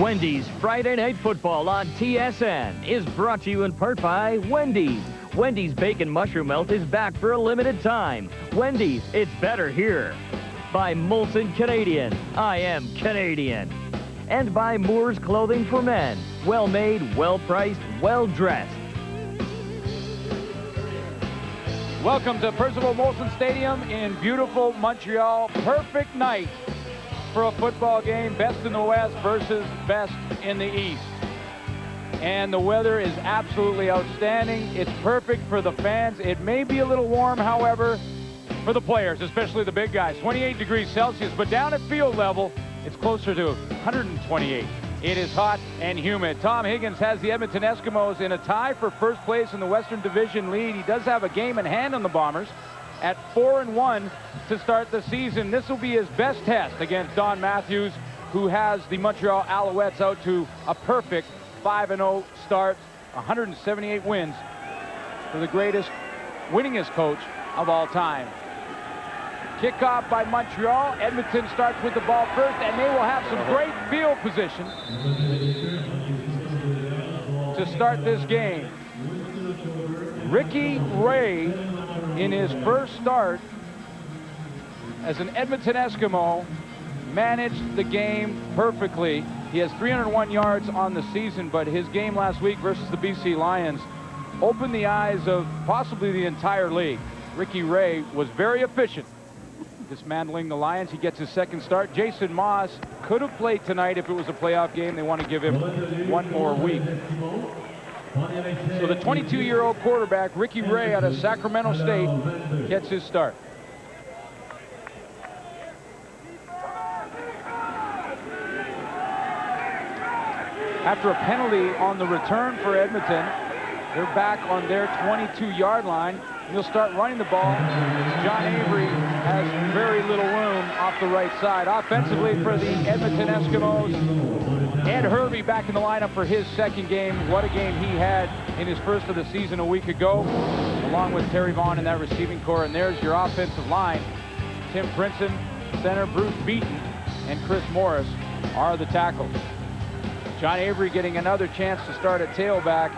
Wendy's Friday Night Football on TSN is brought to you in part by Wendy's. Wendy's Bacon Mushroom Melt is back for a limited time. Wendy's, it's better here. By Molson Canadian, I am Canadian. And by Moore's Clothing for Men. Well-made, well-priced, well-dressed. Welcome to Percival Molson Stadium in beautiful Montreal. Perfect night for a football game. Best in the West versus best in the East. And the weather is absolutely outstanding. It's perfect for the fans. It may be a little warm, however, for the players, especially the big guys. 28 degrees Celsius, but down at field level, it's closer to 128. It is hot and humid. Tom Higgins has the Edmonton Eskimos in a tie for first place in the Western Division lead. He does have a game in hand on the Bombers at 4-1 to start the season. This will be his best test against Don Matthews, who has the Montreal Alouettes out to a perfect 5-0 start, 178 wins for the greatest, winningest coach of all time. Kickoff by Montreal. Edmonton starts with the ball first, and they will have some great field position to start this game. Ricky Ray, in his first start as an Edmonton Eskimo, managed the game perfectly. He has 301 yards on the season, but his game last week versus the BC Lions opened the eyes of possibly the entire league. Ricky Ray was very efficient, dismantling the Lions. He gets his second start. Jason Moss could have played tonight if it was a playoff game. They want to give him one more week. So the 22-year-old quarterback, Ricky Ray, out of Sacramento State, gets his start. After a penalty on the return for Edmonton, they're back on their 22-yard line. He'll start running the ball. John Avery has very little room off the right side. Offensively for the Edmonton Eskimos, Ed Hervey back in the lineup for his second game. What a game he had in his first of the season a week ago, along with Terry Vaughn in that receiving core. And there's your offensive line. Tim Princeton, center, Bruce Beaton, and Chris Morris are the tackles. John Avery getting another chance to start at tailback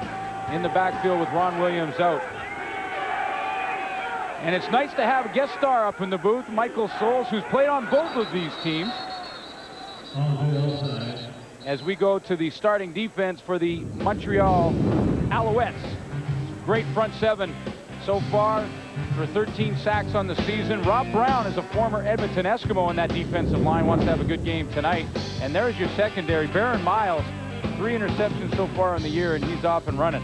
in the backfield with Ron Williams out. And it's nice to have a guest star up in the booth, Michael Souls, who's played on both of these teams. As we go to the starting defense for the Montreal Alouettes. Great front seven so far for 13 sacks on the season. Rob Brown is a former Edmonton Eskimo in that defensive line, wants to have a good game tonight. And there's your secondary. Baron Miles, 3 interceptions so far in the year, and he's off and running.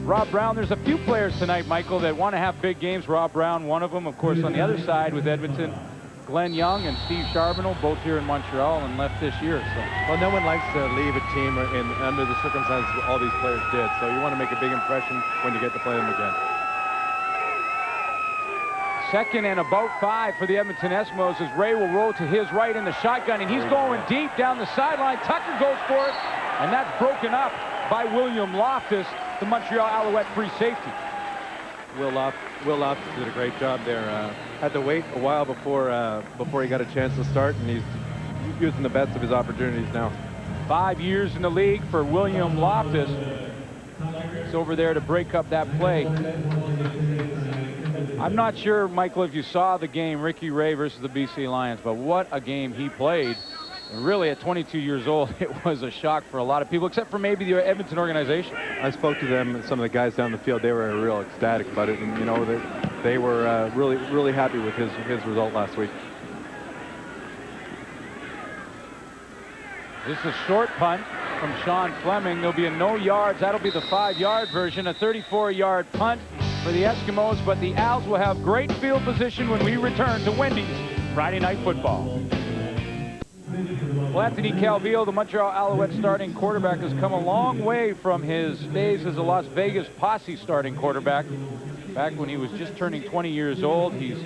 Rob Brown, there's a few players tonight, Michael, that want to have big games. Rob Brown, one of them, of course, on the other side with Edmonton. Glenn Young and Steve Charbonneau, both here in Montreal and left this year. So, well, no one likes to leave a team under the circumstances all these players did. So you want to make a big impression when you get to play them again. Second and about 5 for the Edmonton Eskimos as Ray will roll to his right in the shotgun, and he's going deep down the sideline. Tucker goes for it, and that's broken up by William Loftus, the Montreal Alouette free safety. Will Loftus did a great job there. Had to wait a while before he got a chance to start, and he's using the best of his opportunities now. 5 years in the league for William Loftus. He's over there to break up that play. I'm not sure, Michael, if you saw the game, Ricky Ray versus the BC Lions, but what a game he played. And really, at 22 years old, it was a shock for a lot of people, except for maybe the Edmonton organization. I spoke to them, and some of the guys down the field. They were real ecstatic about it, and you know, they were really happy with his result last week. This is a short punt from Sean Fleming. There'll be a no yards. That'll be the 5-yard version, a 34-yard punt for the Eskimos, but the Owls will have great field position when we return to Wendy's Friday Night Football. Well, Anthony Calvillo, the Montreal Alouettes starting quarterback, has come a long way from his days as a Las Vegas Posse starting quarterback. Back when he was just turning 20 years old. He's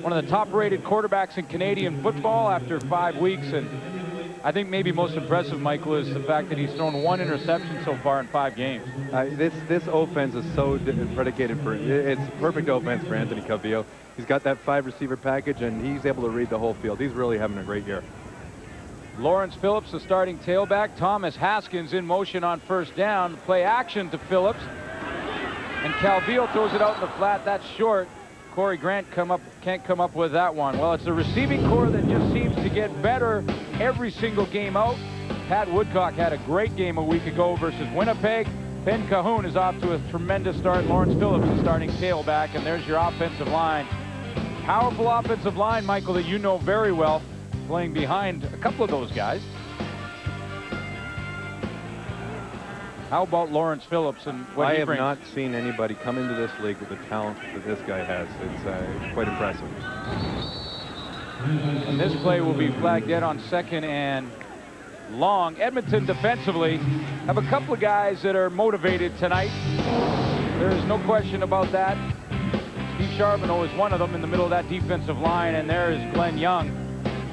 one of the top-rated quarterbacks in Canadian football after 5 weeks, and I think maybe most impressive, Michael, is the fact that he's thrown 1 interception so far in 5 games. This offense is so predicated for it's a perfect offense for Anthony Calvillo. He's got that 5 receiver package, and he's able to read the whole field. He's really having a great year. Lawrence Phillips, the starting tailback. Thomas Haskins in motion on first down. Play action to Phillips. And Calvillo throws it out in the flat. That's short. Corey Grant can't come up with that one. Well, it's a receiving core that just seems to get better every single game out. Pat Woodcock had a great game a week ago versus Winnipeg. Ben Cahoon is off to a tremendous start. Lawrence Phillips is starting tailback, and there's your offensive line. Powerful offensive line, Michael, that you know very well, playing behind a couple of those guys. How about Lawrence Phillips and what he brings? I have not seen anybody come into this league with the talent that this guy has. It's quite impressive. And this play will be flagged dead on 2nd and long. Edmonton defensively have a couple of guys that are motivated tonight. There is no question about that. Steve Charbonneau is one of them in the middle of that defensive line, and there is Glenn Young.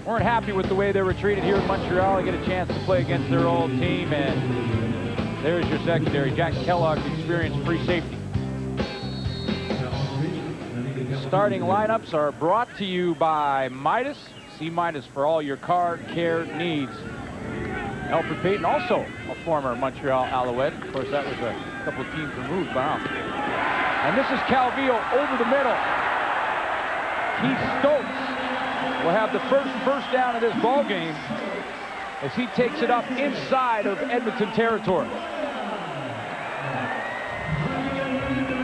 Weren't happy with the way they were treated here in Montreal. They get a chance to play against their old team, and there's your secondary. Jack Kellogg, experienced free safety. Starting lineups are brought to you by Midas. See Midas for all your car care needs. Alfred Payton, also a former Montreal Alouette. Of course, that was a couple of teams removed. Wow. And this is Calvillo over the middle. Keith Stokes will have the first down of this ball game as he takes it up inside of Edmonton territory.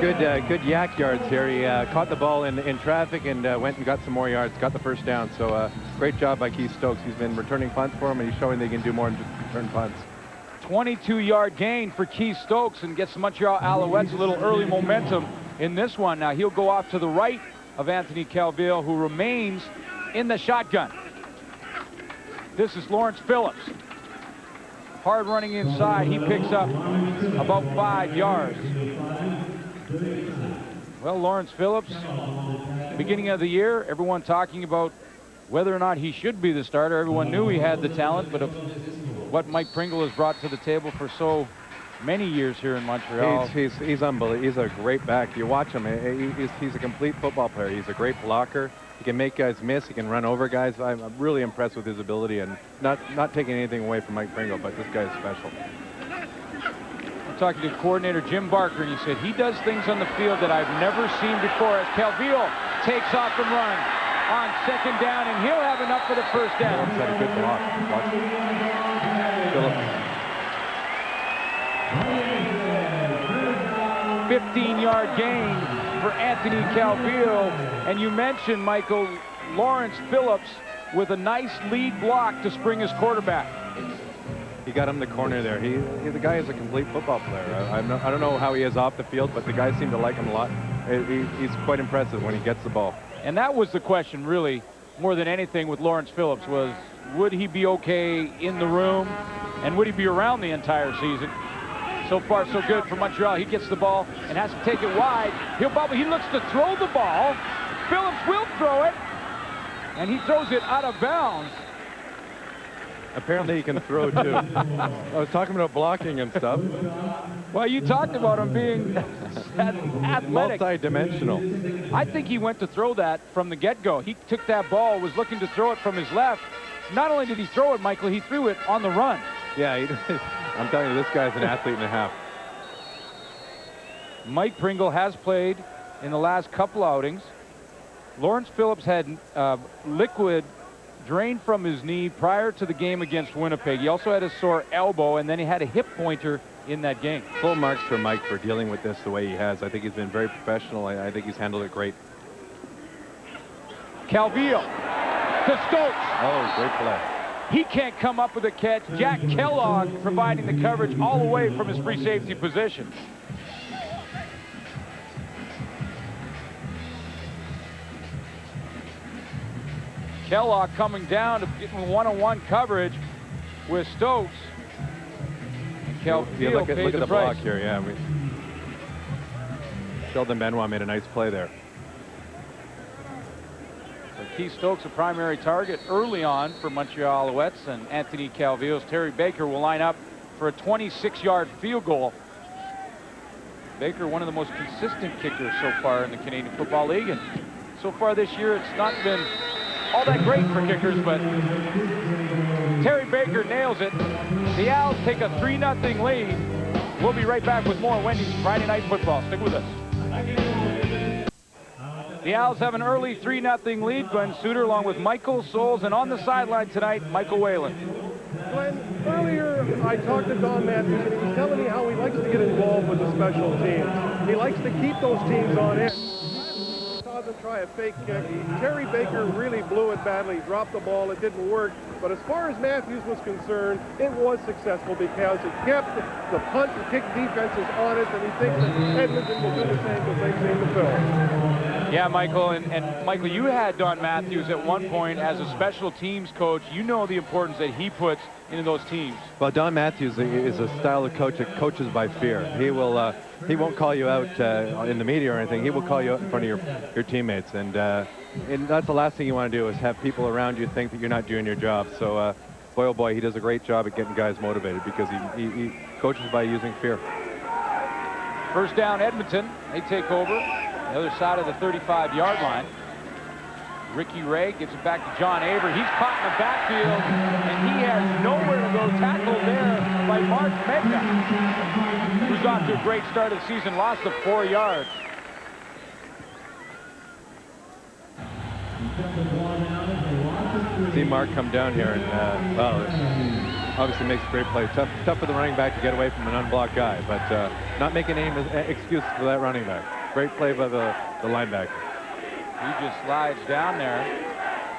Good yak yards here. He caught the ball in traffic and went and got some more yards, got the first down. So great job by Keith Stokes. He's been returning punts for him, and he's showing they can do more than just return punts. 22-yard gain for Keith Stokes, and gets the Montreal Alouettes a little early momentum in this one. Now he'll go off to the right of Anthony Calvillo, who remains in the shotgun. This is Lawrence Phillips. Hard running inside. He picks up about 5 yards. Well, Lawrence Phillips, beginning of the year, everyone talking about whether or not he should be the starter. Everyone knew he had the talent, but of what Mike Pringle has brought to the table for so many years here in Montreal. He's unbelievable. He's a great back. You watch him. He's a complete football player. He's a great blocker. He can make guys miss. He can run over guys. I'm really impressed with his ability, and not taking anything away from Mike Pringle, but this guy is special. I'm talking to coordinator Jim Barker, and he said he does things on the field that I've never seen before, as Calvillo takes off and runs on 2nd down, and he'll have enough for the first down. He's had a good block. Watch. Phillips. 15-yard gain for Anthony Calvillo. And you mentioned, Michael, Lawrence Phillips with a nice lead block to spring his quarterback. He got him the corner there. The guy is a complete football player. I don't know how he is off the field, but the guys seem to like him a lot. He's quite impressive when he gets the ball. And that was the question, really, more than anything with Lawrence Phillips, was would he be okay in the room, and would he be around the entire season? So far, so good for Montreal. He gets the ball and has to take it wide. He'll bubble. He looks to throw the ball. Phillips will throw it, and he throws it out of bounds. Apparently he can throw, too. I was talking about blocking and stuff. Well, you talked about him being athletic. Multi-dimensional. I think he went to throw that from the get-go. He took that ball, was looking to throw it from his left. Not only did he throw it, Michael, he threw it on the run. Yeah, I'm telling you, this guy's an athlete and a half. Mike Pringle has played in the last couple outings. Lawrence Phillips had liquid drained from his knee prior to the game against Winnipeg. He also had a sore elbow, and then he had a hip pointer in that game. Full marks for Mike for dealing with this the way he has. I think he's been very professional. I think he's handled it great. Calvillo to Stokes. Oh, great play. He can't come up with a catch. Jack Kellogg providing the coverage all the way from his free safety position. Kellogg coming down to get one-on-one coverage with Stokes. And Calvillo look at the price. block here. Yeah, Sheldon Benoit made a nice play there. So Keith Stokes, a primary target early on for Montreal Alouettes, and Anthony Calvillo's Terry Baker will line up for a 26-yard field goal. Baker, one of the most consistent kickers so far in the Canadian Football League, and so far this year it's not been all that great for kickers, but Terry Baker Baker nails it. The Owls take a 3-0 lead. We'll be right back with more Wendy's Friday Night Football. Stick with us. The Owls have an early 3-0 lead. Glenn Suter along with Michael Souls, and on the sideline tonight, Michael Whalen. Glenn, earlier I talked to Don Matthews, and he was telling me how he likes to get involved with the special teams. He likes to keep those teams on edge. Saw them try a fake kick. Terry Baker really blew it badly. He dropped the ball. It didn't work. But as far as Matthews was concerned, it was successful because it kept the punt and kick defenses honest, and he thinks that Edmonton will do the same because they've seen the film. Yeah, Michael, and Michael, you had Don Matthews at one point as a special teams coach. You know the importance that he puts into those teams. Well, Don Matthews is a style of coach that coaches by fear. He will, he won't call you out in the media or anything. He will call you out in front of your teammates, and that's the last thing you want to do is have people around you think that you're not doing your job. So, boy, oh boy, he does a great job at getting guys motivated because he coaches by using fear. First down, Edmonton. They take over the other side of the 35-yard line. Ricky Ray gives it back to John Aver. He's caught in the backfield, and he has nowhere to go. Tackled there by Mark Mega, who's off to a great start of the season. Lost of 4 yards. See Mark come down here, and well, obviously makes a great play. Tough for the running back to get away from an unblocked guy, but not making any excuses for that running back. Great play by the linebacker. He just slides down there,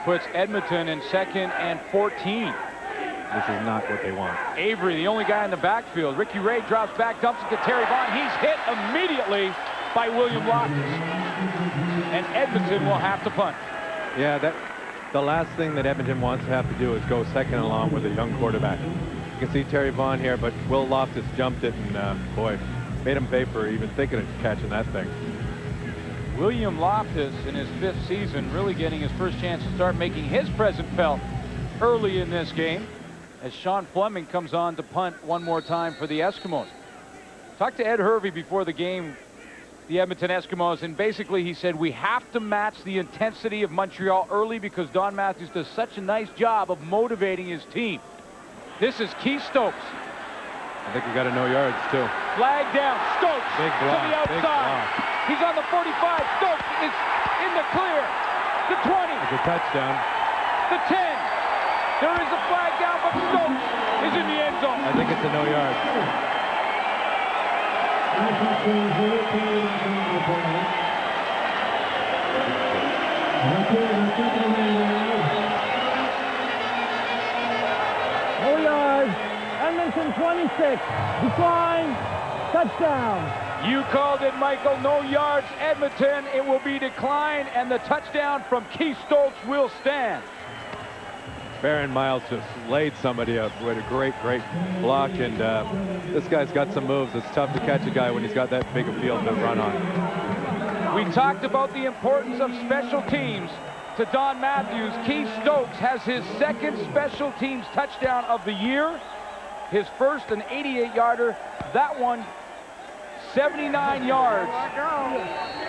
puts Edmonton in 2nd and 14. This is not what they want. Avery, the only guy in the backfield. Ricky Ray drops back, dumps it to Terry Vaughn. He's hit immediately by William Loftus. And Edmonton will have to punt. Yeah, the last thing that Edmonton wants to have to do is go 2nd and long with a young quarterback. You can see Terry Vaughn here, but Will Loftus jumped it, and boy, made him pay for even thinking of catching that thing. William Loftus, in his 5th season, really getting his first chance to start making his presence felt early in this game, as Sean Fleming comes on to punt one more time for the Eskimos. Talked to Ed Hervey before the game, the Edmonton Eskimos, and basically he said we have to match the intensity of Montreal early because Don Matthews does such a nice job of motivating his team. This is Keith Stokes. I think we got to know yards too. Flag down, Stokes Big block, to the outside. big block. He's on the 45. Stokes is in the clear. The 20. It's a touchdown. The 10. There is a flag down, but Stokes is in the end zone. I think it's a no yard. No yards. Edmonton 26. Decline. Touchdown. You called it, Michael. No yards, Edmonton. It will be declined, and the touchdown from Keith Stokes will stand. Baron Miles just laid somebody up with a great block, and this guy's got some moves. It's tough to catch a guy when he's got that big a field to run on. We talked about the importance of special teams to Don Matthews. Keith Stokes has his 2nd special teams touchdown of the year. His first, an 88-yarder. That one, 79 yards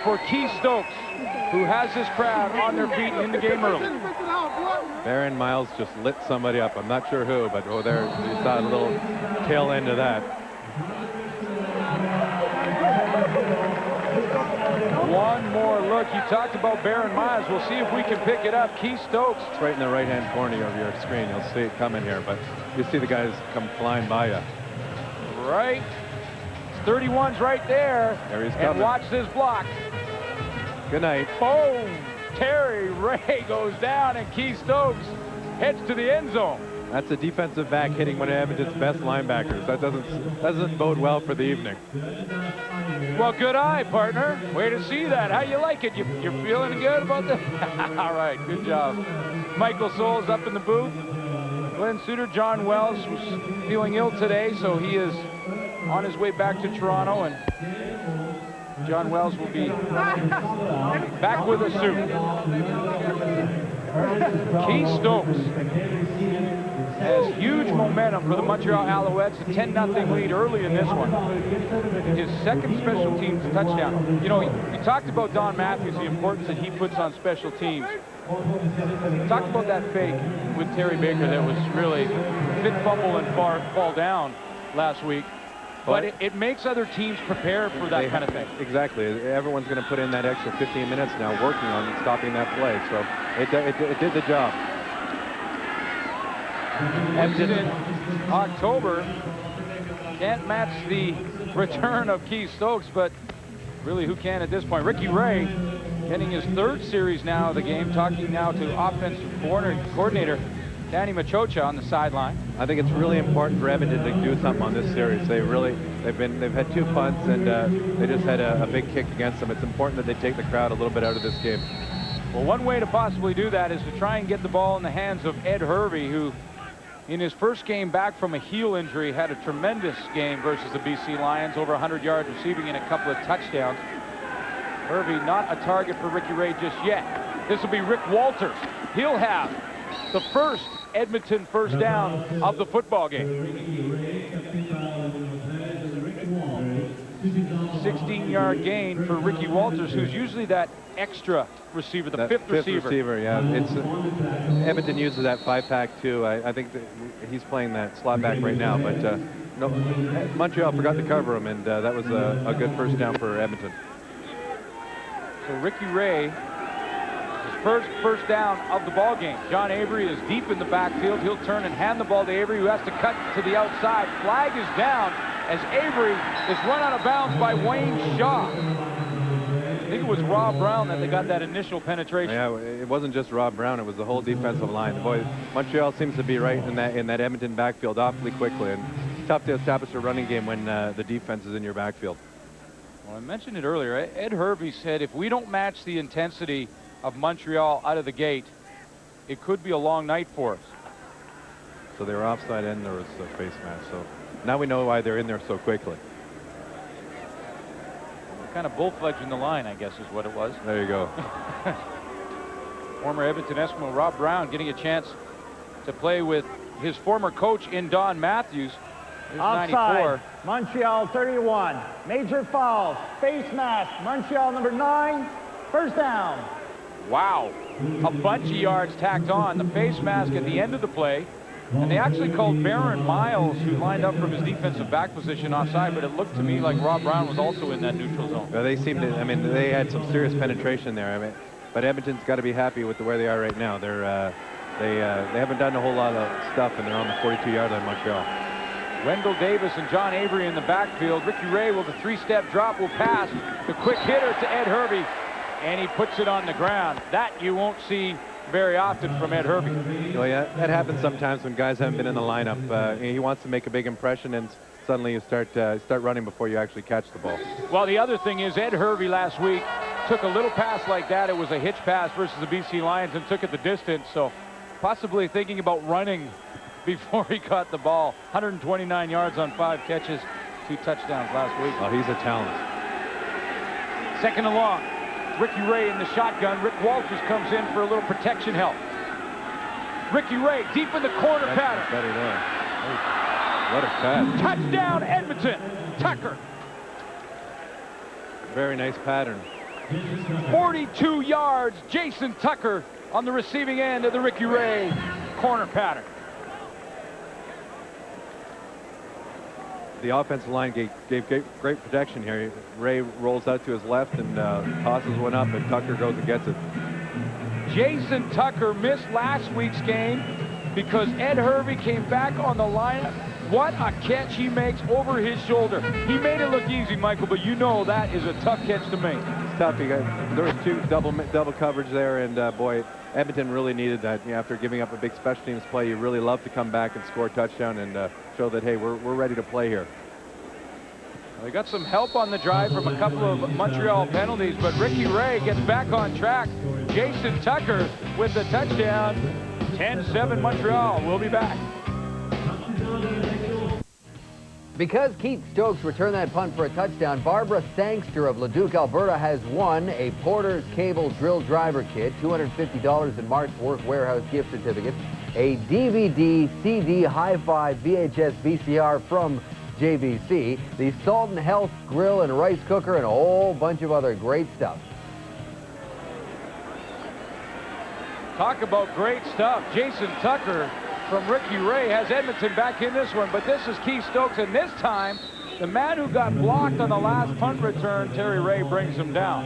for Keith Stokes, who has this crowd on their feet in the game early. Baron Miles just lit somebody up. I'm not sure who, but oh, there you saw a little tail end of that. One more look. You talked about Baron Miles. We'll see if we can pick it up. Keith Stokes. It's right in the right-hand corner of your screen. You'll see it coming here, but you see the guys come flying by you. Right. 31's right there. There he's and coming. Watch this block. Good night. Boom. Terry Ray goes down, and Keith Stokes heads to the end zone. That's a defensive back hitting one of Edmonton's best linebackers. That doesn't bode well for the evening. Well, good eye, partner. Way to see that. How you like it? You're feeling good about that? All right, good job. Michael Souls up in the booth. Glenn Suter, John Wells was feeling ill today, so he is on his way back to Toronto, and John Wells will be back with us soon. Keith Stokes has huge momentum for the Montreal Alouettes. A 10-0 lead early in this one. His 2nd special teams touchdown. You know, we talked about Don Matthews, the importance that he puts on special teams. Talked about that fake with Terry Baker that was really unfit fumble and fall down last week. But it makes other teams prepare for that kind of thing. Exactly. Everyone's going to put in that extra 15 minutes now working on stopping that play. So it did the job. Edmonton, October, can't match the return of Keith Stokes, but really who can at this point? Ricky Ray getting his 3rd series now of the game, talking now to offensive coordinator Danny Machocha on the sideline. I think it's really important for Edmonton to do something on this series. They've had 2 punts and they just had a big kick against them. It's important that they take the crowd a little bit out of this game. Well, one way to possibly do that is to try and get the ball in the hands of Ed Hervey, who in his first game back from a heel injury had a tremendous game versus the BC Lions, over 100 yards receiving and a couple of touchdowns. Hervey not a target for Ricky Ray just yet. This will be Rick Walters. He'll have the first Edmonton first down of the football game. 16-yard gain for Ricky Walters, who's usually that extra receiver, the fifth receiver. Yeah. Edmonton uses that 5-pack too. I think that he's playing that slot back right now, but no, Montreal forgot to cover him, and that was a good first down for Edmonton. So Ricky Ray, his first down of the ball game. John Avery is deep in the backfield. He'll turn and hand the ball to Avery, who has to cut to the outside. Flag is down as Avery is run out of bounds by Wayne Shaw. I think it was Rob Brown that they got that initial penetration. Yeah, it wasn't just Rob Brown, it was the whole defensive line. Boy, Montreal seems to be right in that Edmonton backfield awfully quickly, and tough to establish a running game when the defense is in your backfield. Well, I mentioned it earlier. Ed Hervey said if we don't match the intensity of Montreal out of the gate, it could be a long night for us. So they were offside and there was a face mask. So now we know why they're in there so quickly. Kind of bullfledging the line, I guess, is what it was. There you go. Former Edmonton Eskimo Rob Brown getting a chance to play with his former coach in Don Matthews. Here's Offside, 94. Montreal 31. Major foul, face mask, Montreal number 9, first down. Wow, a bunch of yards tacked on. The face mask at the end of the play. And they actually called Baron Miles, who lined up from his defensive back position, offside, but it looked to me like Rob Brown was also in that neutral zone. Well, they seemed to, I mean, they had some serious penetration there. I mean, but Edmonton's got to be happy with where they are right now. They haven't done a whole lot of stuff, and they're on the 42-yard line, Montreal. Wendell Davis and John Avery in the backfield. Ricky Ray with a 3-step drop will pass. The quick hitter to Ed Hervey, and he puts it on the ground. That you won't see very often from Ed Hervey. Well, yeah, that happens sometimes when guys haven't been in the lineup. He wants to make a big impression, and suddenly you start running before you actually catch the ball. Well, the other thing is Ed Hervey last week took a little pass like that. It was a hitch pass versus the BC Lions and took it the distance. So possibly thinking about running before he caught the ball. 129 yards on 5 catches, 2 touchdowns last week. Oh, he's a talent. Second and long. Ricky Ray in the shotgun. Rick Walters comes in for a little protection help. Ricky Ray deep in the corner pattern. Better there. What a pass. Touchdown, Edmonton. Tucker. Very nice pattern. 42 yards. Jason Tucker on the receiving end of the Ricky Ray corner pattern. The offensive line gave great protection here. Ray rolls out to his left and tosses one up, and Tucker goes and gets it. Jason Tucker missed last week's game because Ed Hervey came back on the lineup. What a catch he makes over his shoulder. He made it look easy, Michael, but you know that is a tough catch to make. It's tough. There was 2 double coverage there, and boy, Edmonton really needed that. After giving up a big special teams play, you really love to come back and score a touchdown and show that, hey, we're ready to play here. They got some help on the drive from a couple of Montreal penalties, but Ricky Ray gets back on track. Jason Tucker with the touchdown. 10-7 Montreal. We'll be back. Because Keith Stokes returned that punt for a touchdown, Barbara Sangster of Leduc, Alberta has won a Porter's Cable drill driver kit, $250 in Mark's Work Warehouse gift certificate, a DVD, CD, hi-fi, VHS, VCR from JVC, the Salton Health Grill and Rice Cooker, and a whole bunch of other great stuff. Talk about great stuff. Jason Tucker from Ricky Ray has Edmonton back in this one, but this is Keith Stokes, and this time, the man who got blocked on the last punt return, Terry Ray, brings him down.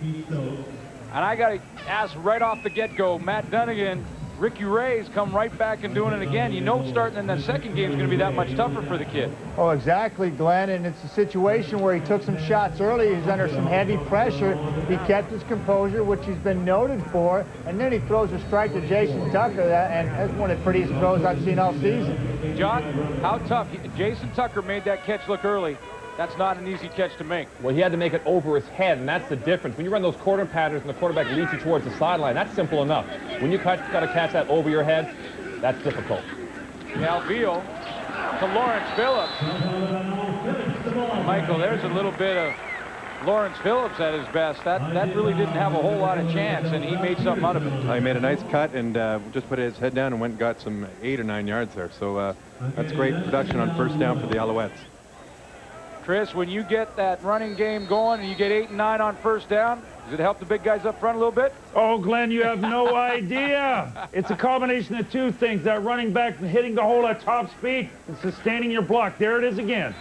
And I got to ask right off the get-go, Matt Dunnigan, Ricky Ray's come right back and doing it again. You know, starting in that second game is going to be that much tougher for the kid. Oh, exactly, Glenn. And it's a situation where he took some shots early. He's under some heavy pressure. He kept his composure, which he's been noted for. And then he throws a strike to Jason Tucker, and that's one of the prettiest throws I've seen all season. John, how tough. Jason Tucker made that catch look early. That's not an easy catch to make. Well, he had to make it over his head, and that's the difference. When you run those quarter patterns and the quarterback leads you towards the sideline, that's simple enough. When you got to catch that over your head, that's difficult. Calvillo to Lawrence Phillips. Michael, there's a little bit of Lawrence Phillips at his best. That really didn't have a whole lot of chance, and he made something out of it. He made a nice cut and just put his head down and went and got some 8 or 9 yards there. So that's great production on first down for the Alouettes. Chris, when you get that running game going and you get 8 and 9 on first down, does it help the big guys up front a little bit? Oh, Glenn, you have no idea. It's a combination of two things, that running back hitting the hole at top speed and sustaining your block. There it is again.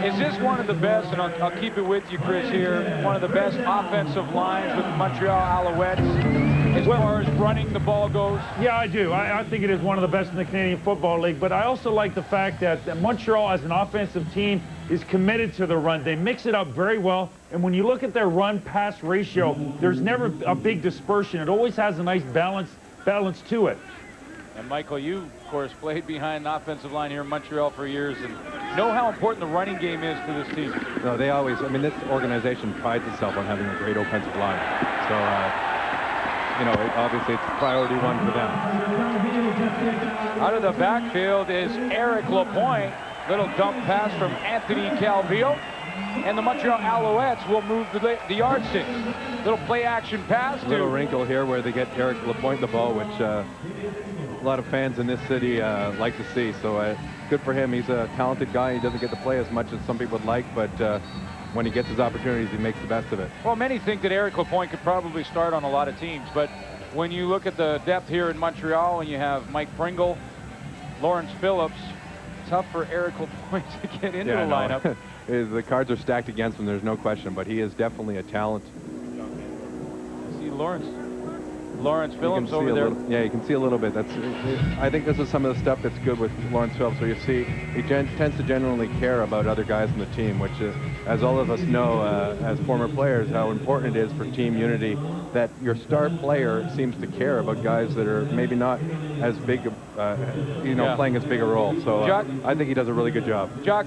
Is this one of the best, and I'll keep it with you, Chris, here, one of the best offensive lines with the Montreal Alouettes as far as running the ball goes? Yeah, I do. I think it is one of the best in the Canadian Football League, but I also like the fact that Montreal, as an offensive team, is committed to the run. They mix it up very well, and when you look at their run-pass ratio, there's never a big dispersion. It always has a nice balance to it. And Michael, you, of course, played behind an offensive line here in Montreal for years and know how important the running game is to this team. No, they always, I mean, this organization prides itself on having a great offensive line. So, you know, obviously it's priority one for them. Out of the backfield is Eric Lapointe. Little dump pass from Anthony Calvillo. And the Montreal Alouettes will move the yardstick. Little play-action pass. Little wrinkle here where they get Eric Lapointe the ball, which a lot of fans in this city like to see. So good for him. He's a talented guy. He doesn't get to play as much as some people would like, but when he gets his opportunities, he makes the best of it. Well, many think that Eric Lapointe could probably start on a lot of teams, but when you look at the depth here in Montreal and you have Mike Pringle, Lawrence Phillips, tough for Eric Lapointe to get into the lineup. The cards are stacked against him, there's no question, but he is definitely a talent. See Lawrence Phillips over there. Yeah, you can see a little bit. I think this is some of the stuff that's good with Lawrence Phillips. So you see, he tends to generally care about other guys in the team, which, as all of us know, as former players, how important it is for team unity that your star player seems to care about guys that are maybe not as big, playing as big a role. So I think he does a really good job. Jock,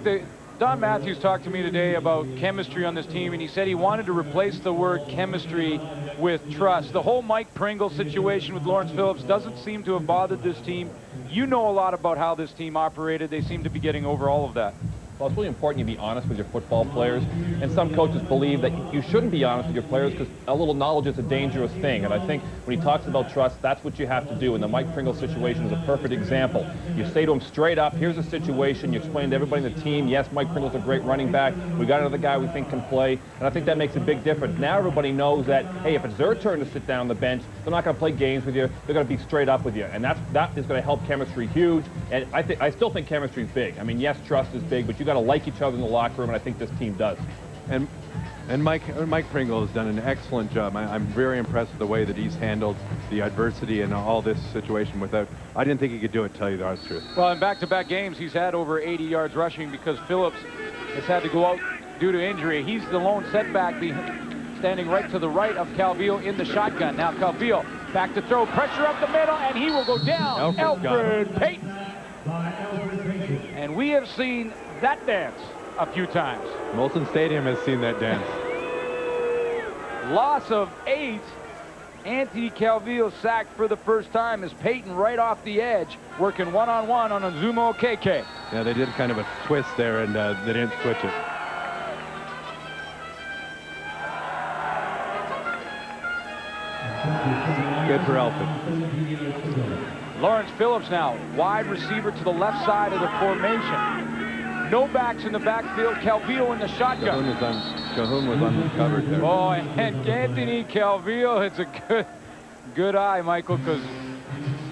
Don Matthews talked to me today about chemistry on this team, and he said he wanted to replace the word chemistry with trust. The whole Mike Pringle situation with Lawrence Phillips doesn't seem to have bothered this team. You know a lot about how this team operated. They seem to be getting over all of that. Well, it's really important you be honest with your football players, and some coaches believe that you shouldn't be honest with your players because a little knowledge is a dangerous thing, and I think when he talks about trust, that's what you have to do, and the Mike Pringle situation is a perfect example. You say to him straight up, here's the situation, you explain to everybody in the team, yes, Mike Pringle's a great running back, we got another guy we think can play, and I think that makes a big difference. Now everybody knows that, hey, if it's their turn to sit down on the bench, they're not going to play games with you, they're going to be straight up with you, and that is going to help chemistry huge, and I still think chemistry is big. I mean, yes, trust is big, but you got to like each other in the locker room, and I think this team does. And Mike Pringle has done an excellent job. I'm very impressed with the way that he's handled the adversity and all this situation I didn't think he could do it, to tell you the honest truth. Well, in back-to-back games, he's had over 80 yards rushing because Phillips has had to go out due to injury. He's the lone setback, standing right to the right of Calvillo in the shotgun. Now Calvillo back to throw, pressure up the middle, and he will go down. Alfred Payton. And we have seen that dance a few times. Molson Stadium has seen that dance. Loss of 8. Anthony Calvillo sacked for the first time as Payton right off the edge, working one-on-one on Azumo KK. Yeah, they did kind of a twist there, and they didn't switch it. Good for Alfred. Lawrence Phillips now, wide receiver to the left side of the formation. No backs in the backfield. Calvillo in the shotgun. Cahoon was uncovered there. Oh, and Anthony Calvillo, it's a good eye, Michael, because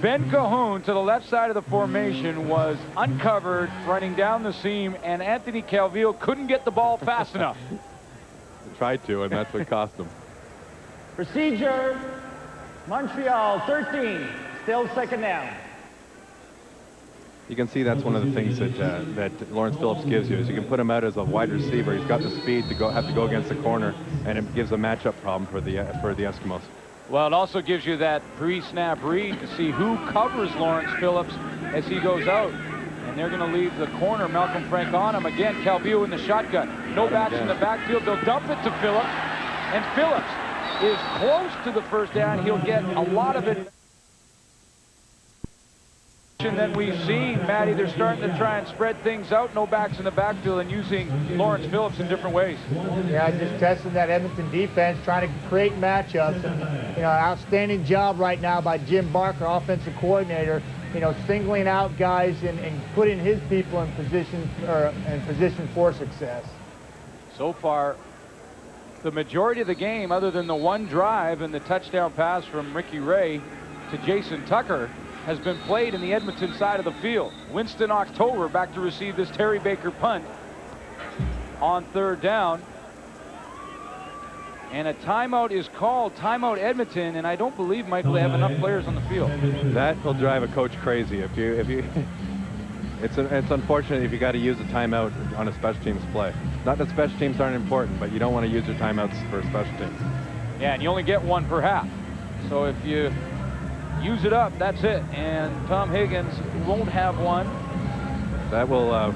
Ben Cahoon to the left side of the formation was uncovered running down the seam, and Anthony Calvillo couldn't get the ball fast enough. Tried to, and that's what cost him. Procedure, Montreal 13, still second down. You can see that's one of the things that that Lawrence Phillips gives you, is you can put him out as a wide receiver. He's got the speed to have to go against the corner, and it gives a matchup problem for the Eskimos. Well, it also gives you that pre-snap read to see who covers Lawrence Phillips as he goes out. And they're going to leave the corner, Malcolm Frank, on him. Again, Calvillo in the shotgun. No backs in the backfield. They'll dump it to Phillips. And Phillips is close to the first down. He'll get a lot of it. That we've seen, Matty, they're starting to try and spread things out, no backs in the backfield, and using Lawrence Phillips in different ways. Yeah, just testing that Edmonton defense, trying to create matchups. And, outstanding job right now by Jim Barker, offensive coordinator, singling out guys and putting his people in position for success. So far, the majority of the game, other than the one drive and the touchdown pass from Ricky Ray to Jason Tucker, has been played in the Edmonton side of the field. Winston October back to receive this Terry Baker punt on third down. And a timeout is called, timeout Edmonton, and I don't believe, Michael, they have enough players on the field. That will drive a coach crazy. If you it's unfortunate if you got to use a timeout on a special teams play. Not that special teams aren't important, but you don't want to use your timeouts for special teams. Yeah, and you only get one per half. So if you use it up, that's it. And Tom Higgins won't have one. That will a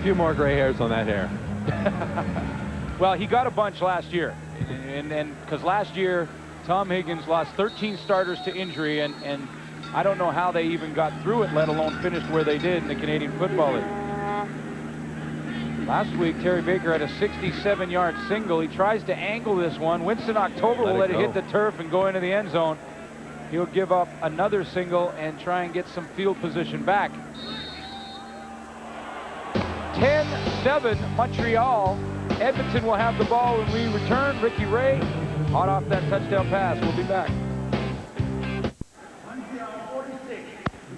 few more gray hairs on that hair. Well, he got a bunch last year, and because last year Tom Higgins lost 13 starters to injury, and I don't know how they even got through it, let alone finished where they did in the Canadian Football League. Last week, Terry Baker had a 67-yard single. He tries to angle this one. Winston October will let it hit the turf and go into the end zone. He'll give up another single and try and get some field position back. 10-7 Montreal. Edmonton will have the ball when we return. Ricky Ray, hot off that touchdown pass. We'll be back.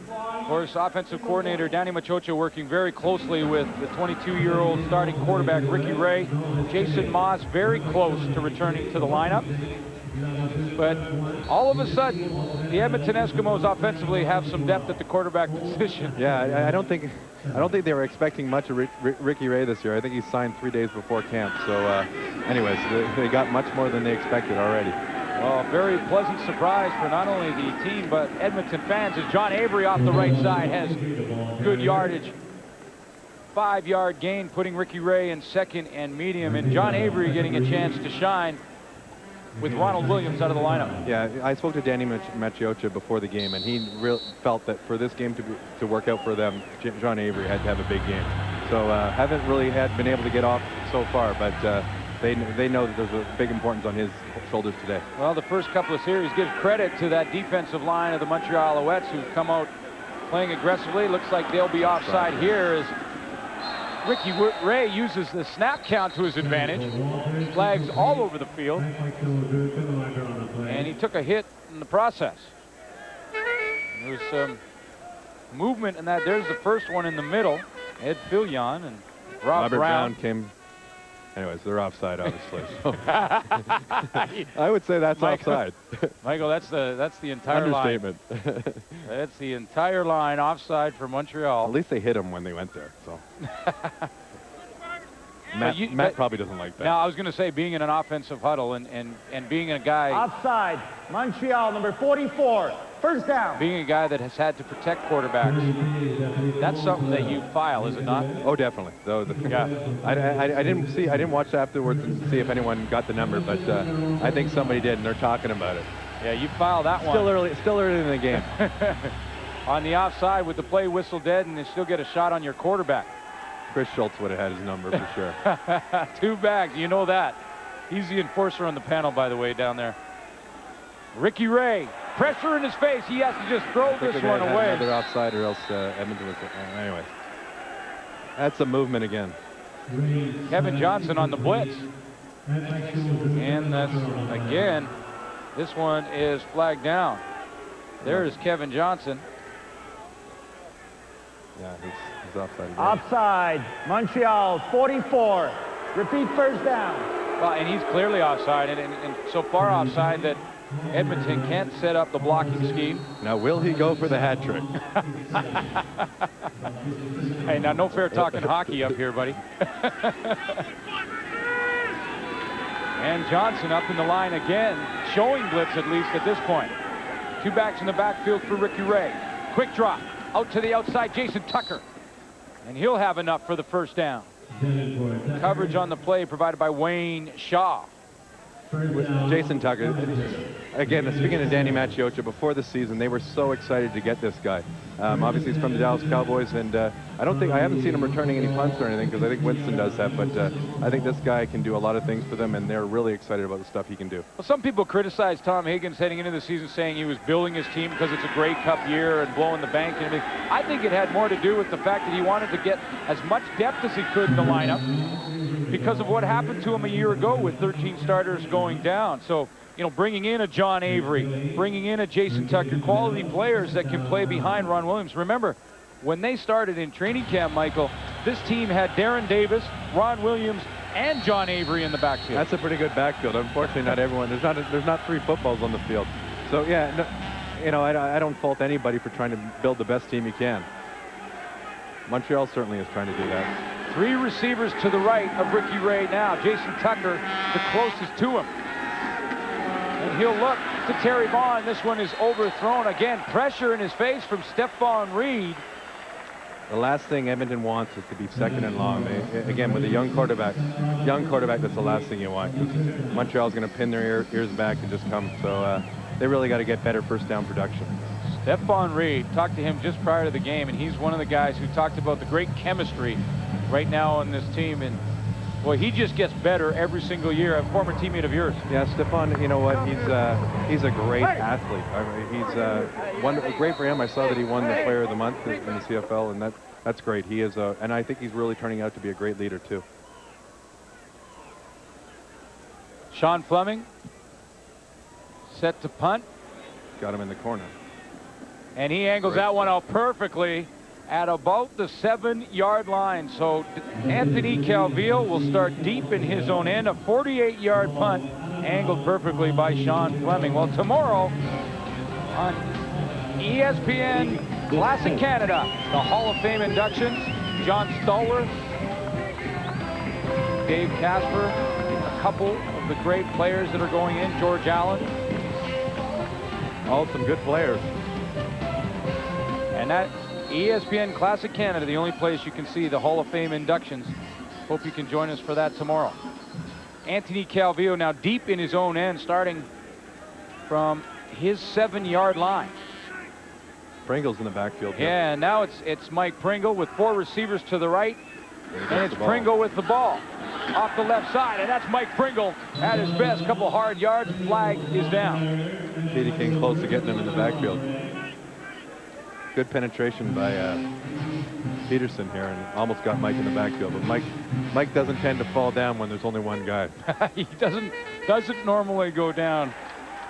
Of course, offensive coordinator Danny Machocha working very closely with the 22-year-old starting quarterback Ricky Ray. Jason Moss very close to returning to the lineup. But all of a sudden, the Edmonton Eskimos offensively have some depth at the quarterback position. Yeah, I don't think they were expecting much of Ricky Ray this year. I think he signed 3 days before camp. So, anyways, they got much more than they expected already. Well, very pleasant surprise for not only the team but Edmonton fans, as John Avery off the right side has good yardage. 5-yard gain, putting Ricky Ray in second and medium, and John Avery getting a chance to shine with Ronald Williams out of the lineup. Yeah, I spoke to Danny Machocha before the game, and he felt that for this game to work out for them, John Avery had to have a big game. So haven't really been able to get off so far, but they know that there's a big importance on his shoulders today. Well, the first couple of series give credit to that defensive line of the Montreal Alouettes, who've come out playing aggressively. Looks like they'll be offside here as Ricky Ray uses the snap count to his advantage. Flags all over the field. And he took a hit in the process. There was some movement in that. There's the first one in the middle. Ed Fillion and Robert Brown came. Anyways, they're offside, obviously. So. I would say that's offside. Michael, that's the entire understatement. Line. That's the entire line offside for Montreal. At least they hit him when they went there. So. Matt probably doesn't like that. Now, I was going to say, being in an offensive huddle and being a guy... Offside, Montreal, number 44, first down. Being a guy that has had to protect quarterbacks, that's something that you file, is it not? Oh, definitely. Yeah. I didn't watch afterwards and see if anyone got the number, but I think somebody did, and they're talking about it. Yeah, you file that one. Still early in the game. On the offside with the play whistle dead, and they still get a shot on your quarterback. Chris Schultz would have had his number for sure. Two bags, you know that. He's the enforcer on the panel, by the way, down there. Ricky Ray, pressure in his face. He has to just throw this one away. Another offside, or else Edmonton was. Anyway, that's a movement again. Kevin Johnson on the blitz, and that's again. This one is flagged down. There's Kevin Johnson. Yeah, he's offside again. Offside. Montreal, 44. Repeat first down. Well, and he's clearly offside, and so far offside that Edmonton can't set up the blocking scheme. Now, will he go for the hat trick? Hey, now no fair talking hockey up here, buddy. And Johnson up in the line again, showing blitz at least at this point. Two backs in the backfield for Ricky Ray. Quick drop out to the outside, Jason Tucker. And he'll have enough for the first down. Coverage on the play provided by Wayne Shaw. Jason Tucker, again, speaking of Danny Macchiocia, before the season, they were so excited to get this guy. Obviously, he's from the Dallas Cowboys, and I haven't seen him returning any punts or anything, because I think Winston does that, but I think this guy can do a lot of things for them, and they're really excited about the stuff he can do. Well, some people criticize Tom Higgins heading into the season, saying he was building his team because it's a Grey Cup year and blowing the bank and everything. I think it had more to do with the fact that he wanted to get as much depth as he could in the lineup, because of what happened to him a year ago with 13 starters going down. So, you know, bringing in a John Avery, bringing in a Jason Tucker, quality players that can play behind Ron Williams. Remember, when they started in training camp, Michael, this team had Darren Davis, Ron Williams, and John Avery in the backfield. That's a pretty good backfield. Unfortunately, not everyone. There's not three footballs on the field. So, yeah, no, you know, I don't fault anybody for trying to build the best team you can. Montreal certainly is trying to do that. Three receivers to the right of Ricky Ray now. Jason Tucker, the closest to him. And he'll look to Terry Vaughn. This one is overthrown. Again, pressure in his face from Stephon Reed. The last thing Edmonton wants is to be second and long. Again, with a young quarterback, that's the last thing you want, because Montreal's going to pin their ears back and just come. So they really got to get better first down production. Stephon Reed, talked to him just prior to the game, and he's one of the guys who talked about the great chemistry right now on this team. And boy, he just gets better every single year. A former teammate of yours. Yeah, Stephon, you know what? He's a great athlete. I mean, great for him. I saw that he won the Player of the Month in the CFL, and that's great. He is, and I think he's really turning out to be a great leader too. Sean Fleming, set to punt. Got him in the corner. And he angles that one out perfectly at about the 7-yard line. So Anthony Calvillo will start deep in his own end. A 48-yard punt angled perfectly by Sean Fleming. Well, tomorrow on ESPN Classic Canada, the Hall of Fame inductions. John Stoller, Dave Casper, a couple of the great players that are going in. George Allen. All some good players. And that ESPN Classic Canada, the only place you can see the Hall of Fame inductions. Hope you can join us for that tomorrow. Anthony Calvillo now deep in his own end, starting from his 7-yard line. Pringle's in the backfield. Yeah, and now it's Mike Pringle with 4 receivers to the right. And it's Pringle with the ball off the left side, and that's Mike Pringle at his best. Couple hard yards, flag is down. Katie came close to getting him in the backfield. Good penetration by Peterson here, and almost got Mike in the backfield. But Mike doesn't tend to fall down when there's only one guy. He doesn't normally go down.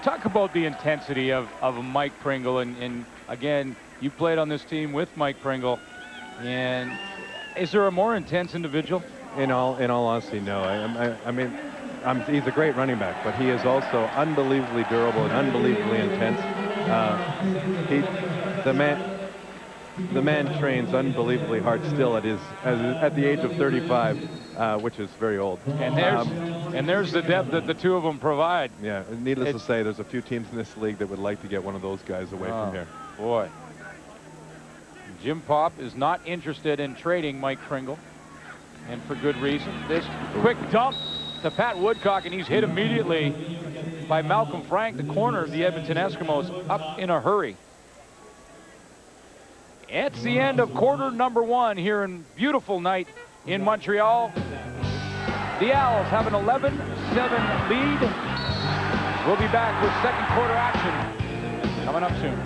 Talk about the intensity of Mike Pringle, and again, you played on this team with Mike Pringle, and is there a more intense individual? In all honesty, no. I mean, he's a great running back, but he is also unbelievably durable and unbelievably intense. The man trains unbelievably hard still at the age of 35, which is very old. And there's the depth that the two of them provide. Yeah, needless to say, there's a few teams in this league that would like to get one of those guys away from here. Boy. Jim Popp is not interested in trading Mike Pringle, and for good reason. This quick dump to Pat Woodcock, and he's hit immediately by Malcolm Frank, the corner of the Edmonton Eskimos, up in a hurry. It's the end of quarter number 1 here in beautiful night in Montreal. The Owls have an 11-7 lead. We'll be back with second quarter action coming up soon.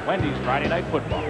Wendy's Friday Night Football.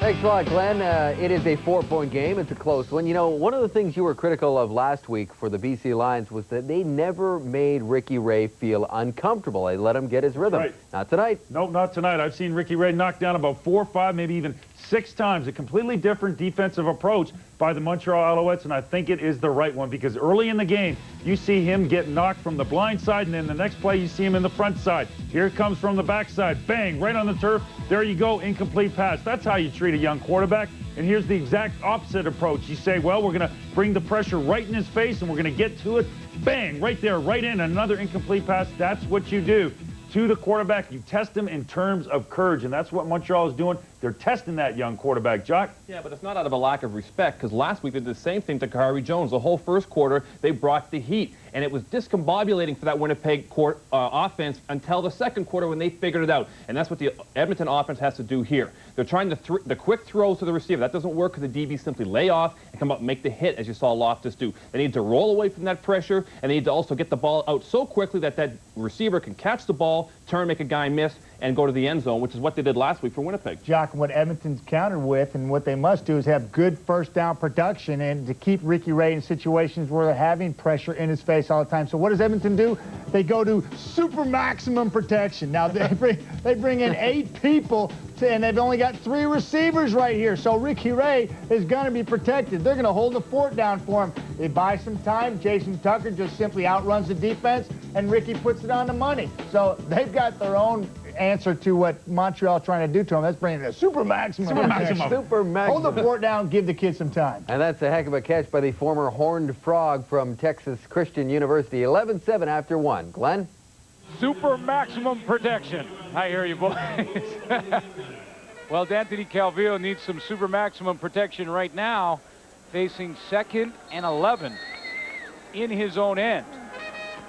Thanks a lot, Glenn. It is a 4-point game. It's a close one. You know, one of the things you were critical of last week for the BC Lions was that they never made Ricky Ray feel uncomfortable. They let him get his rhythm. Right. Not tonight. Nope, not tonight. I've seen Ricky Ray knocked down about 4 or 5, maybe even 6 times. A completely different defensive approach by the Montreal Alouettes, and I think it is the right one because early in the game, you see him get knocked from the blind side, and then the next play, you see him in the front side. Here it comes from the backside. Bang, right on the turf. There you go, incomplete pass. That's how you treat a young quarterback. And here's the exact opposite approach. You say, well, we're going to bring the pressure right in his face, and we're going to get to it. Bang, right there, right in, another incomplete pass. That's what you do to the quarterback. You test him in terms of courage, and that's what Montreal is doing. They're testing that young quarterback, Jock. Yeah, but it's not out of a lack of respect, because last week they did the same thing to Khari Jones. The whole first quarter, they brought the heat, and it was discombobulating for that Winnipeg offense until the second quarter when they figured it out. And that's what the Edmonton offense has to do here. They're trying the quick throws to the receiver. That doesn't work because the DBs simply lay off and come up and make the hit, as you saw Loftus do. They need to roll away from that pressure, and they need to also get the ball out so quickly that that receiver can catch the ball, turn, make a guy miss, and go to the end zone, which is what they did last week for Winnipeg. Jock, what Edmonton's countered with and what they must do is have good first down production and to keep Ricky Ray in situations where they're having pressure in his face all the time. So what does Edmonton do? They go to super maximum protection. Now they bring in 8 people and they've only got 3 receivers right here. So Ricky Ray is going to be protected. They're going to hold the fort down for him. They buy some time. Jason Tucker just simply outruns the defense, and Ricky puts it on the money. So they've got their own answer to what Montreal is trying to do to him. That's bringing a super maximum. Super maximum. Hold the fort down, give the kid some time. And that's a heck of a catch by the former Horned Frog from Texas Christian University. 11-7 after 1. Glenn? Super maximum protection. I hear you, boys. Well, Anthony Calvillo needs some super maximum protection right now, facing 2nd and 11 in his own end.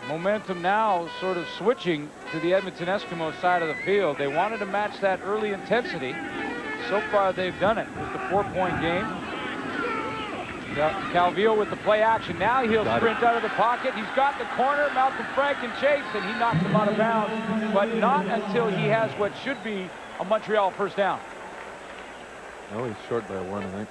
Momentum now sort of switching to the Edmonton Eskimos side of the field. They wanted to match that early intensity. So far, they've done it with the 4-point game. Calvillo with the play action. Now he'll sprint out of the pocket. He's got the corner, Malcolm Frank and Chase, and he knocks him out of bounds, but not until he has what should be a Montreal first down. Oh, he's short by 1, I think.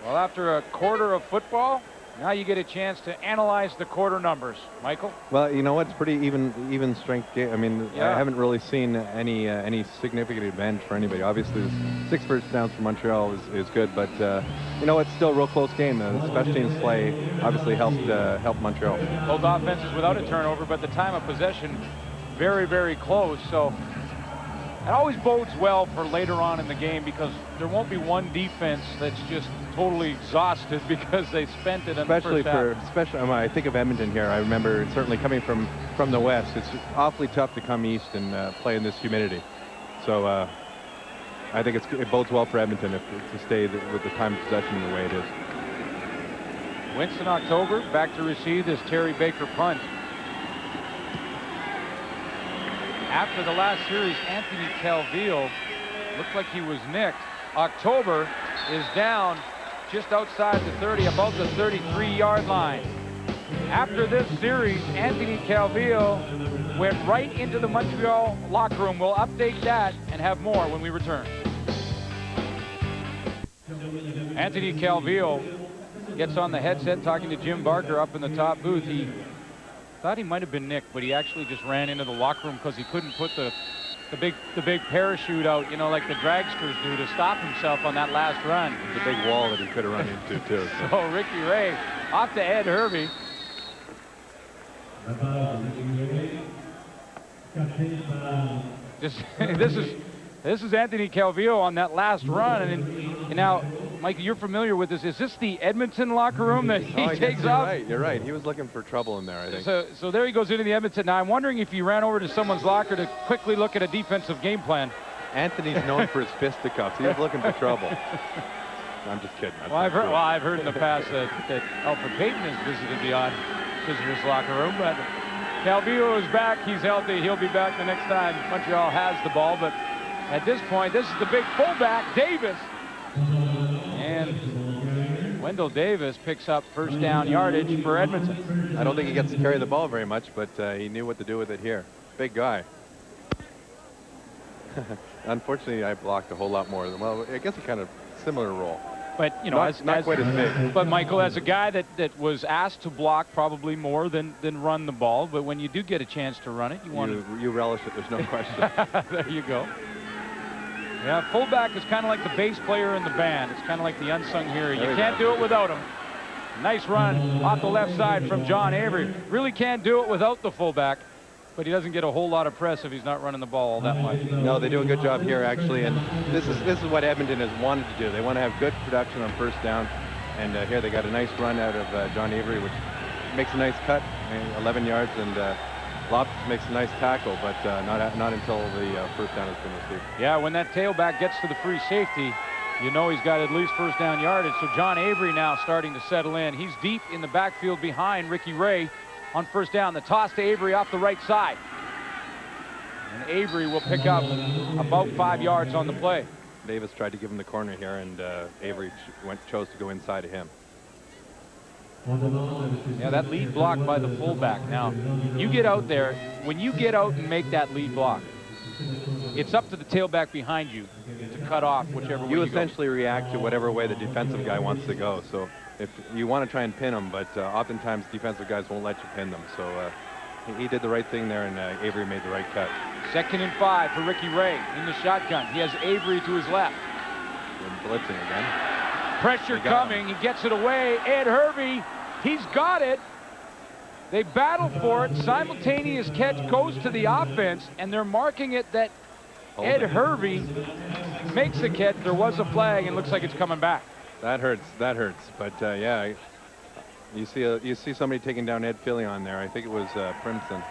Well, after a quarter of football, now you get a chance to analyze the quarter numbers. Michael? Well, you know what? It's pretty even strength game. I mean, I haven't really seen any significant advantage for anybody. Obviously, 6 first downs for Montreal is good, but you know, it's still a real close game. The special teams play obviously helped Montreal. Both offenses without a turnover, but the time of possession very, very close. So it always bodes well for later on in the game because there won't be one defense that's just totally exhausted because they spent it in the first half. Especially, I think of Edmonton here. I remember certainly coming from the west, it's awfully tough to come east and play in this humidity. So I think it bodes well for Edmonton to stay with the time of possession the way it is. Winston October back to receive this Terry Baker punt. After the last series, Anthony Calvillo looked like he was nicked. October is down just outside the 30, above the 33-yard line. After this series, Anthony Calvillo went right into the Montreal locker room. We'll update that and have more when we return. Anthony Calvillo gets on the headset talking to Jim Barker up in the top booth. He thought he might have been nicked, but he actually just ran into the locker room because he couldn't put the big parachute out, you know, like the dragsters do to stop himself on that last run. It's a big wall that he could have run into too. So Ricky Ray off to Ed Hervey. This is Anthony Calvillo on that last run, and now, Mike, you're familiar with this. Is this the Edmonton locker room that he takes off? You're right. He was looking for trouble in there, I think. So there he goes into the Edmonton. Now I'm wondering if he ran over to someone's locker to quickly look at a defensive game plan. Anthony's known for his fisticuffs. He was looking for trouble. I'm just kidding. Well, I've heard in the past that Alfred Payton has visited the visitors' locker room, but Calvillo is back. He's healthy. He'll be back the next time Montreal has the ball. But at this point, this is the big fullback, Davis. And Wendell Davis picks up first down yardage for Edmonton. I don't think he gets to carry the ball very much, but he knew what to do with it here. Big guy. Unfortunately, I blocked a whole lot more than, well, I guess a kind of similar role. But, you know, not quite as big. But, Michael, as a guy that was asked to block probably more than run the ball, but when you do get a chance to run it, you relish it, there's no question. There you go. Yeah, fullback is kind of like the bass player in the band. It's kind of like the unsung hero. You can't do it without him. Nice run off the left side from John Avery. Really can't do it without the fullback, but he doesn't get a whole lot of press if he's not running the ball all that much. No, they do a good job here, actually, and this is what Edmonton has wanted to do. They want to have good production on first down, and here they got a nice run out of John Avery, which makes a nice cut, 11 yards, and Lopes makes a nice tackle, but not until the first down has been received. Yeah, when that tailback gets to the free safety, you know he's got at least first down yardage. So John Avery now starting to settle in. He's deep in the backfield behind Ricky Ray on first down. The toss to Avery off the right side. And Avery will pick up about 5 yards on the play. Davis tried to give him the corner here, and Avery chose to go inside of him. Yeah, that lead block by the fullback. Now, you get out there, when you get out and make that lead block, it's up to the tailback behind you to cut off whichever way you you essentially react to whatever way the defensive guy wants to go. So if you want to try and pin them, but oftentimes defensive guys won't let you pin them. So he did the right thing there, and Avery made the right cut. 2nd and 5 for Ricky Ray in the shotgun. He has Avery to his left. Good blitzing again. Pressure coming. He gets it away. Ed Hervey, he's got it. They battle for it. Simultaneous catch goes to the offense, and they're marking it that Ed Hervey makes the catch. There was a flag, and looks like it's coming back. That hurts. That hurts. But yeah, you see somebody taking down Ed Fillion there. I think it was Primson.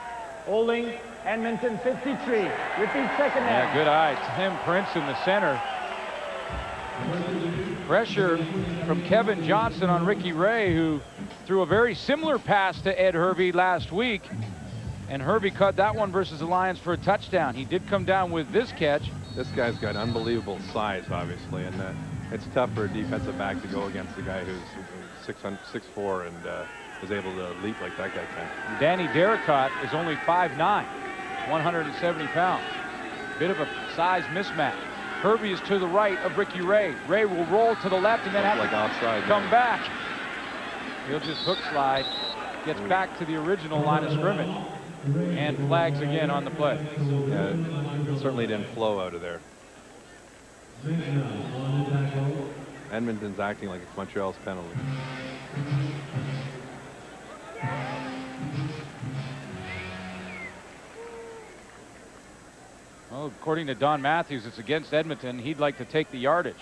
Holding Edmonton 53. Repeat second down. Yeah, good eye. Tim Prince in the center. Pressure from Kevin Johnson on Ricky Ray, who threw a very similar pass to Ed Hervey last week. And Hervey caught that one versus the Lions for a touchdown. He did come down with this catch. This guy's got unbelievable size, obviously, and it's tough for a defensive back to go against a guy who's 6'4" and is able to leap like that guy can. Danny Derricott is only 5'9", 170 pounds. Bit of a size mismatch. Hervey is to the right of Ricky Ray. Ray will roll to the left and then have like offside, come back. He'll just hook slide, gets back to the original line of scrimmage, and flags again on the play. Yeah, it certainly didn't flow out of there. Edmonton's acting like it's Montreal's penalty. Well, according to Don Matthews, it's against Edmonton. He'd like to take the yardage.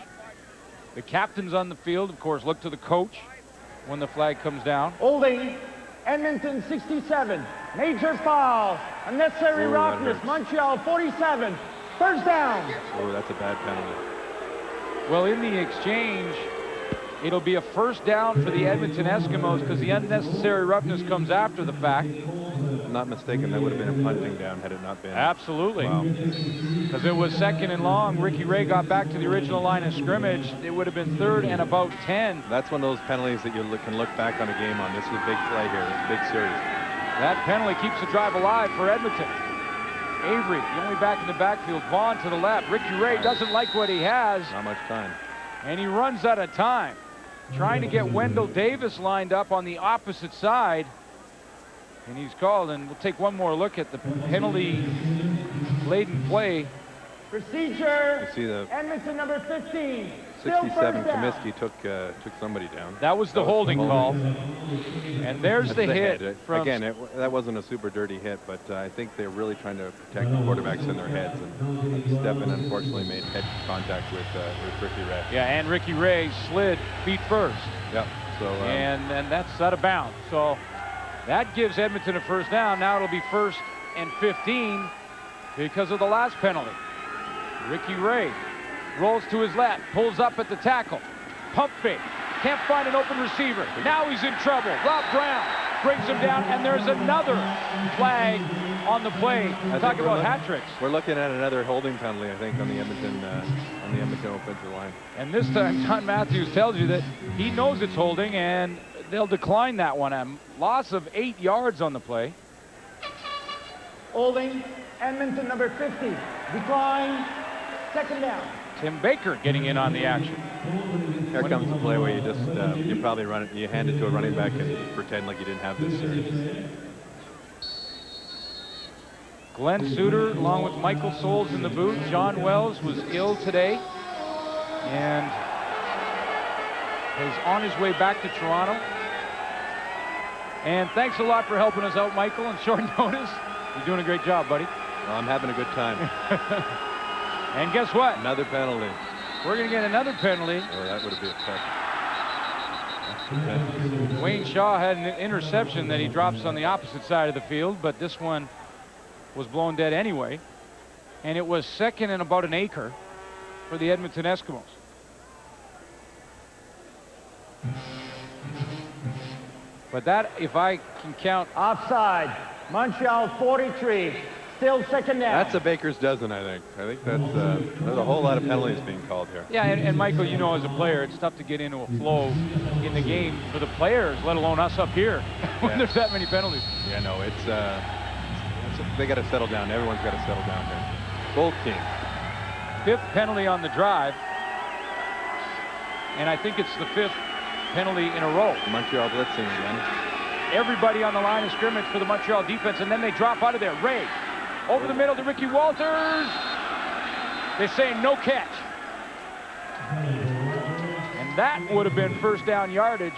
The captains on the field, of course, look to the coach when the flag comes down. Holding Edmonton 67. Major foul. Unnecessary roughness. Montreal 47. First down. Oh, that's a bad penalty. Well, in the exchange, it'll be a first down for the Edmonton Eskimos because the unnecessary roughness comes after the fact. If I'm not mistaken, that would have been a punting down had it not been. Absolutely. Wow. Because it was 2nd and long. Ricky Ray got back to the original line of scrimmage. It would have been 3rd and about 10. That's one of those penalties that you can look back on a game on. This is a big play here. It's a big series. That penalty keeps the drive alive for Edmonton. Avery, the only back in the backfield. Vaughn to the left. Ricky Ray doesn't like what he has. Not much time. And he runs out of time. Trying to get Wendell Davis lined up on the opposite side. And he's called, and we'll take one more look at the penalty-laden play. Procedure. You see the Edmonton number 15. 67 Comiskey took somebody down. That was the holding call. And there's the hit. From again, that wasn't a super dirty hit, but I think they're really trying to protect the quarterbacks in their heads. And Stephen unfortunately made head contact with Ricky Ray. Yeah, and Ricky Ray slid feet first. Yep. So and that's out of bounds. So that gives Edmonton a first down. Now it'll be 1st and 15 because of the last penalty. Ricky Ray rolls to his left, pulls up at the tackle, pump fake, can't find an open receiver. Now he's in trouble. Rob Brown brings him down, and there's another flag on the play. Talk about hat tricks. We're looking at another holding penalty, I think, on the Edmonton offensive line. And this time, Don Matthews tells you that he knows it's holding, and they'll decline that one. A loss of 8 yards on the play. Holding Edmonton number 50. Decline. Second down. Tim Baker getting in on the action. Here comes the play where you just you probably run it, you hand it to a running back and you pretend like you didn't have this series. Glenn Suter along with Michael Souls in the booth. John Wells was ill today and is on his way back to Toronto. And thanks a lot for helping us out, Michael, on short notice. You're doing a great job, buddy. Well, I'm having a good time. And guess what? Another penalty. We're going to get another penalty. Oh, that would have been a touch. Wayne Shaw had an interception that he drops on the opposite side of the field, but this one was blown dead anyway. And it was second and about an acre for the Edmonton Eskimos. But that, if I can count... Offside. Montreal 43. Still second down. That's a baker's dozen, I think. I think that's there's a whole lot of penalties being called here. Yeah, and Michael, you know, as a player, it's tough to get into a flow in the game for the players, let alone us up here, when there's that many penalties. Yeah, no, they got to settle down. Everyone's got to settle down here. Both teams. 5th penalty on the drive, and I think it's the 5th penalty in a row. Montreal blitzing again. Everybody on the line of scrimmage for the Montreal defense, and then they drop out of there. Ray over the middle to Ricky Walters. They say no catch. And that would have been first down yardage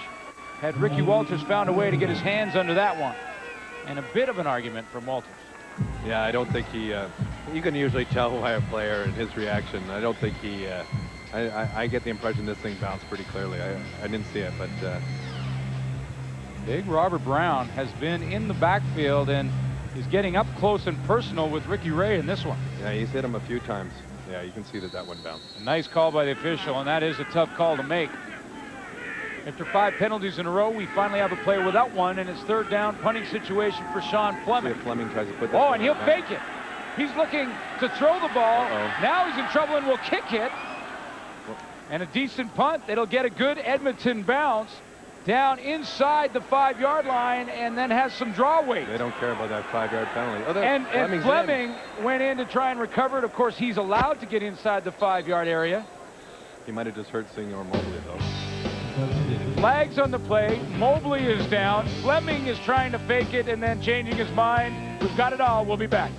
had Ricky Walters found a way to get his hands under that one. And a bit of an argument from Walters. Yeah, I don't think he, you can usually tell by a player and his reaction. I don't think he, I get the impression this thing bounced pretty clearly. I didn't see it, but. Big Robert Brown has been in the backfield and is getting up close and personal with Ricky Ray in this one. Yeah, he's hit him a few times. Yeah, you can see that one bounced. A nice call by the official, and that is a tough call to make. After 5 penalties in a row, we finally have a play without one, and it's 3rd down punting situation for Sean Fleming. See if Fleming tries to put that. Oh, and he'll fake it. He's looking to throw the ball. Now he's in trouble and will kick it. And a decent punt. It'll get a good Edmonton bounce down inside the 5-yard line and then has some draw weight. They don't care about that 5-yard penalty. Oh, and Fleming went in to try and recover it. Of course, he's allowed to get inside the 5-yard area. He might have just hurt Senor Mobley, though. Flags on the play. Mobley is down. Fleming is trying to fake it and then changing his mind. We've got it all. We'll be back.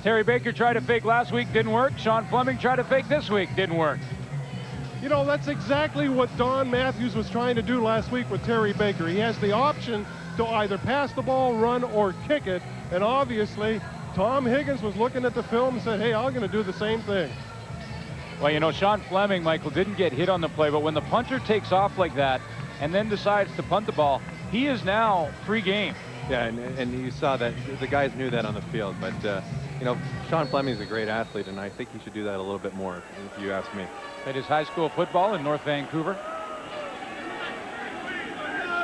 Terry Baker tried to fake last week, didn't work. Sean Fleming tried to fake this week, didn't work. You know, that's exactly what Don Matthews was trying to do last week with Terry Baker. He has the option to either pass the ball, run, or kick it. And obviously, Tom Higgins was looking at the film and said, hey, I'm going to do the same thing. Well, you know, Sean Fleming, Michael, didn't get hit on the play, but when the punter takes off like that and then decides to punt the ball, he is now free game. Yeah, and you saw that the guys knew that on the field, but you know, Sean Fleming's a great athlete, and I think he should do that a little bit more, if you ask me. Played his high school football in North Vancouver.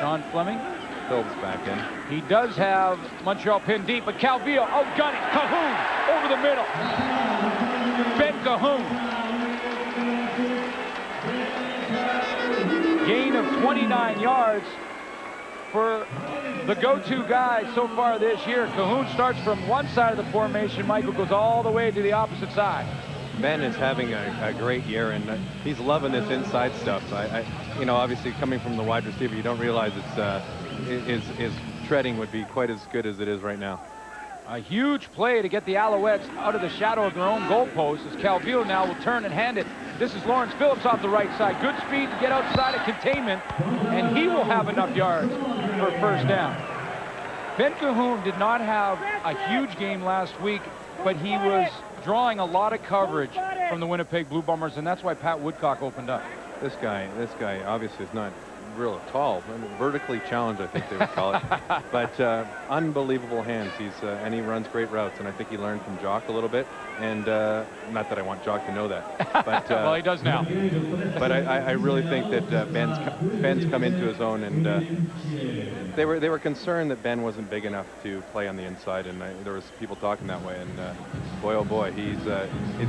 Sean Fleming. Phillips back in. He does have Montreal pinned deep, but Calvillo outgunning. Cahoon over the middle. Ben Cahoon. Gain of 29 yards for the go-to guy so far this year. Cahoon starts from one side of the formation. Michael goes all the way to the opposite side. Ben is having a great year, and he's loving this inside stuff. You know, obviously coming from the wide receiver, you don't realize his treading would be quite as good as it is right now. A huge play to get the Alouettes out of the shadow of their own goalpost as Calvillo now will turn and hand it. This is Lawrence Phillips off the right side. Good speed to get outside of containment, and he will have enough yards for a first down. Ben Cahoon did not have a huge game last week, but he was drawing a lot of coverage from the Winnipeg Blue Bombers, and that's why Pat Woodcock opened up. This guy obviously is not real tall, vertically challenged, I think they would call it. But unbelievable hands. And he runs great routes, and I think he learned from Jock a little bit. And not that I want Jock to know that, but well, he does now. But I really think that Ben's come into his own, and they were concerned that Ben wasn't big enough to play on the inside, and there was people talking that way. And boy, oh boy, he's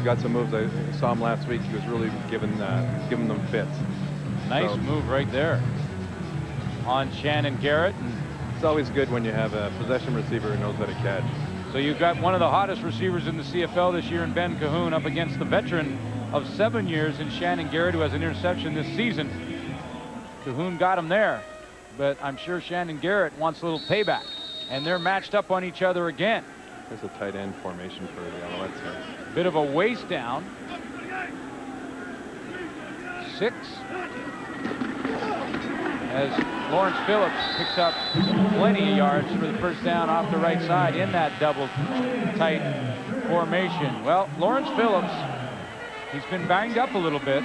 got some moves. I saw him last week. He was really giving them fits. Nice move right there on Shannon Garrett. And it's always good when you have a possession receiver who knows how to catch. So you've got one of the hottest receivers in the CFL this year in Ben Cahoon up against the veteran of 7 years in Shannon Garrett, who has an interception this season. Cahoon got him there, but I'm sure Shannon Garrett wants a little payback. And they're matched up on each other again. There's a tight end formation for the Alouettes here. Bit of a waist down. 6. As Lawrence Phillips picks up plenty of yards for the first down off the right side in that double tight formation. Well, Lawrence Phillips, he's been banged up a little bit.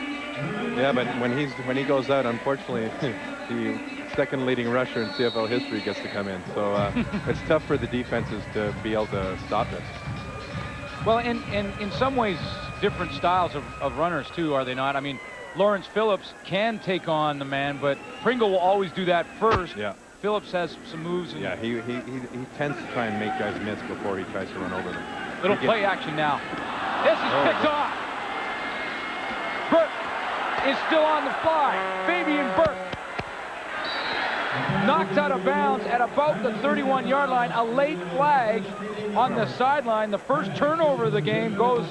Yeah, but when he goes out, unfortunately, the second leading rusher in CFL history gets to come in. So it's tough for the defenses to be able to stop it. Well, and in some ways, different styles of runners too, are they not? I mean, Lawrence Phillips can take on the man, but Pringle will always do that first. Yeah. Phillips has some moves. Yeah, he tends to try and make guys miss before he tries to run over them. Little play action now. This is picked off. Burke is still on the fly. Fabian Burke knocked out of bounds at about the 31-yard line. A late flag on the sideline. The first turnover of the game goes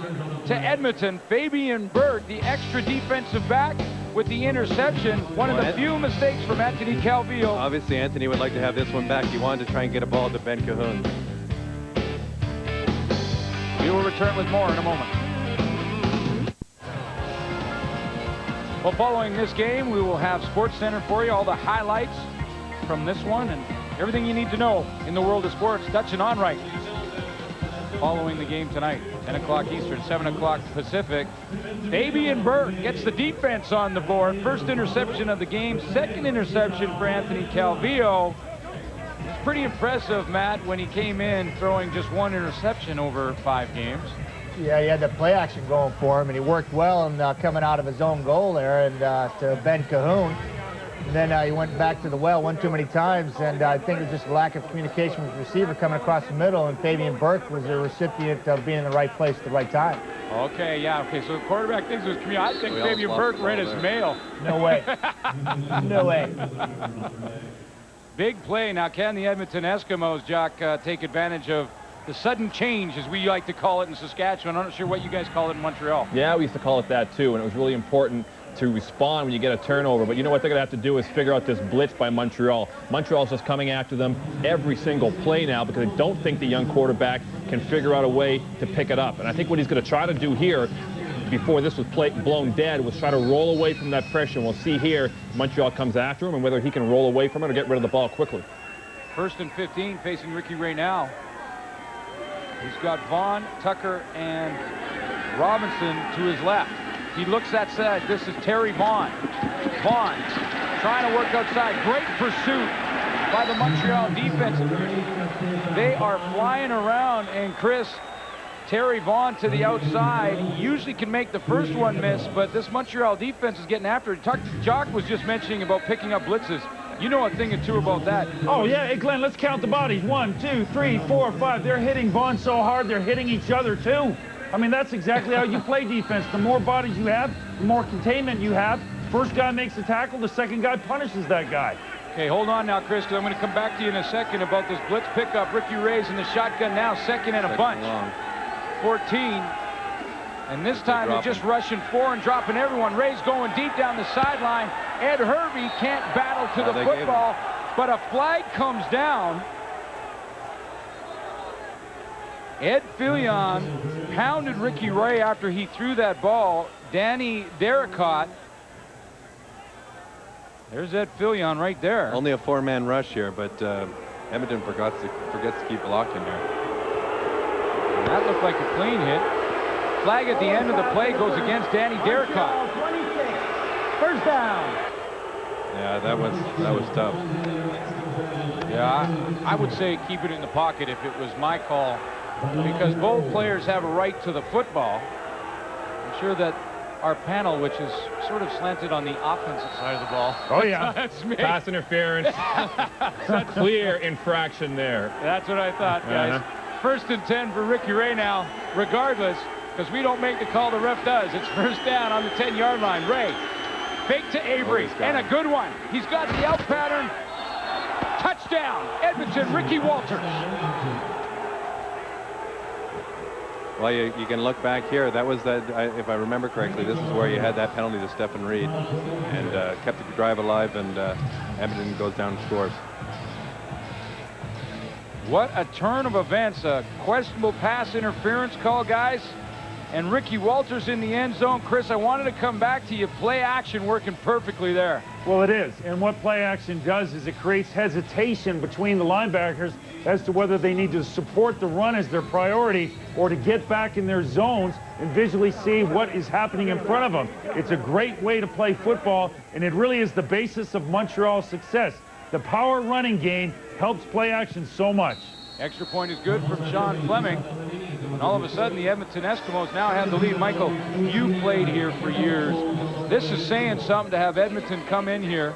to Edmonton. Fabian Burke, the extra defensive back, with the interception. One of the few mistakes from Anthony Calvillo. Obviously, Anthony would like to have this one back. He wanted to try and get a ball to Ben Cahoon. We will return with more in a moment. Well, following this game, we will have Sports Center for you, all the highlights from this one and everything you need to know in the world of sports. Dutch and Onright following the game tonight, 10 o'clock Eastern, 7 o'clock Pacific. Fabian Burke gets the defense on the board. First interception of the game, second interception for Anthony Calvillo. It's pretty impressive, Matt, when he came in throwing just one interception over 5 games. Yeah, he had the play action going for him, and he worked well and coming out of his own goal there and to Ben Cahoon. And then he went back to the well one too many times, and I think it was just a lack of communication with the receiver coming across the middle, and Fabian Burke was the recipient of being in the right place at the right time. Okay, yeah, okay, so the quarterback thinks it was community. I think Fabian Burke read his mail. No way. No way. Big play. Now, can the Edmonton Eskimos, Jock, take advantage of the sudden change, as we like to call it in Saskatchewan? I'm not sure what you guys call it in Montreal. Yeah, we used to call it that too, and it was really important to respond when you get a turnover. But you know what they're going to have to do is figure out this blitz by Montreal. Montreal's just coming after them every single play now because they don't think the young quarterback can figure out a way to pick it up. And I think what he's going to try to do here, before this was blown dead, was try to roll away from that pressure. And we'll see here, Montreal comes after him and whether he can roll away from it or get rid of the ball quickly. 1st and 15 facing Ricky Ray now. He's got Vaughn, Tucker, and Robinson to his left. He looks that side. This is Terry Vaughn. Vaughn trying to work outside. Great pursuit by the Montreal defense. They are flying around, and Chris, Terry Vaughn to the outside. He usually can make the first one miss, but this Montreal defense is getting after it. Jock was just mentioning about picking up blitzes. You know a thing or two about that. Oh, yeah. Hey, Glenn, let's count the bodies. 1, 2, 3, 4, 5. They're hitting Vaughn so hard, they're hitting each other, too. I mean, that's exactly how you play defense. The more bodies you have, the more containment you have. First guy makes the tackle, the second guy punishes that guy. Okay, hold on now, Chris, because I'm going to come back to you in a second about this blitz pickup. Ricky Ray's in the shotgun now, second and a bunch. 14. And this time they're just rushing 4 and dropping everyone. Ray's going deep down the sideline. Ed Hervey can't battle to the football, but a flag comes down. Ed Fillion pounded Ricky Ray after he threw that ball. Danny Derricott. There's Ed Fillion right there. Only a 4-man rush here, but Edmonton forgets to keep blocking here. That looked like a clean hit. Flag at the end of the play goes against Danny Derricott. 26. First down. Yeah, that was tough. Yeah, I would say keep it in the pocket if it was my call, because both players have a right to the football. I'm sure that our panel, which is sort of slanted on the offensive side of the ball. Oh, yeah. That's me. Pass interference. Clear infraction there. That's what I thought, guys. 1st and 10 for Ricky Ray now, regardless, because we don't make the call, the ref does. It's first down on the 10-yard line. Ray, fake to Avery, and a good one. He's got the out pattern. Touchdown. Touchdown, Edmonton, Ricky Walters. Well, you can look back here. That was that, if I remember correctly, this is where you had that penalty to Stephen Reed and kept the drive alive, and Edmonton goes down and scores. What a turn of events. A questionable pass interference call, guys. And Ricky Walters in the end zone. Chris, I wanted to come back to you. Play action working perfectly there. Well, it is. And what play action does is it creates hesitation between the linebackers as to whether they need to support the run as their priority or to get back in their zones and visually see what is happening in front of them. It's a great way to play football, and it really is the basis of Montreal's success. The power running game helps play action so much. Extra point is good from Sean Fleming. And all of a sudden, the Edmonton Eskimos now have the lead. Michael, you played here for years. This is saying something to have Edmonton come in here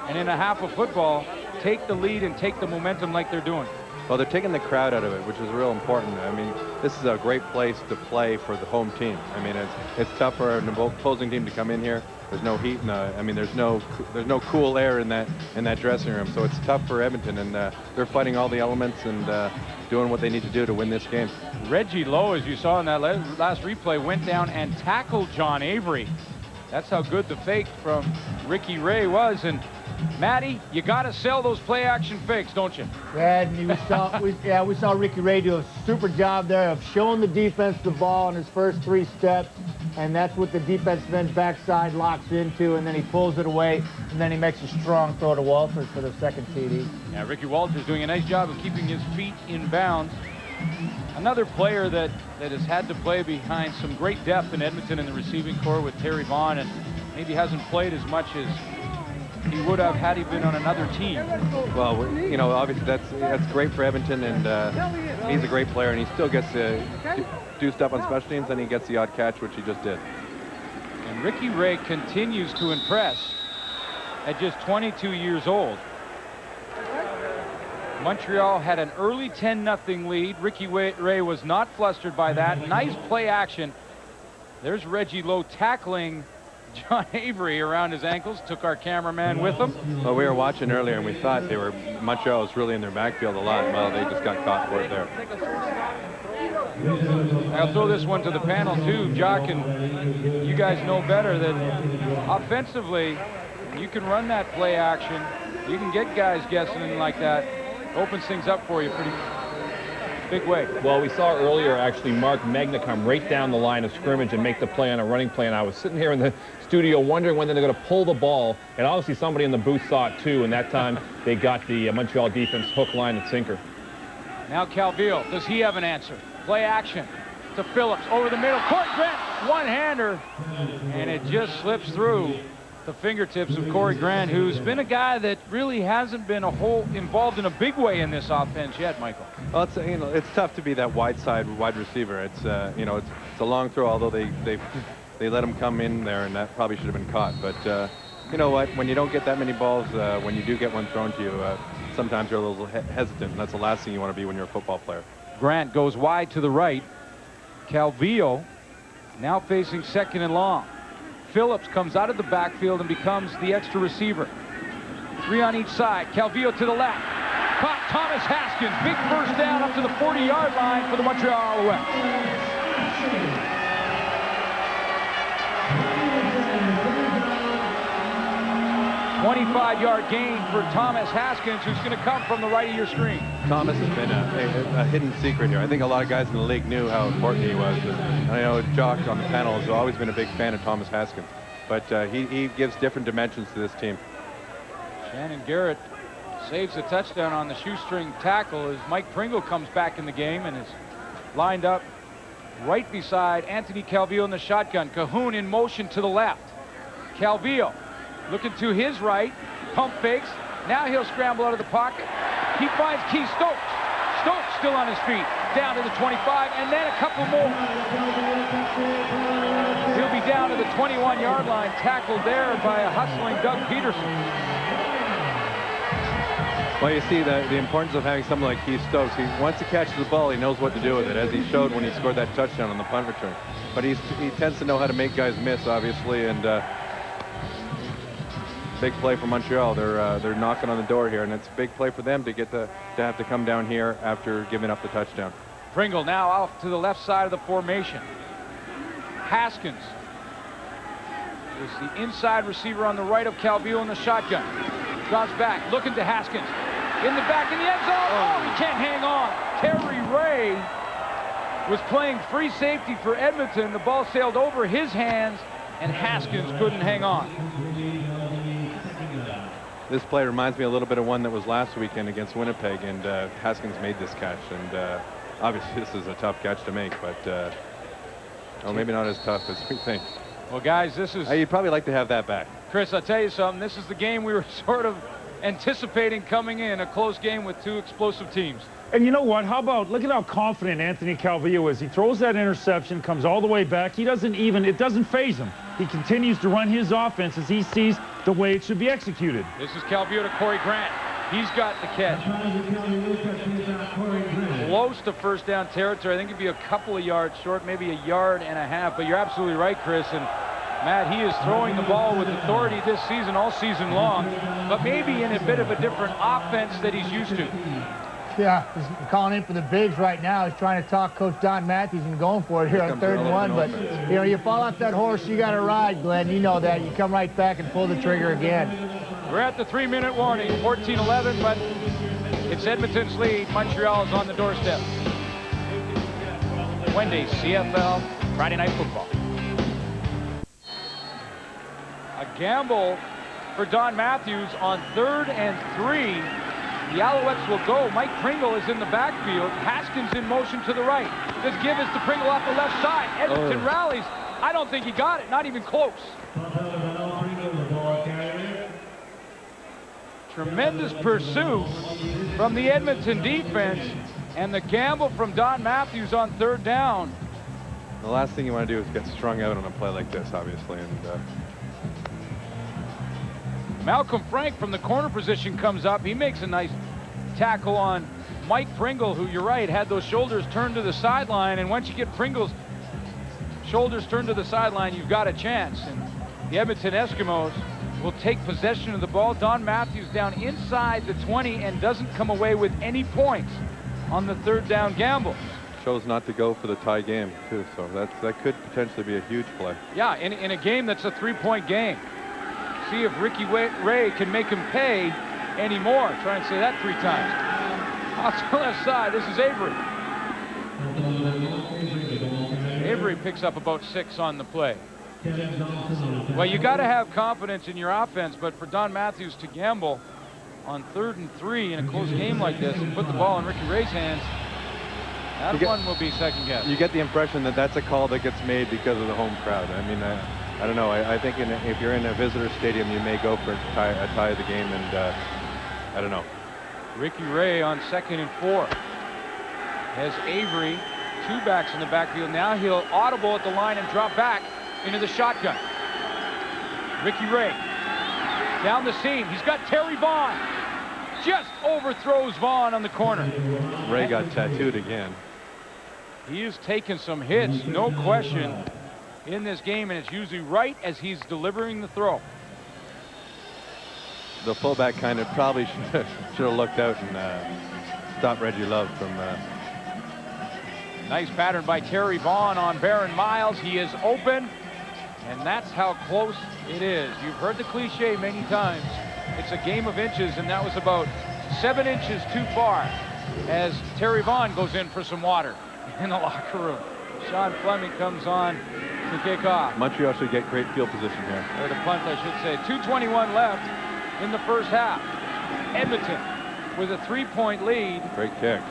and in a half of football, take the lead and take the momentum like they're doing. Well, they're taking the crowd out of it, which is real important. I mean, this is a great place to play for the home team. I mean, it's tough for an opposing team to come in here. There's no heat, I mean, there's no cool air in that dressing room. So it's tough for Edmonton, and they're fighting all the elements and doing what they need to do to win this game. Reggie Lowe, as you saw in that last replay, went down and tackled John Avery. That's how good the fake from Ricky Ray was. And Matty, you got to sell those play-action fakes, don't you? Yeah, and we saw Ricky Ray do a super job there of showing the defense the ball in his first 3 steps, and that's what the defensive end backside locks into, and then he pulls it away, and then he makes a strong throw to Walters for the second TD. Yeah, Ricky Walters doing a nice job of keeping his feet in bounds. Another player that has had to play behind some great depth in Edmonton in the receiving corps with Terry Vaughn, and maybe hasn't played as much as he would have had he been on another team. Well, you know, obviously that's great for Edmonton, and he's a great player, and he still gets to do stuff on special teams, and he gets the odd catch, which he just did. And Ricky Ray continues to impress at just 22 years old. Montreal had an early 10-0 lead. Ricky Ray was not flustered by that. Nice play action. There's Reggie Lowe tackling John Avery around his ankles. Took our cameraman with him. Well, we were watching earlier, and we thought Montreal was really in their backfield a lot. Well, they just got caught for it there. I'll throw this one to the panel too, Jock, and you guys know better that offensively, you can run that play action. You can get guys guessing like that. Opens things up for you pretty big way. Well, we saw earlier actually Mark Magna come right down the line of scrimmage and make the play on a running play, and I was sitting here in the studio wondering when they're going to pull the ball, and obviously somebody in the booth saw it too, and that time they got the Montreal defense hook, line, and sinker. Now Calvillo, does he have an answer? Play action to Phillips over the middle. Corey Grant, one-hander, and it just slips through the fingertips of Corey Grant, who's been a guy that really hasn't been involved in a big way in this offense yet, Michael. Well, it's tough to be that wide receiver. It's it's a long throw, although they let him come in there, and that probably should have been caught. But you know what? When you don't get that many balls, when you do get one thrown to you, sometimes you're a little hesitant, and that's the last thing you want to be when you're a football player. Grant goes wide to the right. Calvillo now facing second and long. Phillips comes out of the backfield and becomes the extra receiver. 3 on each side. Calvillo to the left. Caught Thomas Haskins. Big first down up to the 40-yard line for the Montreal Alouettes. 25-yard gain for Thomas Haskins, who's going to come from the right of your screen. Thomas has been a hidden secret here. I think a lot of guys in the league knew how important he was. And I know Jock on the panel has always been a big fan of Thomas Haskins. But he gives different dimensions to this team. Shannon Garrett saves a touchdown on the shoestring tackle as Mike Pringle comes back in the game and is lined up right beside Anthony Calvillo in the shotgun. Cahoon in motion to the left. Calvillo looking to his right, pump fakes. Now he'll scramble out of the pocket. He finds Keith Stokes. Stokes still on his feet, down to the 25, and then a couple more. He'll be down to the 21-yard line, tackled there by a hustling Doug Peterson. Well, you see the importance of having someone like Keith Stokes. Once he catches the ball, he knows what to do with it, as he showed when he scored that touchdown on the punt return. But he tends to know how to make guys miss, obviously, and big play for Montreal. They're knocking on the door here, and it's a big play for them to get to have to come down here after giving up the touchdown. Pringle now off to the left side of the formation. Haskins is the inside receiver on the right of Calvillo in the shotgun. Drops back, looking to Haskins. In the back in the end zone. Oh, he can't hang on. Terry Ray was playing free safety for Edmonton. The ball sailed over his hands, and Haskins couldn't hang on. This play reminds me a little bit of one that was last weekend against Winnipeg, and Haskins made this catch. And obviously this is a tough catch to make, but well, maybe not as tough as we think. Well, guys, this is... You'd probably like to have that back. Chris, I'll tell you something. This is the game we were sort of anticipating coming in, a close game with two explosive teams. And you know what? How about, look at how confident Anthony Calvillo is. He throws that interception, comes all the way back. It doesn't faze him. He continues to run his offense as he sees the way it should be executed. This is Calvillo to Corey Grant. He's got the catch. Close to first down territory. I think it'd be a couple of yards short, maybe a yard and a half. But you're absolutely right, Chris. And Matt, he is throwing the ball with authority this season, all season long, but maybe in a bit of a different offense that he's used to. Yeah, he's calling in for the bigs right now. He's trying to talk Coach Don Matthews and going for it here on 3rd and 1. But, you know, you fall off that horse, you got to ride, Glenn. You know that. You come right back and pull the trigger again. We're at the 3-minute warning, 14-11, but it's Edmonton's lead. Montreal is on the doorstep. Wendy's CFL Friday Night Football. A gamble for Don Matthews on 3rd and 3. The Alouettes will go. Mike Pringle is in the backfield. Haskins in motion to the right. This give is to Pringle off the left side. Edmonton rallies. I don't think he got it. Not even close. Tremendous pursuit from the Edmonton defense, and the gamble from Don Matthews on 3rd down. The last thing you want to do is get strung out on a play like this, obviously. And Malcolm Frank from the corner position comes up. He makes a nice tackle on Mike Pringle, who, you're right, had those shoulders turned to the sideline. And once you get Pringle's shoulders turned to the sideline, you've got a chance. And the Edmonton Eskimos will take possession of the ball. Don Matthews down inside the 20 and doesn't come away with any points on the 3rd down gamble. chose not to go for the tie game, too, so that could potentially be a huge play. Yeah, in a game that's a 3-point game. See if Ricky Ray can make him pay anymore. Try and say that 3 times. Off to the left side, this is Avery. Avery picks up about 6 on the play. Well, you got to have confidence in your offense, but for Don Matthews to gamble on 3rd and 3 in a close game like this and put the ball in Ricky Ray's hands, that one will be second guess. You get the impression that that's a call that gets made because of the home crowd. I mean, I don't know. I think if you're in a visitor stadium, you may go for a tie of the game, and I don't know. Ricky Ray on 2nd and 4 has Avery, 2 backs in the backfield. Now he'll audible at the line and drop back into the shotgun. Ricky Ray down the seam. He's got Terry Vaughn. Just overthrows Vaughn on the corner. Ray got tattooed again. He is taking some hits, no question, in this game, and it's usually right as he's delivering the throw. The fullback kind of probably should have looked out and stopped Reggie Love from... Nice pattern by Terry Vaughn on Baron Miles. He is open, and that's how close it is. You've heard the cliche many times. It's a game of inches, and that was about 7 inches too far as Terry Vaughn goes in for some water in the locker room. Sean Fleming comes on to kick off. Montreal should get great field position here. Or the punt, I should say. 2:21 left in the first half. Edmonton with a 3-point lead. Great kick.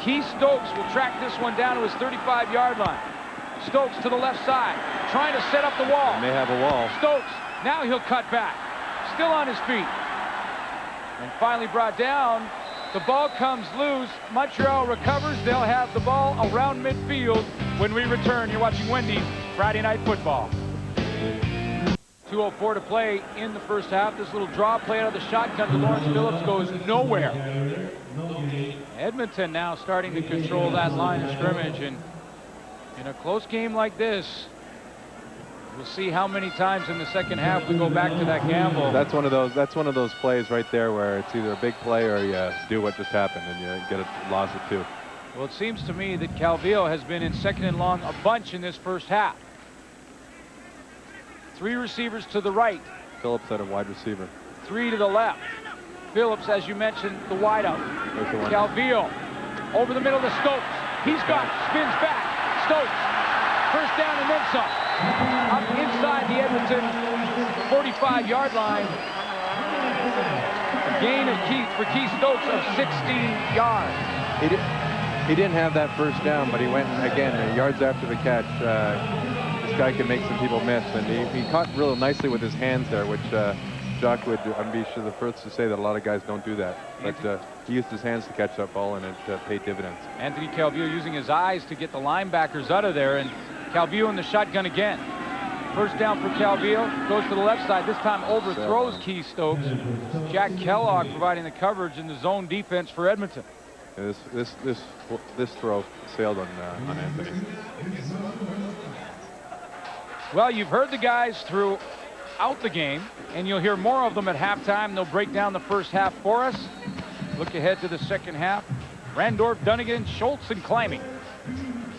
Keith Stokes will track this one down to his 35-yard line. Stokes to the left side, trying to set up the wall. They may have a wall. Stokes, now he'll cut back. Still on his feet. And finally brought down. The ball comes loose. Montreal recovers. They'll have the ball around midfield when we return. You're watching Wendy's Friday Night Football. 2:04 to play in the first half. This little draw play out of the shotgun to Lawrence Phillips goes nowhere. Edmonton now starting to control that line of scrimmage, and in a close game like this, We'll see how many times in the second half we go back to that gamble. That's one of those plays right there where it's either a big play or you do what just happened and you get a loss of 2. Well, it seems to me that Calvillo has been in second and long a bunch in this first half. 3 receivers to the right. Phillips at a wide receiver. 3 to the left. Phillips, as you mentioned, the wideout. Calvillo over the middle to Stokes. He's got it. Spins back. Stokes. First down and then some. Up inside the Edmonton 45-yard line. A gain for Keith Stokes of 16 yards. He didn't have that first down, but he went again yards after the catch. This guy can make some people miss, and he caught real nicely with his hands there, which Jacques would, I'd be sure the first to say that a lot of guys don't do that. But he used his hands to catch that ball, and it paid dividends. Anthony Calvillo using his eyes to get the linebackers out of there, and Calvillo in the shotgun again. First down for Calvillo, goes to the left side. This time overthrows Keith Stokes. Jack Kellogg providing the coverage in the zone defense for Edmonton. Yeah, this throw sailed on Anthony. Well, you've heard the guys throughout the game, and you'll hear more of them at halftime. They'll break down the first half for us. Look ahead to the second half. Randorf, Dunnigan, Schultz, and Climbing.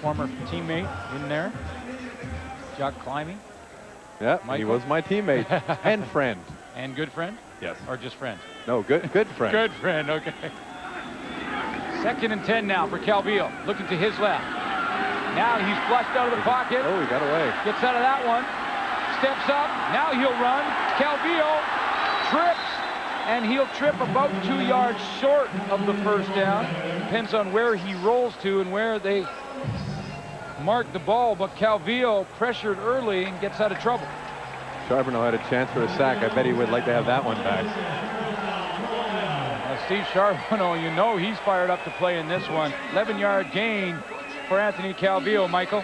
Former teammate in there. Jock Climbing. Yeah, Michael. He was my teammate and friend. And good friend? Yes. Or just friend? No, good friend. Good friend, okay. 2nd and 10 now for Calvillo. Looking to his left. Now he's flushed out of the pocket. Oh, he got away. Gets out of that one. Steps up. Now he'll run. Calvillo trips. And he'll trip about 2 yards short of the first down. Depends on where he rolls to and where they mark the ball. But Calvillo pressured early and gets out of trouble. Charbonneau had a chance for a sack. I bet he would like to have that one back. Steve Charbonneau, you know he's fired up to play in this one. 11-yard gain for Anthony Calvillo, Michael.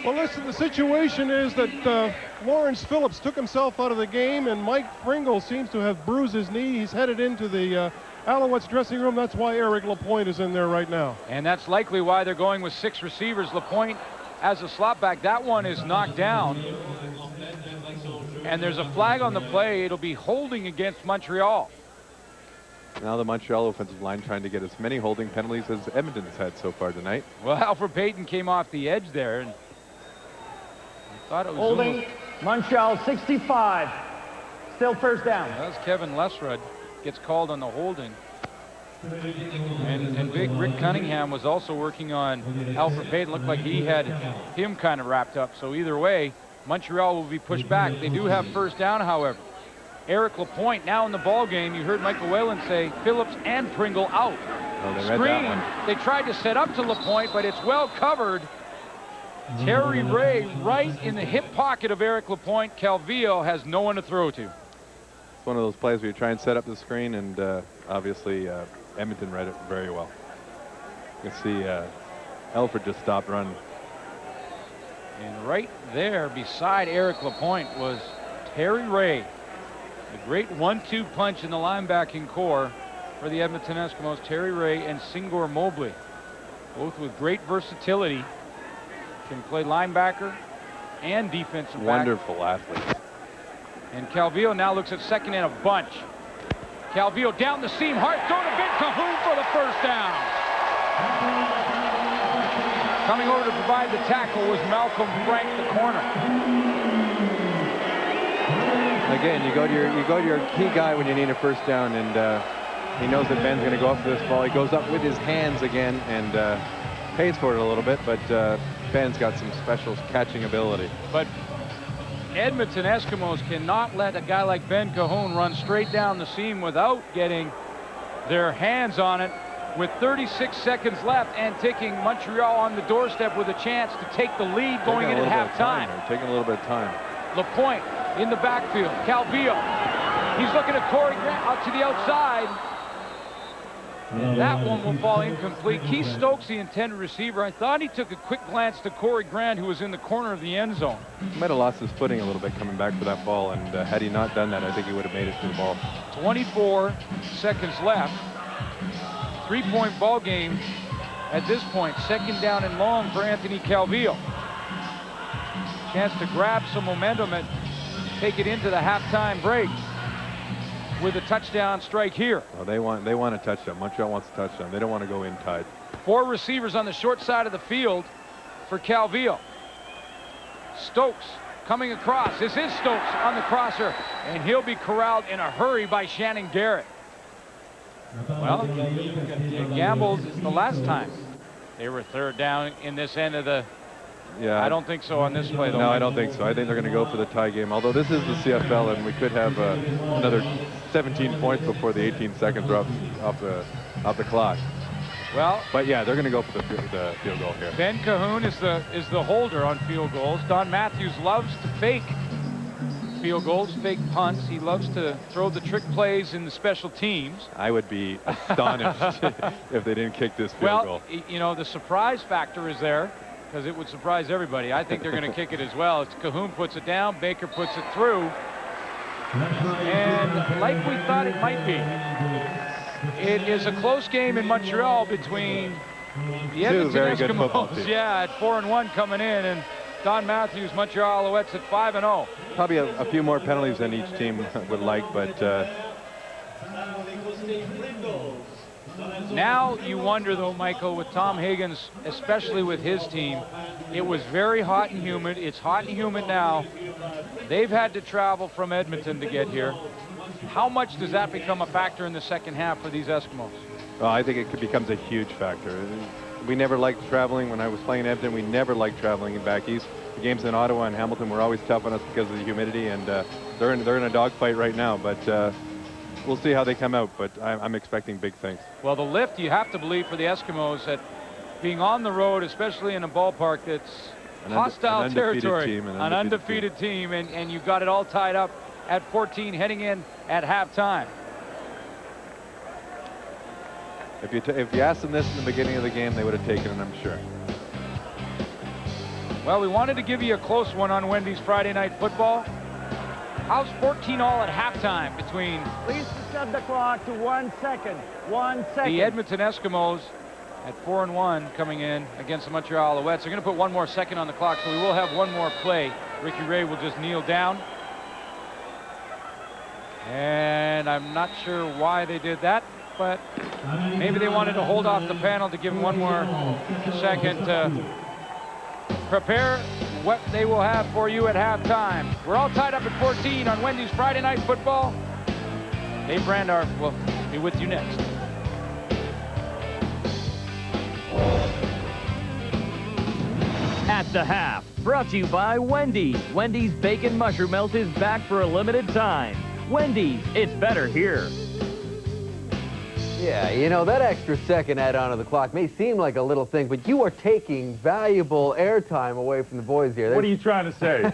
Well, listen, the situation is that Lawrence Phillips took himself out of the game, and Mike Pringle seems to have bruised his knee. He's headed into the Alouettes dressing room. That's why Eric Lapointe is in there right now. And that's likely why they're going with 6 receivers. Lapointe as a slot back. That one is knocked down. And there's a flag on the play. It'll be holding against Montreal. Now the Montreal offensive line trying to get as many holding penalties as Edmonton's had so far tonight. Well, Alfred Payton came off the edge there and thought it was holding. Montreal 65. Still first down. That was Kevin Lesrud. Gets called on the holding. And big Rick Cunningham was also working on Alfred Payton. Looked like he had him kind of wrapped up. So either way, Montreal will be pushed back. They do have first down, however. Eric Lapointe now in the ball game. You heard Michael Whalen say Phillips and Pringle out. Oh, they Screen. They tried to set up to Lapointe, but it's well covered. Terry Ray right in the hip pocket of Eric Lapointe. Calvillo has no one to throw to. It's one of those plays where you try and set up the screen, and obviously Edmonton read it very well. You can see Elford just stopped running. And right there beside Eric Lapointe was Terry Ray. A great 1-2 punch in the linebacking core for the Edmonton Eskimos. Terry Ray and Singor Mobley, both with great versatility, can play linebacker and defensive back. Wonderful athletes. And Calvillo now looks at second and a bunch. Calvillo down the seam, hard throw to Ben Cahoon for the first down. Coming over to provide the tackle was Malcolm Frank, the corner. Again, you go to your key guy when you need a first down, and he knows that Ben's going to go up for this ball. He goes up with his hands again and pays for it a little bit, but Ben's got some special catching ability. But Edmonton Eskimos cannot let a guy like Ben Cahoon run straight down the seam without getting their hands on it. With 36 seconds left and taking Montreal on the doorstep with a chance to take the lead going in at halftime. Taking a little bit of time. Lapointe in the backfield. Calvillo. He's looking at Corey Grant out to the outside. That one will fall incomplete. Keith Stokes, the intended receiver. I thought he took a quick glance to Corey Grant, who was in the corner of the end zone. He might have lost his footing a little bit coming back for that ball, and had he not done that, I think he would have made it to the ball. 24 seconds left. 3-point ball game at this point. Second down and long for Anthony Calvillo. Chance to grab some momentum and take it into the halftime break with a touchdown strike here. Well, they want a touchdown. Montreal wants a touchdown. They don't want to go in tied. 4 receivers on the short side of the field for Calvillo. Stokes coming across. This is Stokes on the crosser, and he'll be corralled in a hurry by Shannon Garrett. Well, they gambled the last time they were third down in this end of the... Yeah, I don't think so on this play, though. No, I don't think so. I think they're going to go for the tie game. Although this is the CFL, and we could have another 17 points before the 18 seconds are off the clock. Well, but yeah, they're going to go for the field goal here. Ben Cahoon is the holder on field goals. Don Matthews loves to fake field goals, fake punts. He loves to throw the trick plays in the special teams. I would be astonished if they didn't kick this field goal. Well, you know, the surprise factor is there, because it would surprise everybody. I think they're going to kick it as well. It's Cahoon puts it down, Baker puts it through, and like we thought it might be, it is a close game in Montreal between the Edmonton Eskimos, at 4-1 coming in, and Don Matthews, Montreal Alouettes at 5-0. Probably a few more penalties than each team would like, but now you wonder, though, Michael, with Tom Higgins, especially with his team, it was very hot and humid. It's hot and humid now. They've had to travel from Edmonton to get here. How much does that become a factor in the second half for these Eskimos? Well, I think it becomes a huge factor. We never liked traveling. When I was playing in Edmonton, we never liked traveling back east. The games in Ottawa and Hamilton were always tough on us because of the humidity, and they're in a dogfight right now. But we'll see how they come out, but I'm expecting big things. Well, the lift, you have to believe, for the Eskimos, at being on the road, especially in a ballpark that's hostile territory, an undefeated team, and you've got it all tied up at 14 heading in at halftime. If you asked them this in the beginning of the game, they would have taken it, I'm sure. Well, we wanted to give you a close one on Wendy's Friday Night Football. How's 14 all at halftime between... Please set the clock to 1 second. 1 second. The Edmonton Eskimos at 4-1 coming in against the Montreal Alouettes. They're going to put 1 more second on the clock, so we will have 1 more play. Ricky Ray will just kneel down. And I'm not sure why they did that, but maybe they wanted to hold off the panel to give them 1 more second to prepare what they will have for you at halftime. We're all tied up at 14 on Wendy's Friday Night Football. Dave Brandar will be with you next. At the half, brought to you by Wendy's. Wendy's Bacon Mushroom Melt is back for a limited time. Wendy's, it's better here. Yeah, you know, that extra second add-on to the clock may seem like a little thing, but you are taking valuable airtime away from the boys here. What are you trying to say?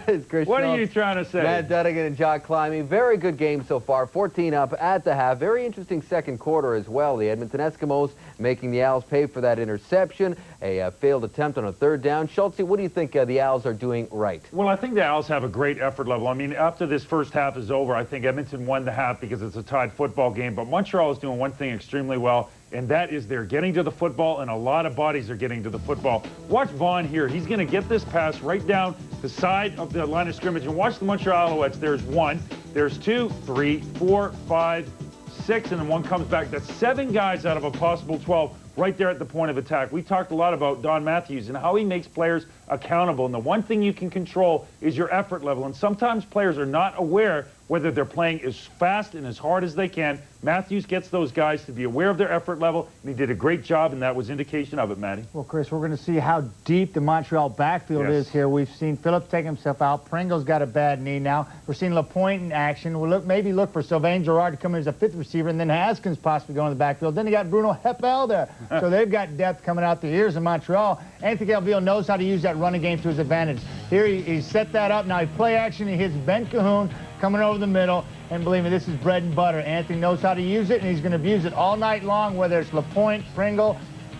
What are you trying to say? Matt Dunigan and Jock Climby. Very good game so far. 14 up at the half. Very interesting second quarter as well. The Edmonton Eskimos making the Owls pay for that interception. A failed attempt on a 3rd down. Schultze, what do you think the Owls are doing right? Well, I think the Owls have a great effort level. I mean, after this first half is over, I think Edmonton won the half because it's a tied football game. But Montreal is doing one thing extremely well, and that is they're getting to the football, and a lot of bodies are getting to the football. Watch Vaughn here. He's going to get this pass right down the side of the line of scrimmage. And watch the Montreal Alouettes. There's 1, there's 2, 3, 4, 5, 6, and then 1 comes back. That's 7 guys out of a possible 12 right there at the point of attack. We talked a lot about Don Matthews and how he makes players accountable. And the one thing you can control is your effort level. And sometimes players are not aware whether they're playing as fast and as hard as they can. Matthews gets those guys to be aware of their effort level, and he did a great job, and that was indication of it, Matty. Well, Chris, we're going to see how deep the Montreal backfield is here. We've seen Phillips take himself out. Pringle's got a bad knee now. We're seeing LaPointe in action. We'll maybe look for Sylvain Girard to come in as a 5th receiver, and then Haskins possibly going in the backfield. Then you got Bruno Heppel there. So they've got depth coming out the ears in Montreal. Anthony Calvillo knows how to use that running game to his advantage. Here he set that up. Now he play action. He hits Ben Cahoon coming over the middle. And believe me, this is bread and butter. Anthony knows how to use it, and he's going to abuse it all night long, whether it's LaPointe, Pringle,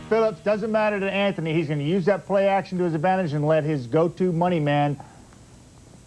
Phillips. Doesn't matter to Anthony. He's going to use that play action to his advantage and let his go-to money man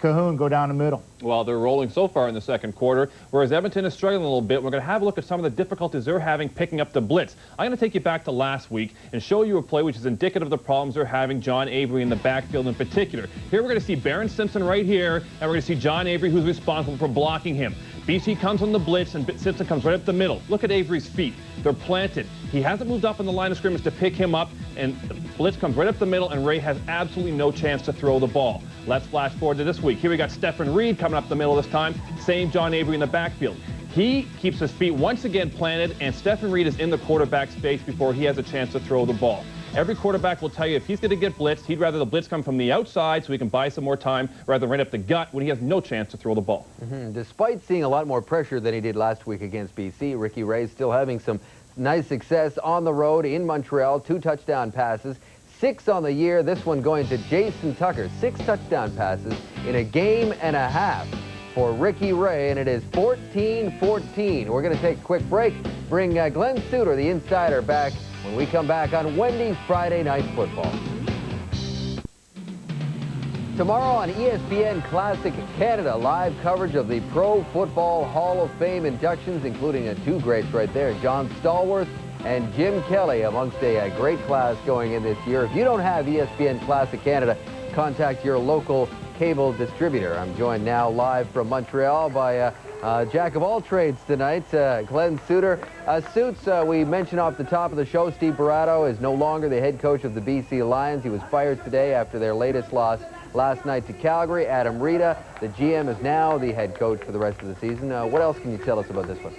Cahoon go down the middle. Well, they're rolling so far in the second quarter, whereas Edmonton is struggling a little bit. We're going to have a look at some of the difficulties they're having picking up the blitz. I'm going to take you back to last week and show you a play which is indicative of the problems they're having, John Avery in the backfield in particular. Here we're going to see Barron Simpson right here, and we're going to see John Avery, who's responsible for blocking him. BC comes on the blitz, and Simpson comes right up the middle. Look at Avery's feet. They're planted. He hasn't moved up on the line of scrimmage to pick him up, and the blitz comes right up the middle, and Ray has absolutely no chance to throw the ball. Let's flash forward to this week. Here we got Stephen Reed coming up the middle this time. Same John Avery in the backfield. He keeps his feet once again planted, and Stephen Reed is in the quarterback's face before he has a chance to throw the ball. Every quarterback will tell you if he's going to get blitzed, he'd rather the blitz come from the outside so he can buy some more time rather than right up the gut when he has no chance to throw the ball. Despite seeing a lot more pressure than he did last week against BC, Ricky Ray's still having some nice success on the road in Montreal. 2 touchdown passes, 6 on the year. This one going to Jason Tucker. 6 touchdown passes in a game and a half for Ricky Ray, and it is 14-14. We're going to take a quick break, bring Glenn Suter, the insider, back when we come back on Wendy's Friday Night Football. Tomorrow on ESPN Classic Canada, live coverage of the Pro Football Hall of Fame inductions, including 2 greats right there, John Stallworth and Jim Kelly, amongst a great class going in this year. If you don't have ESPN Classic Canada, contact your local cable distributor. I'm joined now live from Montreal by jack of all trades tonight, Glenn Suter. Suits, we mentioned off the top of the show, Steve Barato is no longer the head coach of the BC Lions. He was fired today after their latest loss last night to Calgary. Adam Rita, the GM, is now the head coach for the rest of the season. What else can you tell us about this one?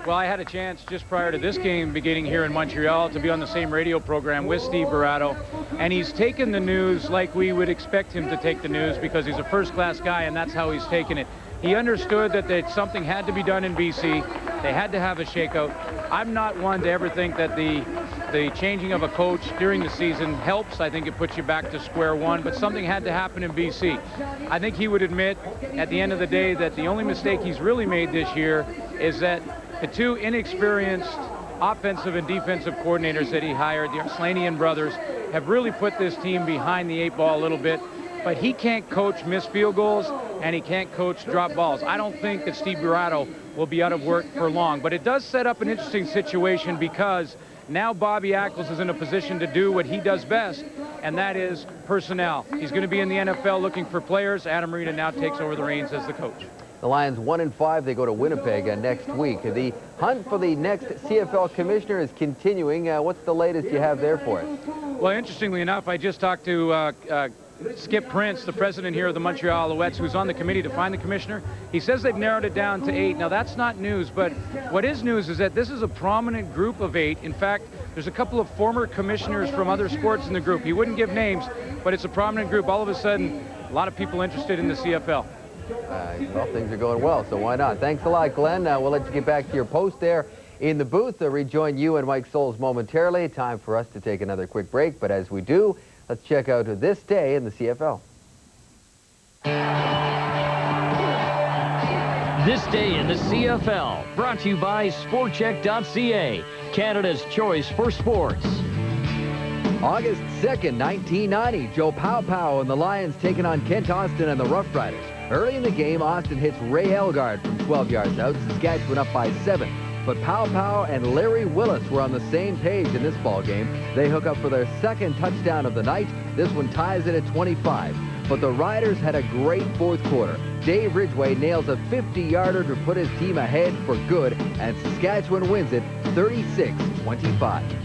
Well, I had a chance just prior to this game beginning here in Montreal to be on the same radio program with Steve Barato, and he's taken the news like we would expect him to take the news because he's a first-class guy, and that's how he's taken it. He understood that something had to be done in BC. They had to have a shakeout. I'm not one to ever think that the changing of a coach during the season helps. I think it puts you back to square one, but something had to happen in BC. I think he would admit at the end of the day that the only mistake he's really made this year is that the 2 inexperienced offensive and defensive coordinators that he hired, the Arslanian brothers, have really put this team behind the 8 ball a little bit. But he can't coach missed field goals, and he can't coach drop balls. I don't think that Steve Barato will be out of work for long. But it does set up an interesting situation because now Bobby Ackles is in a position to do what he does best, and that is personnel. He's going to be in the NFL looking for players. Adam Rita now takes over the reins as the coach. The Lions 1-5. They go to Winnipeg next week. The hunt for the next CFL commissioner is continuing. What's the latest you have there for us? Well, interestingly enough, I just talked to Skip Prince, the president here of the Montreal Alouettes, who's on the committee to find the commissioner. He says they've narrowed it down to 8. Now, that's not news, but what is news is that this is a prominent group of 8. In fact, there's a couple of former commissioners from other sports in the group. He wouldn't give names, but it's a prominent group. All of a sudden, a lot of people interested in the CFL. Well, things are going well, so why not? Thanks a lot, Glenn. We'll let you get back to your post there in the booth. Rejoin you and Mike Soles momentarily. Time for us to take another quick break, but as we do, let's check out this day in the CFL. This day in the CFL, brought to you by SportCheck.ca, Canada's choice for sports. August 2nd, 1990, Joe Pow and the Lions taking on Kent Austin and the Rough Riders. Early in the game, Austin hits Ray Elgard from 12 yards out. Saskatchewan up by 7. But Pow and Larry Willis were on the same page in this ball game. They hook up for their 2nd touchdown of the night. This one ties it at 25. But the Riders had a great 4th quarter. Dave Ridgway nails a 50-yarder to put his team ahead for good, and Saskatchewan wins it 36-25.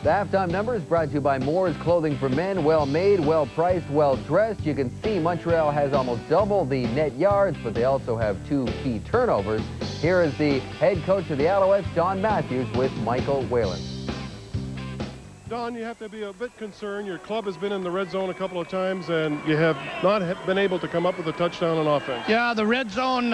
The halftime number is brought to you by Moore's Clothing for Men. Well made, well priced, well dressed. You can see Montreal has almost double the net yards, but they also have 2 key turnovers. Here is the head coach of the Alouettes, Don Matthews, with Michael Whalen. Don, you have to be a bit concerned. Your club has been in the red zone a couple of times, and you have not been able to come up with a touchdown on offense. Yeah, the red zone,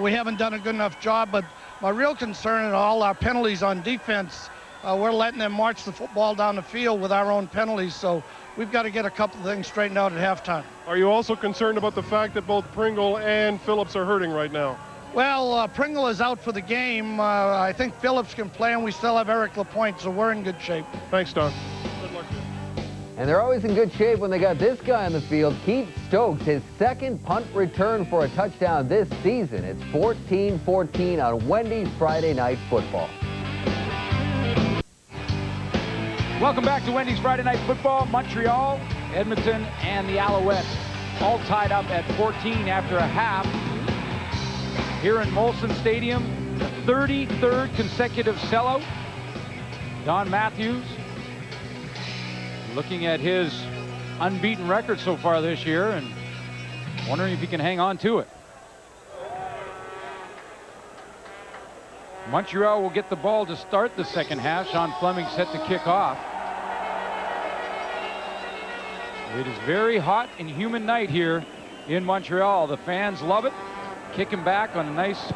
we haven't done a good enough job, but my real concern is all our penalties on defense. We're letting them march the football down the field with our own penalties, so we've got to get a couple of things straightened out at halftime. Are you also concerned about the fact that both Pringle and Phillips are hurting right now? Well, Pringle is out for the game. I think Phillips can play, and we still have Eric Lapointe, so we're in good shape. Thanks, Don. Good luck to you. And they're always in good shape when they got this guy on the field. Keith Stokes, his second punt return for a touchdown this season. It's 14-14 on Wendy's Friday Night Football. Welcome back to Wendy's Friday Night Football. Montreal, Edmonton, and the Alouettes all tied up at 14 after a half. Here in Molson Stadium, the 33rd consecutive sellout. Don Matthews looking at his unbeaten record so far this year and wondering if he can hang on to it. Montreal will get the ball to start the second half. Sean Fleming set to kick off. It is very hot and humid night here in Montreal. The fans love it. Kicking back on a nice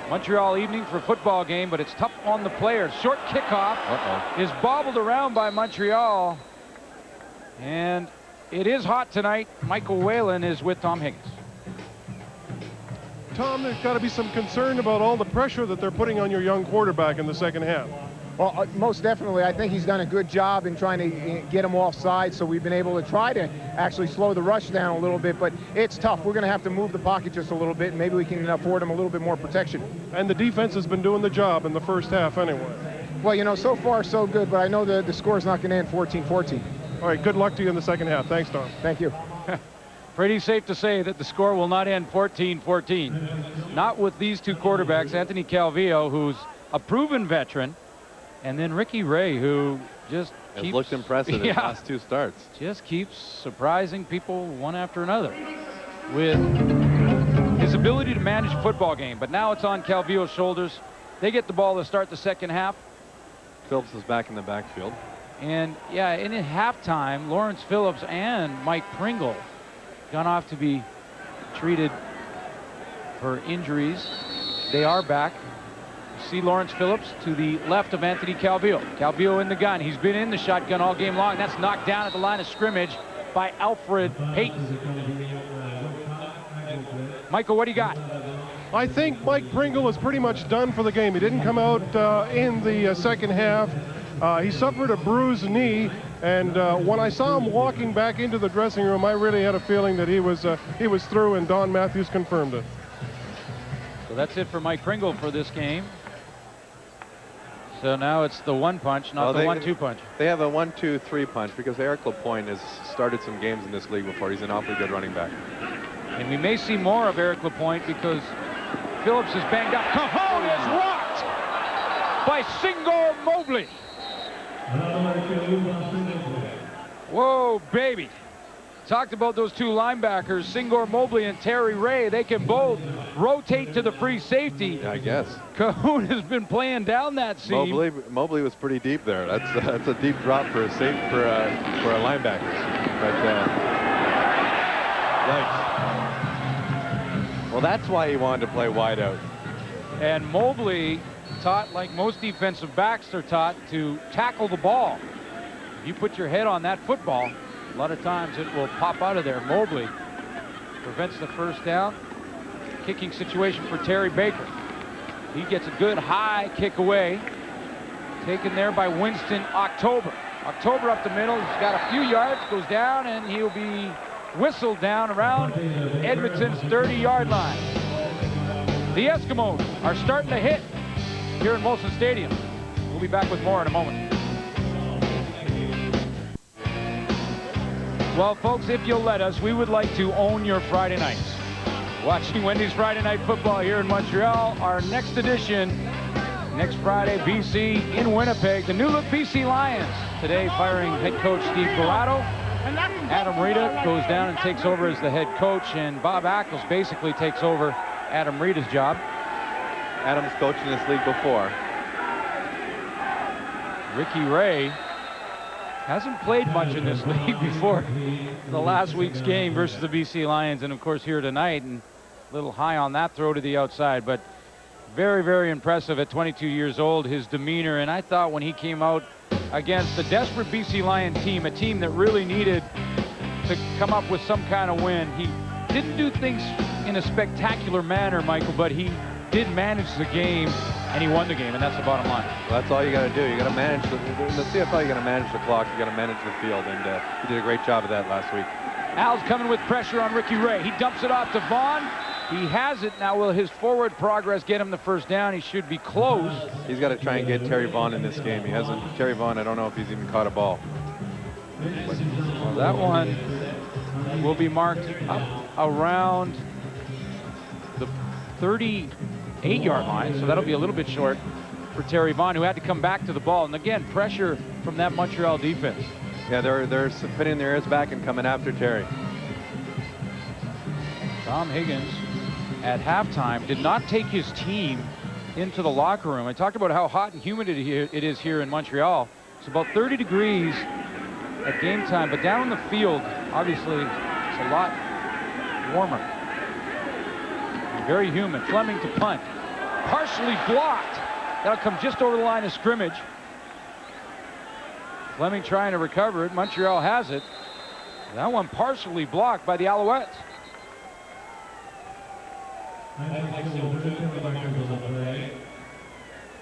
Montreal evening for a football game, but it's tough on the players. Short kickoff is bobbled around by Montreal. And it is hot tonight. Michael Whalen is with Tom Higgins. Tom, there's got to be some concern about all the pressure that they're putting on your young quarterback in the second half. Well, most definitely. I think he's done a good job in trying to get him offside, so we've been able to try to actually slow the rush down a little bit, but it's tough. We're going to have to move the pocket just a little bit, and maybe we can afford him a little bit more protection. And the defense has been doing the job in the first half anyway. Well, you know, so far so good, but I know the score's not going to end 14-14. All right, good luck to you in the second half. Thanks, Tom. Thank you. Pretty safe to say that the score will not end 14-14. Not with these two quarterbacks, Anthony Calvillo, who's a proven veteran, and then Ricky Ray, who just keeps... looked impressive in his last two starts. Just keeps surprising people one after another with his ability to manage a football game. But now it's on Calvillo's shoulders. They get the ball to start the second half. Phillips is back in the backfield. And, yeah, in halftime, Lawrence Phillips and Mike Pringle gone off to be treated for injuries. They are back. You see Lawrence Phillips to the left of Anthony Calvillo. Calvillo in the gun. He's been in the shotgun all game long. That's knocked down at the line of scrimmage by Alfred Payton. Michael, what do you got? I think Mike Pringle is pretty much done for the game. He didn't come out in the second half. He suffered a bruised knee, and when I saw him walking back into the dressing room, I really had a feeling that he was through, and Don Matthews confirmed it. So that's it for Mike Pringle for this game. So now it's the one punch, not the 1-2 punch. They have a 1-2-3 punch because Eric Lapointe has started some games in this league before. He's an awfully good running back. And we may see more of Eric Lapointe because Phillips is banged up. Cajon is rocked by Singo Mobley. Whoa, baby. Talked about those two linebackers, Singor Mobley and Terry Ray. They can both rotate to the free safety. I guess. Cahoon has been playing down that seam. Mobley was pretty deep there. That's a deep drop for a linebacker. But yikes. Well, that's why he wanted to play wide out. And Mobley taught, like most defensive backs are taught, to tackle the ball. If you put your head on that football, a lot of times it will pop out of there. Mobley prevents the first down. Kicking situation for Terry Baker. He gets a good high kick away. Taken there by Winston October. October up the middle. He's got a few yards, goes down, and he'll be whistled down around Edmonton's 30-yard line. The Eskimos are starting to hit here in Molson Stadium. We'll be back with more in a moment. Well, folks, if you'll let us, we would like to own your Friday nights. Watching Wendy's Friday Night Football here in Montreal. Our next edition, next Friday, BC in Winnipeg. The new look BC Lions. Today firing head coach Steve Barato. Adam Rita goes down and takes over as the head coach, and Bob Ackles basically takes over Adam Rita's job. Adam's coached in this league before. Ricky Ray hasn't played much in this league before the last week's game versus the BC Lions, and of course here tonight, and a little high on that throw to the outside, but very, very impressive at 22 years old, his demeanor. And I thought when he came out against the desperate BC Lion team, a team that really needed to come up with some kind of win, he didn't do things in a spectacular manner, Michael, but he did manage the game and he won the game, and that's the bottom line. Well, that's all you got to do. You got to manage in the CFL. You got to manage the clock. You got to manage the field, and he did a great job of that last week. Al's coming with pressure on Ricky Ray. He dumps it off to Vaughn. He has it. Now will his forward progress get him the first down? He should be close. He's got to try and get Terry Vaughn in this game. He hasn't. Terry Vaughn, I don't know if he's even caught a ball. Well, that one will be marked up around the 38-yard line, so that'll be a little bit short for Terry Vaughn, who had to come back to the ball. And again, pressure from that Montreal defense. Yeah, they're putting their ears back and coming after Terry. Tom Higgins at halftime did not take his team into the locker room. I talked about how hot and humid it is here in Montreal. It's about 30 degrees at game time, but down on the field, obviously, it's a lot warmer. Very humid. Fleming to punt. Partially blocked. That'll come just over the line of scrimmage. Fleming trying to recover it. Montreal has it. That one partially blocked by the Alouettes.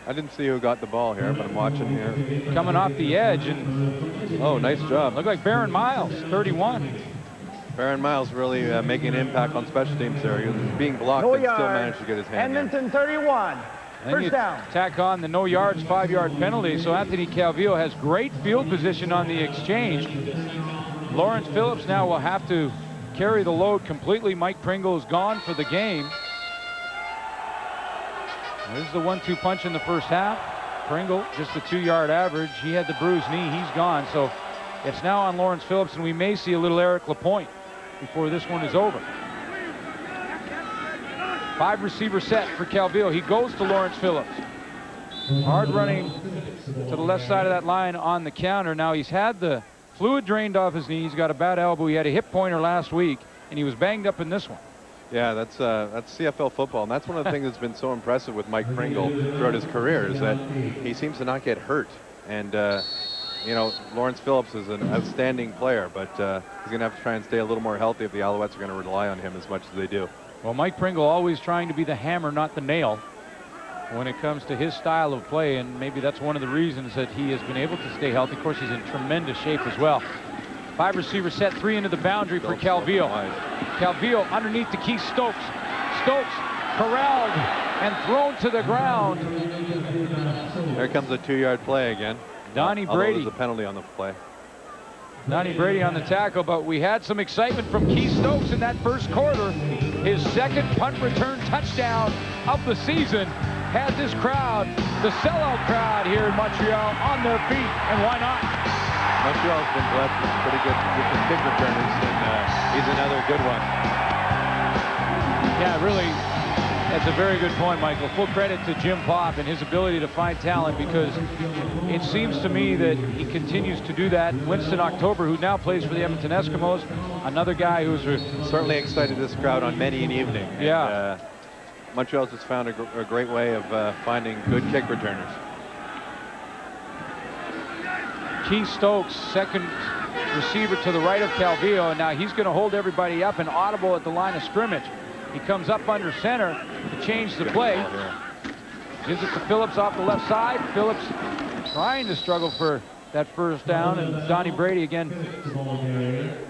I didn't see who got the ball here, but I'm watching here. Coming off the edge, and oh, nice job. Looked like Baron Miles, 31. Baron Miles really making an impact on special teams there. He was being blocked and still managed to get his hand Edmonton 31. First down. Tack on the no yards, 5-yard penalty. So Anthony Calvillo has great field position on the exchange. Lawrence Phillips now will have to carry the load completely. Mike Pringle is gone for the game. There's the 1-2 punch in the first half. Pringle, just a 2-yard average. He had the bruised knee. He's gone. So it's now on Lawrence Phillips, and we may see a little Eric Lapointe before this one is over. 5-receiver set for Calvillo. He goes to Lawrence Phillips. Hard running to the left side of that line on the counter. Now he's had the fluid drained off his knee. He's got a bad elbow. He had a hip pointer last week, and he was banged up in this one. Yeah, that's CFL football, and that's one of the things that's been so impressive with Mike Pringle throughout his career is that he seems to not get hurt. And you know, Lawrence Phillips is an outstanding player, but he's going to have to try and stay a little more healthy if the Alouettes are going to rely on him as much as they do. Well, Mike Pringle always trying to be the hammer, not the nail, when it comes to his style of play, and maybe that's one of the reasons that he has been able to stay healthy. Of course, he's in tremendous shape as well. 5-receiver set, 3 into the boundary for Calvillo. Calvillo underneath to Keith Stokes. Stokes corralled and thrown to the ground. There comes a 2-yard play again. Donnie Brady. There's a penalty on the play. Donnie Brady on the tackle, but we had some excitement from Keith Stokes in that first quarter. His second punt return touchdown of the season had this crowd, the sellout crowd here in Montreal, on their feet, and why not? Montreal's been blessed with pretty good with the kick returners, and he's another good one. Yeah, really, that's a very good point, Michael. Full credit to Jim Popp and his ability to find talent, because it seems to me that he continues to do that. Winston October, who now plays for the Edmonton Eskimos, another guy who's certainly excited this crowd on many an evening. Yeah. And, Montreal's has found a great way of finding good kick returners. Keith Stokes, second receiver to the right of Calvillo, and now he's going to hold everybody up and audible at the line of scrimmage. He comes up under center to change the play. Gives it to Phillips off the left side. Phillips trying to struggle for that first down, and Donnie Brady again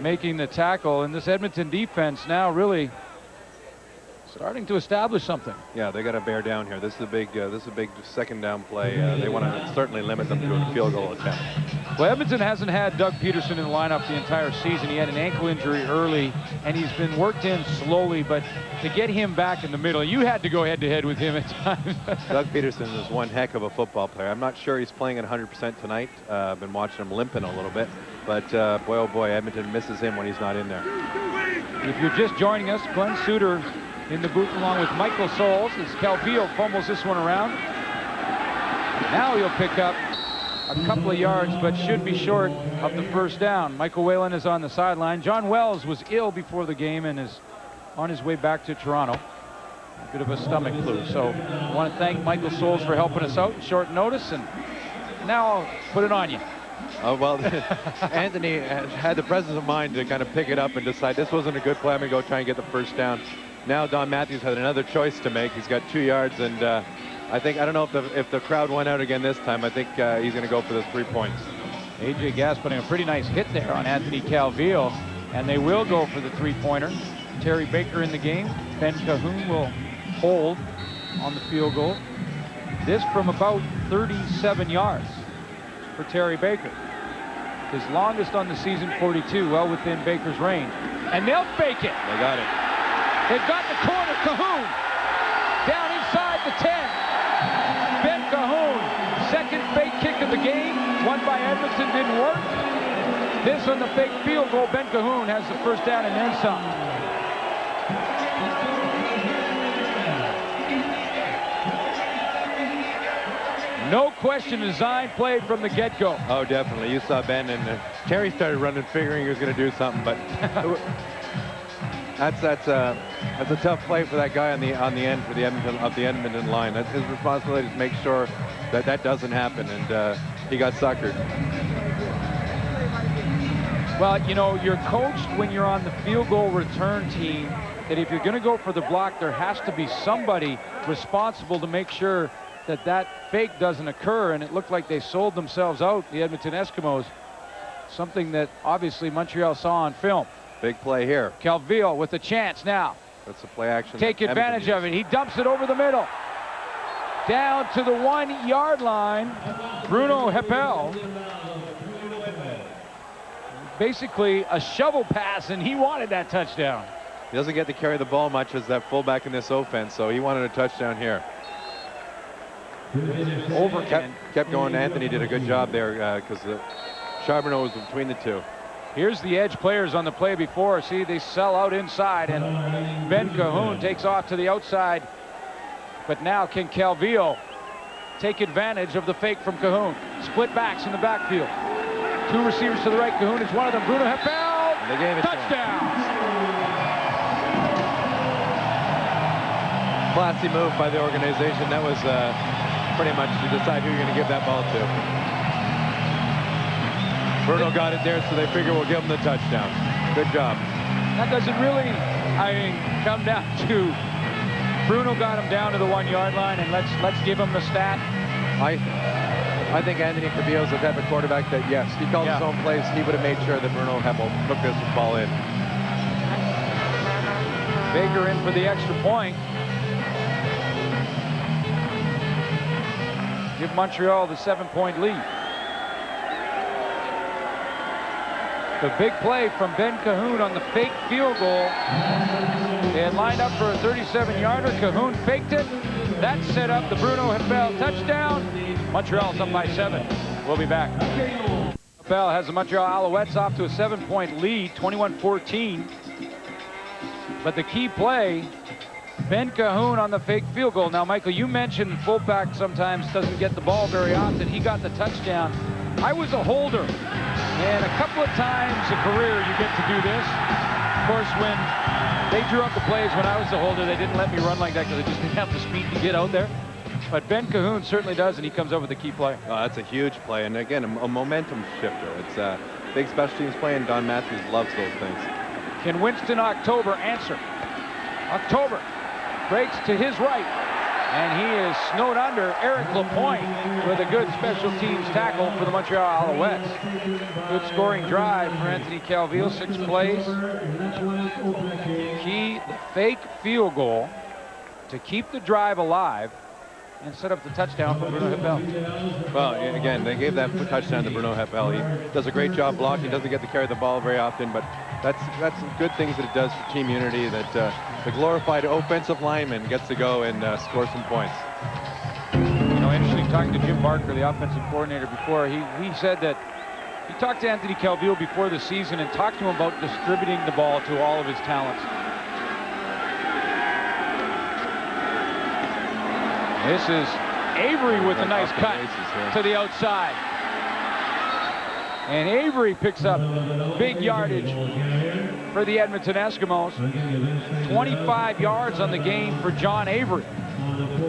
making the tackle. And this Edmonton defense now really starting to establish something. Yeah, they got to bear down here. This is a big second down play. They want to certainly limit them to a field goal attempt. Well, Edmonton hasn't had Doug Peterson in the lineup the entire season. He had an ankle injury early, and he's been worked in slowly, but to get him back in the middle, you had to go head-to-head with him at times. Doug Peterson is one heck of a football player. I'm not sure he's playing at 100% tonight. I've been watching him limping a little bit, but boy, oh boy, Edmonton misses him when he's not in there. If you're just joining us, Glenn Suter in the booth along with Michael Souls as Calvillo fumbles this one around. Now he'll pick up a couple of yards, but should be short of the first down. Michael Whalen is on the sideline. John Wells was ill before the game and is on his way back to Toronto. A bit of a stomach flu. So I want to thank Michael Souls for helping us out at short notice, and now I'll put it on you. Oh, well, Anthony had the presence of mind to kind of pick it up and decide this wasn't a good play. I'm going to go try and get the first down. Now Don Matthews had another choice to make. He's got 2 yards, and I don't know if the crowd went out again this time. I think he's going to go for the 3 points. A.J. Gass putting a pretty nice hit there on Anthony Calvillo, and they will go for the 3-pointer. Terry Baker in the game. Ben Cahoon will hold on the field goal. This from about 37 yards for Terry Baker. His longest on the season, 42, well within Baker's range. And they'll fake it. They got it. They've got the corner. Cahoon down inside the 10. Ben Cahoon, second fake kick of the game. One by Edmonton didn't work. This on the fake field goal. Ben Cahoon has the first down and then some. No question, design play from the get-go. Oh, definitely. You saw Ben, and Terry started running, figuring he was going to do something, but that's a tough play for that guy on the end for the Edmonton line. That's his responsibility to make sure that doesn't happen, and he got suckered. Well, you know, you're coached when you're on the field goal return team that if you're going to go for the block, there has to be somebody responsible to make sure that fake doesn't occur, and it looked like they sold themselves out, the Edmonton Eskimos, something that obviously Montreal saw on film. Big play here. Calvillo with a chance now. That's a play action. Take advantage of it. He dumps it over the middle. Down to the 1 yard line. Bruno Heppel. Basically a shovel pass, and he wanted that touchdown. He doesn't get to carry the ball much as that fullback in this offense, so he wanted a touchdown here. Kept going. Anthony did a good job there because Charbonneau was between the two. Here's the edge players on the play before. See, they sell out inside, and Ben Cahoon takes off to the outside. But now can Calvillo take advantage of the fake from Cahoon? Split backs in the backfield. Two receivers to the right. Cahoon is one of them. Bruno Heppel. They gave it touchdown. Classy move by the organization. That was pretty much to decide who you're going to give that ball to. Bruno got it there, so they figure we'll give him the touchdown. Good job. That doesn't really, come down to Bruno got him down to the 1 yard line, and let's give him the stat. I think Anthony Calvillo is the type of quarterback that, yes, he called his own plays. He would have made sure that Bruno Heppel took this ball in. Baker in for the extra point. Give Montreal the 7-point lead. The big play from Ben Cahoon on the fake field goal. They had lined up for a 37-yarder. Cahoon faked it. That set up the Bruno Heppel touchdown. Montreal's up by 7. We'll be back. Heppel has the Montreal Alouettes off to a 7-point lead, 21-14. But the key play, Ben Cahoon on the fake field goal. Now, Michael, you mentioned fullback sometimes doesn't get the ball very often. He got the touchdown. I was a holder, and a couple of times a career you get to do this. Of course, when they drew up the plays when I was the holder, they didn't let me run like that because I just didn't have the speed to get out there. But Ben Cahoon certainly does, and he comes up with a key play. Oh, that's a huge play, and again, a momentum shifter. It's a big special teams play, and Don Matthews loves those things. Can Winston October answer? October breaks to his right, and he is snowed under Eric Lapointe with a good special teams tackle for the Montreal Alouettes. Good scoring drive for Anthony Calvillo, 6 plays. Key, the fake field goal to keep the drive alive and set up the touchdown for Bruno Heppel. Well, again, they gave that touchdown to Bruno Heppel. He does a great job blocking, doesn't get to carry the ball very often, but that's good things that it does for team unity, that the glorified offensive lineman gets to go and score some points. You know, interesting, talking to Jim Barker, the offensive coordinator, before, he said that he talked to Anthony Calvillo before the season and talked to him about distributing the ball to all of his talents. This is Avery with a nice cut to the outside. And Avery picks up big yardage for the Edmonton Eskimos. 25 yards on the game for John Avery.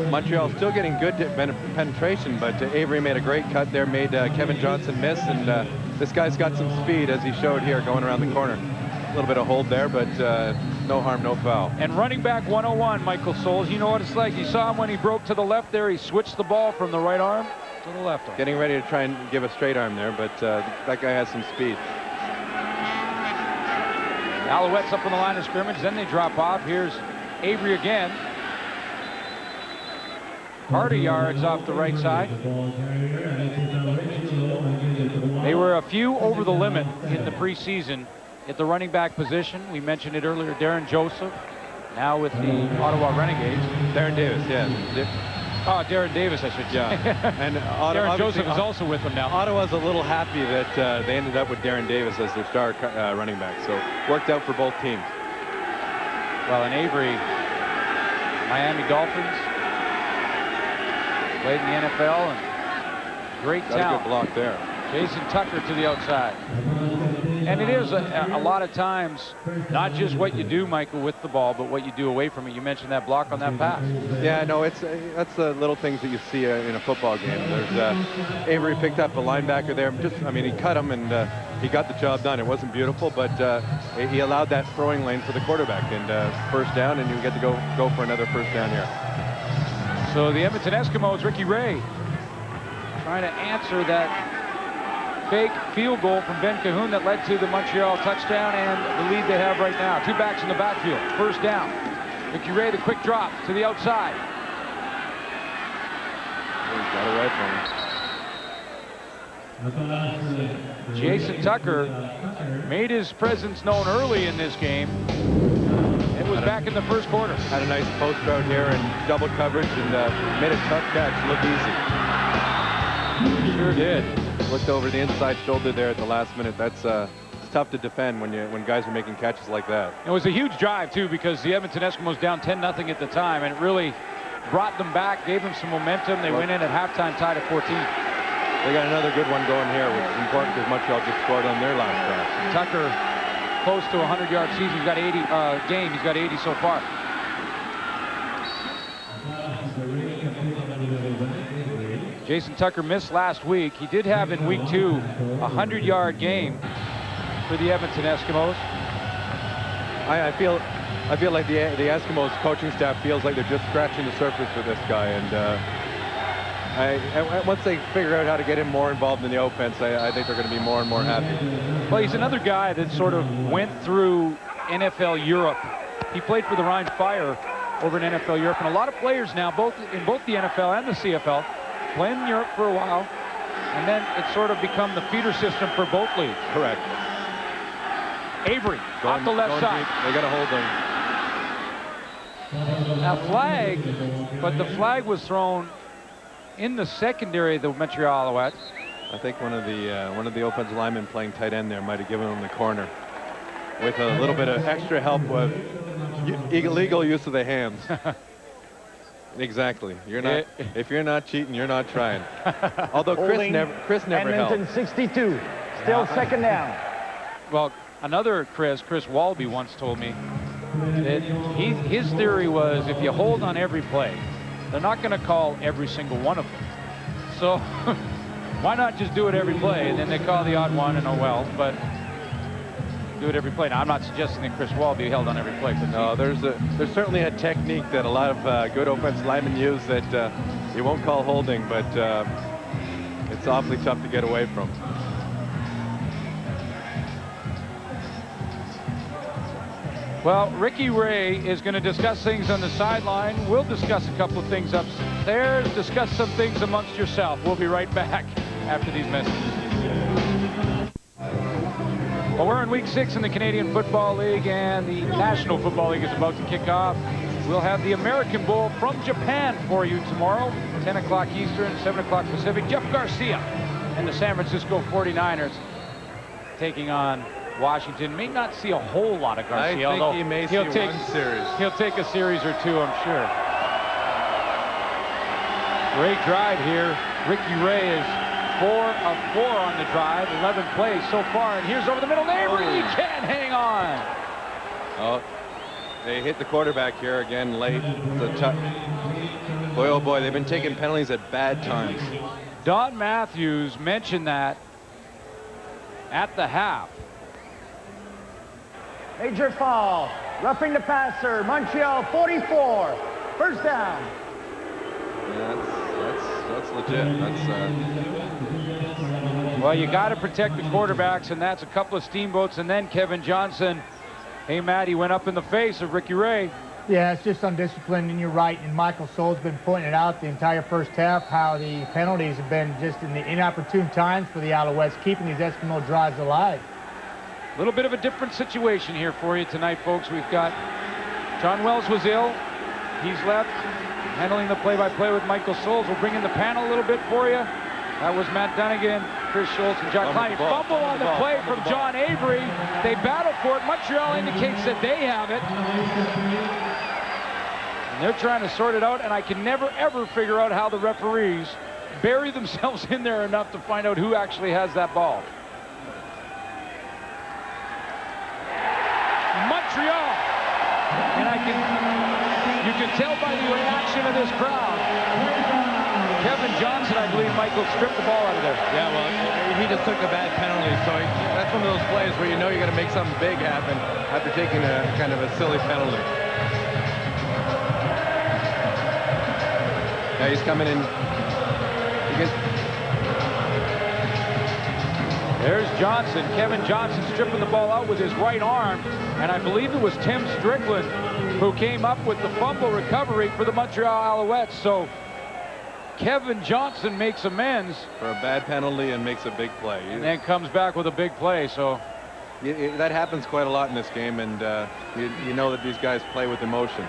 Montreal still getting good penetration, but Avery made a great cut there, made Kevin Johnson miss, and this guy's got some speed, as he showed here, going around the corner. A little bit of hold there, but no harm, no foul. And running back 101, Michael Souls, you know what it's like. You saw him when he broke to the left there. He switched the ball from the right arm to the left arm. Getting ready to try and give a straight arm there, but that guy has some speed. The Alouettes up on the line of scrimmage. Then they drop off. Here's Avery again. Carter yards off the right side. They were a few over the limit in the preseason at the running back position. We mentioned it earlier, Darren Joseph, now with the Ottawa Renegades. Darren Davis, yeah. Oh, Darren Davis, I should say. Yeah. And Darren Joseph is also with them now. Ottawa's a little happy that they ended up with Darren Davis as their star running back. So worked out for both teams. Well, and Avery, Miami Dolphins, played in the NFL, and great Got talent. a good block there. Jason Tucker to the outside. And it is a lot of times not just what you do, Michael, with the ball, but what you do away from it. You mentioned that block on that pass. Yeah, no, that's the little things that you see in a football game. There's Avery picked up a linebacker there. He cut him and he got the job done. It wasn't beautiful, but he allowed that throwing lane for the quarterback and first down, and you get to go for another first down here. So the Edmonton Eskimos, Ricky Ray, trying to answer that fake field goal from Ben Cahoon that led to the Montreal touchdown and the lead they have right now. Two backs in the backfield. First down. Ricky Ray, the quick drop to the outside. He's got it right for him. Jason Tucker made his presence known early in this game. It was back in the first quarter. Had a nice post route here and double coverage and made a tough catch look easy. Sure did. Looked over the inside shoulder there at the last minute. That's it's tough to defend when guys are making catches like that. It was a huge drive too, because the Edmonton Eskimos down 10-0 at the time, and it really brought them back, gave them some momentum. They went in at halftime tied at 14. They got another good one going here, which is important because Montreal just scored on their last drive. Tucker close to a 100-yard season. He's got 80 game. He's got 80 so far. Jason Tucker missed last week. He did have in week 2 a 100-yard game for the Edmonton Eskimos. I feel like the Eskimos coaching staff feels like they're just scratching the surface with this guy, and once they figure out how to get him more involved in the offense, I think they're going to be more and more happy. Well, he's another guy that sort of went through NFL Europe. He played for the Rhine Fire over in NFL Europe, and a lot of players now, in both the NFL and the CFL, playing in Europe for a while, and then it's sort of become the feeder system for both leagues. Correct. Avery off the left side. Deep. They got to hold them. Now flag, but the flag was thrown in the secondary of the Montreal Alouettes. I think one of the offensive linemen playing tight end there might have given him the corner with a little bit of extra help with illegal use of the hands. Exactly. You're not. If you're not cheating, you're not trying. Although Chris never Edmonton helped. 62. Still second down. Well, another Chris Walby once told me that his theory was if you hold on every play, they're not going to call every single one of them. So why not just do it every play? And then they call the odd one and oh well, but do it every play. Now, I'm not suggesting that Chris Walby held on every play. But no, there's certainly a technique that a lot of good offensive linemen use that you won't call holding, but it's awfully tough to get away from. Well, Ricky Ray is going to discuss things on the sideline. We'll discuss a couple of things upstairs. Discuss some things amongst yourself. We'll be right back after these messages. Well, we're in week 6 in the Canadian Football League, and the National Football League is about to kick off. We'll have the American Bowl from Japan for you tomorrow, 10 o'clock Eastern, 7 o'clock Pacific. Jeff Garcia and the San Francisco 49ers taking on Washington. May not see a whole lot of Garcia. I think he may see one series. He'll take a series or two, I'm sure. Great drive here. Ricky Ray is 4 of 4 on the drive, 11 plays so far, and here's over the middle. Avery, he can't hang on. Oh, they hit the quarterback here again late. Boy, oh boy, they've been taking penalties at bad times. Don Matthews mentioned that at the half. Major foul. Roughing the passer, Montreal 44. First down. Yeah, that's legit. Well, you got to protect the quarterbacks, and that's a couple of steamboats, and then Kevin Johnson. Hey, Matt, he went up in the face of Ricky Ray. Yeah, it's just undisciplined, and you're right. And Michael Soul's been pointing it out the entire first half, how the penalties have been just in the inopportune times for the Alouettes, keeping these Eskimo drives alive. A little bit of a different situation here for you tonight, folks. We've got John Wells was ill. He's left, handling the play-by-play with Michael Souls. We'll bring in the panel a little bit for you. That was Matt Dunnigan, Chris Schultz, and John Klein. Fumble on the play from John Avery. They battle for it. Montreal indicates that they have it. And they're trying to sort it out, and I can never, ever figure out how the referees bury themselves in there enough to find out who actually has that ball. Montreal. And you can tell by the reaction of this crowd. Kevin Johnson, I believe, Michael, stripped the ball out of there. Yeah, well, he just took a bad penalty, so that's one of those plays where you know you're going to make something big happen after taking a kind of a silly penalty. Yeah, he's coming in. There's Johnson. Kevin Johnson stripping the ball out with his right arm, and I believe it was Tim Strickland who came up with the fumble recovery for the Montreal Alouettes. So Kevin Johnson makes amends for a bad penalty and makes a big play. And then comes back with a big play. So that happens quite a lot in this game, and you know that these guys play with emotion.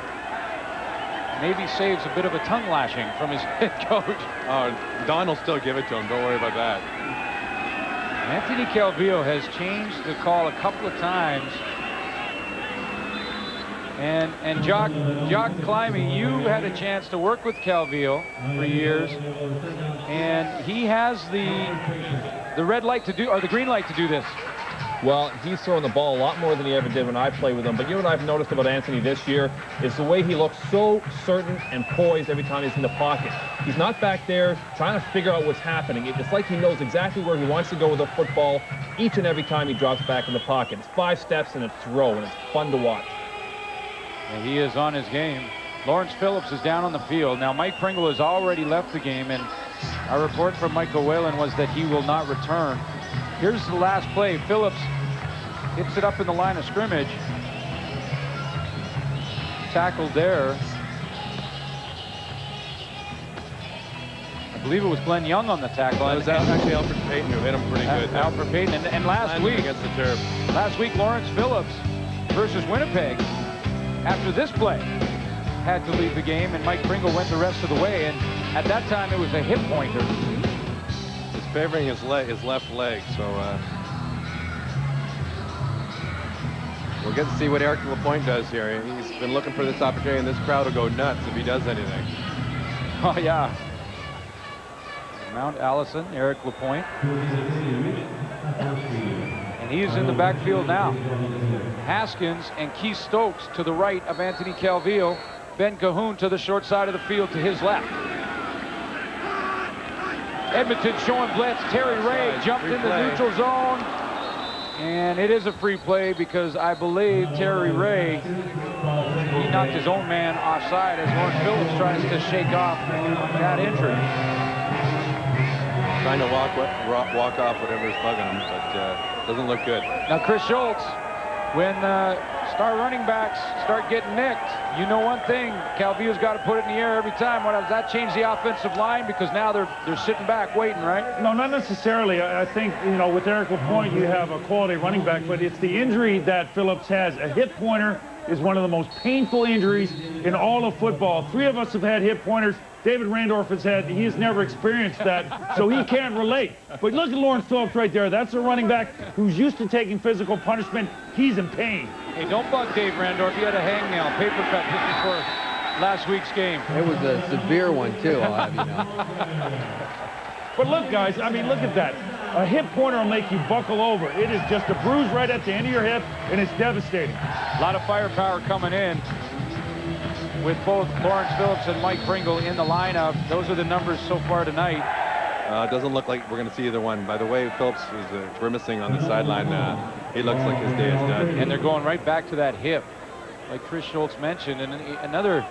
Maybe saves a bit of a tongue lashing from his head coach. Oh, Don will still give it to him. Don't worry about that. Anthony Calvillo has changed the call a couple of times. And Jock Climby, you had a chance to work with Calvillo for years, and he has the red light to do, or the green light to do this. Well, he's throwing the ball a lot more than he ever did when I played with him. But you know what I've noticed about Anthony this year is the way he looks so certain and poised every time he's in the pocket. He's not back there trying to figure out what's happening. It's like he knows exactly where he wants to go with the football each and every time he drops back in the pocket. It's 5 steps and a throw, and it's fun to watch. And he is on his game. Lawrence Phillips is down on the field. Now, Mike Pringle has already left the game, and our report from Michael Whalen was that he will not return. Here's the last play. Phillips hits it up in the line of scrimmage. Tackled there. I believe it was Glenn Young on the tackle. It was actually Alfred Payton who hit him pretty good. Alfred Payton. And last week, against the turf. Last week, Lawrence Phillips versus Winnipeg, after this play, had to leave the game, and Mike Pringle went the rest of the way. And at that time, it was a hip pointer. He's favoring his left leg, so we'll get to see what Eric Lapointe does here. He's been looking for this opportunity, and this crowd will go nuts if he does anything. Oh, yeah. Mount Allison, Eric Lapointe. And he's in the backfield now. Haskins and Keith Stokes to the right of Anthony Calvillo. Ben Cahoon to the short side of the field to his left. Edmonton showing blitz. Terry Ray jumped in the neutral zone. And it is a free play because I believe Terry Ray, he knocked his own man offside as Lawrence Phillips tries to shake off that injury. Trying to walk off whatever's bugging him, but doesn't look good. Now, Chris Schultz, when star running backs start getting nicked, you know one thing, Calvillo's got to put it in the air every time. What does that change the offensive line? Because now they're sitting back waiting, right? No, not necessarily. I think, you know, with Eric Lapointe, you have a quality running back, but it's the injury that Phillips has. A hip pointer is one of the most painful injuries in all of football. 3 of us have had hip pointers. David Randorf he has never experienced that, so he can't relate. But look at Lawrence Phillips right there. That's a running back who's used to taking physical punishment. He's in pain. Hey, don't bug Dave Randorf. He had a hangnail, paper cut just before last week's game. It was a severe one, too, I'll have you know. But look, guys, I mean, look at that. A hip pointer will make you buckle over. It is just a bruise right at the end of your hip, and it's devastating. A lot of firepower coming in with both Lawrence Phillips and Mike Pringle in the lineup. Those are the numbers so far tonight. It doesn't look like we're going to see either one. By the way, Phillips is grimacing on the sideline. He looks like his day is done. And they're going right back to that hip. like Chris Schultz mentioned, and another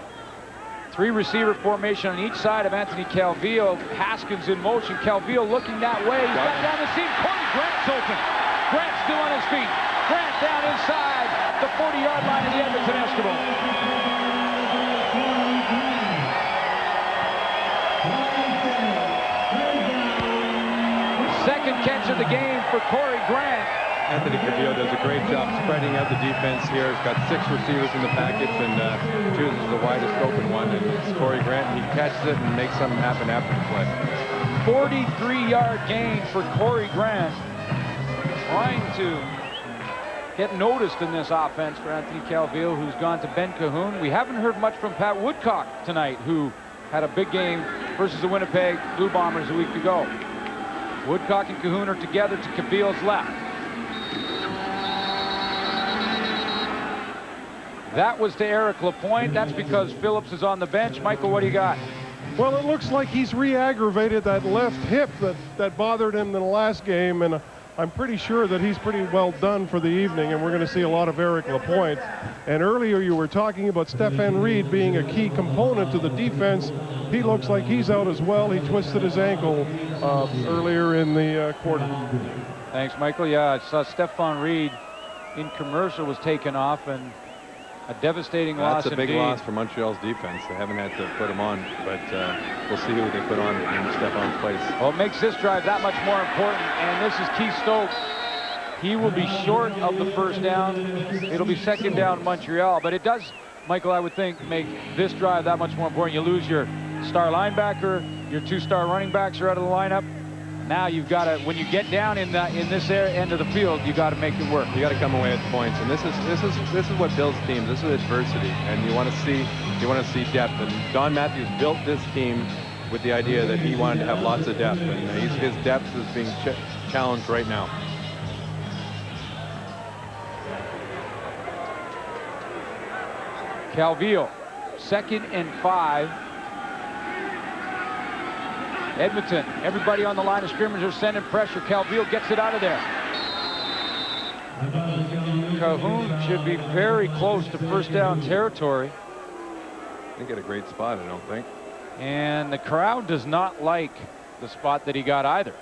3-receiver formation on each side of Anthony Calvillo. Haskins in motion. Calvillo looking that way. He's got down the seam. Corey Grant's open. Grant still on his feet. Grant down inside the 40-yard line of the Edmonton Eskimos. Second catch of the game for Corey Grant. Anthony Calvillo does a great job spreading out the defense here. He's got 6 receivers in the package and chooses the widest open one. And it's Corey Grant. He catches it and makes something happen after the play. 43-yard gain for Corey Grant. Trying to get noticed in this offense for Anthony Calvillo, who's gone to Ben Cahoon. We haven't heard much from Pat Woodcock tonight, who had a big game versus the Winnipeg Blue Bombers a week ago. Woodcock and Cahoon are together to Calvillo's left. That was to Eric Lapointe. That's because Phillips is on the bench. Michael, what do you got? Well, it looks like he's re-aggravated that left hip that bothered him in the last game, and I'm pretty sure that he's pretty well done for the evening, and we're going to see a lot of Eric Lapointe. And earlier you were talking about Stefan Reed being a key component to the defense. He looks like he's out as well. He twisted his ankle earlier in the quarter. Thanks, Michael. Yeah, I saw Stefan Reed in commercial was taken off, and a devastating loss. That's a big indeed. loss for Montreal's defense. They haven't had to put him on, but we'll see who they put on in Stefan's place. Well, it makes this drive that much more important, and this is Keith Stokes. He will be short of the first down. It'll be second down Montreal, but it does, Michael, I would think, make this drive that much more important. You lose your star linebacker, your 2-star running backs are out of the lineup. Now you've got to, when you get down in this end of the field, you got to make it work. You got to come away with points, and this is what builds teams. This is adversity, and you want to see depth. And Don Matthews built this team with the idea that he wanted to have lots of depth, and his depth is being challenged right now. Calvillo, 2nd and 5. Edmonton, everybody on the line of scrimmage are sending pressure. Calvillo gets it out of there. Cahoon should be very close to first down territory. They get a great spot, I don't think. And the crowd does not like the spot that he got either.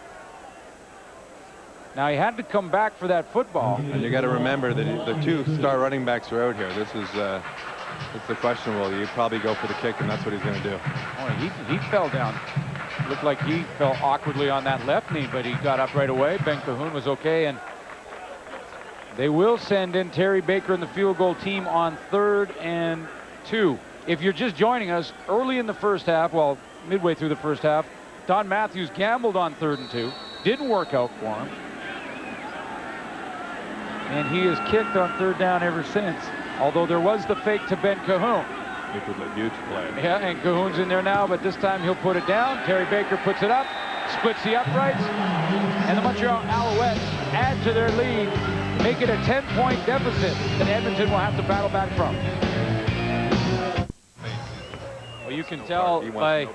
Now, he had to come back for that football. And you got to remember that the 2-star running backs are out here. This is it's the questionable. You probably go for the kick, and that's what he's going to do. Oh, he fell down. Looked like he fell awkwardly on that left knee, but he got up right away. Ben Cahoon was okay, and they will send in Terry Baker and the field goal team on 3rd and 2. If you're just joining us, early in the first half, well, midway through the first half, Don Matthews gambled on 3rd and 2. Didn't work out for him. And he has kicked on 3rd down ever since, although there was the fake to Ben Cahoon. It was a huge play. Yeah, and Cahoon's in there now, but this time he'll put it down. Terry Baker puts it up, splits the uprights, and the Montreal Alouettes add to their lead, make it a 10-point deficit that Edmonton will have to battle back from. Well, you can tell by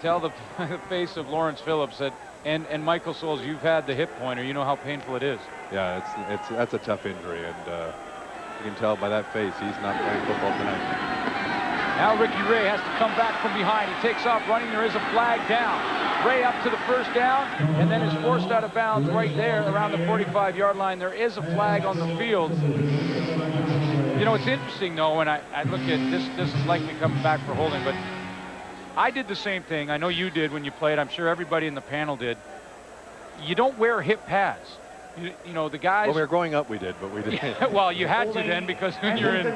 the face of Lawrence Phillips that, and Michael Souls, you've had the hip pointer. You know how painful it is. Yeah, that's a tough injury, and you can tell by that face he's not playing football tonight. Now Ricky Ray has to come back from behind. He takes off running. There is a flag down. Ray up to the first down, and then is forced out of bounds right there around the 45-yard line. There is a flag on the field. You know, it's interesting, though, when I look at this is likely coming back for holding, but I did the same thing. I know you did when you played. I'm sure everybody in the panel did. You don't wear hip pads. You know, the guys... Well, we were growing up, we did, but we didn't. Yeah, well, you had to then, because when you're in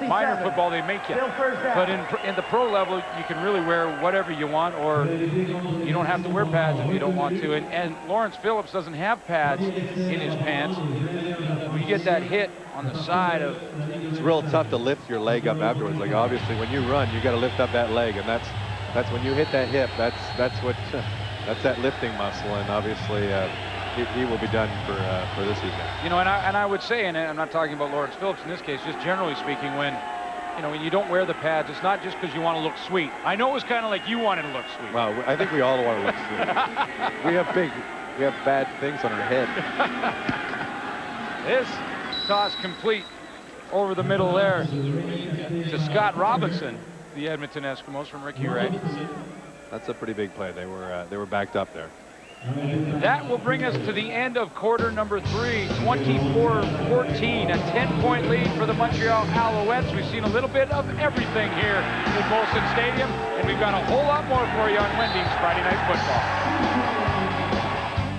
minor football, they make you. But in the pro level, you can really wear whatever you want, or you don't have to wear pads if you don't want to. And Lawrence Phillips doesn't have pads in his pants. When you get that hit on the side of... It's real tough to lift your leg up afterwards. Like, obviously, when you run, you got to lift up that leg, and that's when you hit that hip. That's that lifting muscle, and obviously... He will be done for this evening. You know, and I would say, and I'm not talking about Lawrence Phillips in this case, just generally speaking, when you don't wear the pads, it's not just because you want to look sweet. I know it was kind of like you wanted to look sweet. Well, I think we all want to look sweet. we have bad things on our head. This toss complete over the middle there to Scott Robinson, the Edmonton Eskimos, from Ricky Ray. That's a pretty big play. They were backed up there. That will bring us to the end of quarter number 3, 24-14, a 10-point lead for the Montreal Alouettes. We've seen a little bit of everything here in Molson Stadium, and we've got a whole lot more for you on Wendy's Friday Night Football.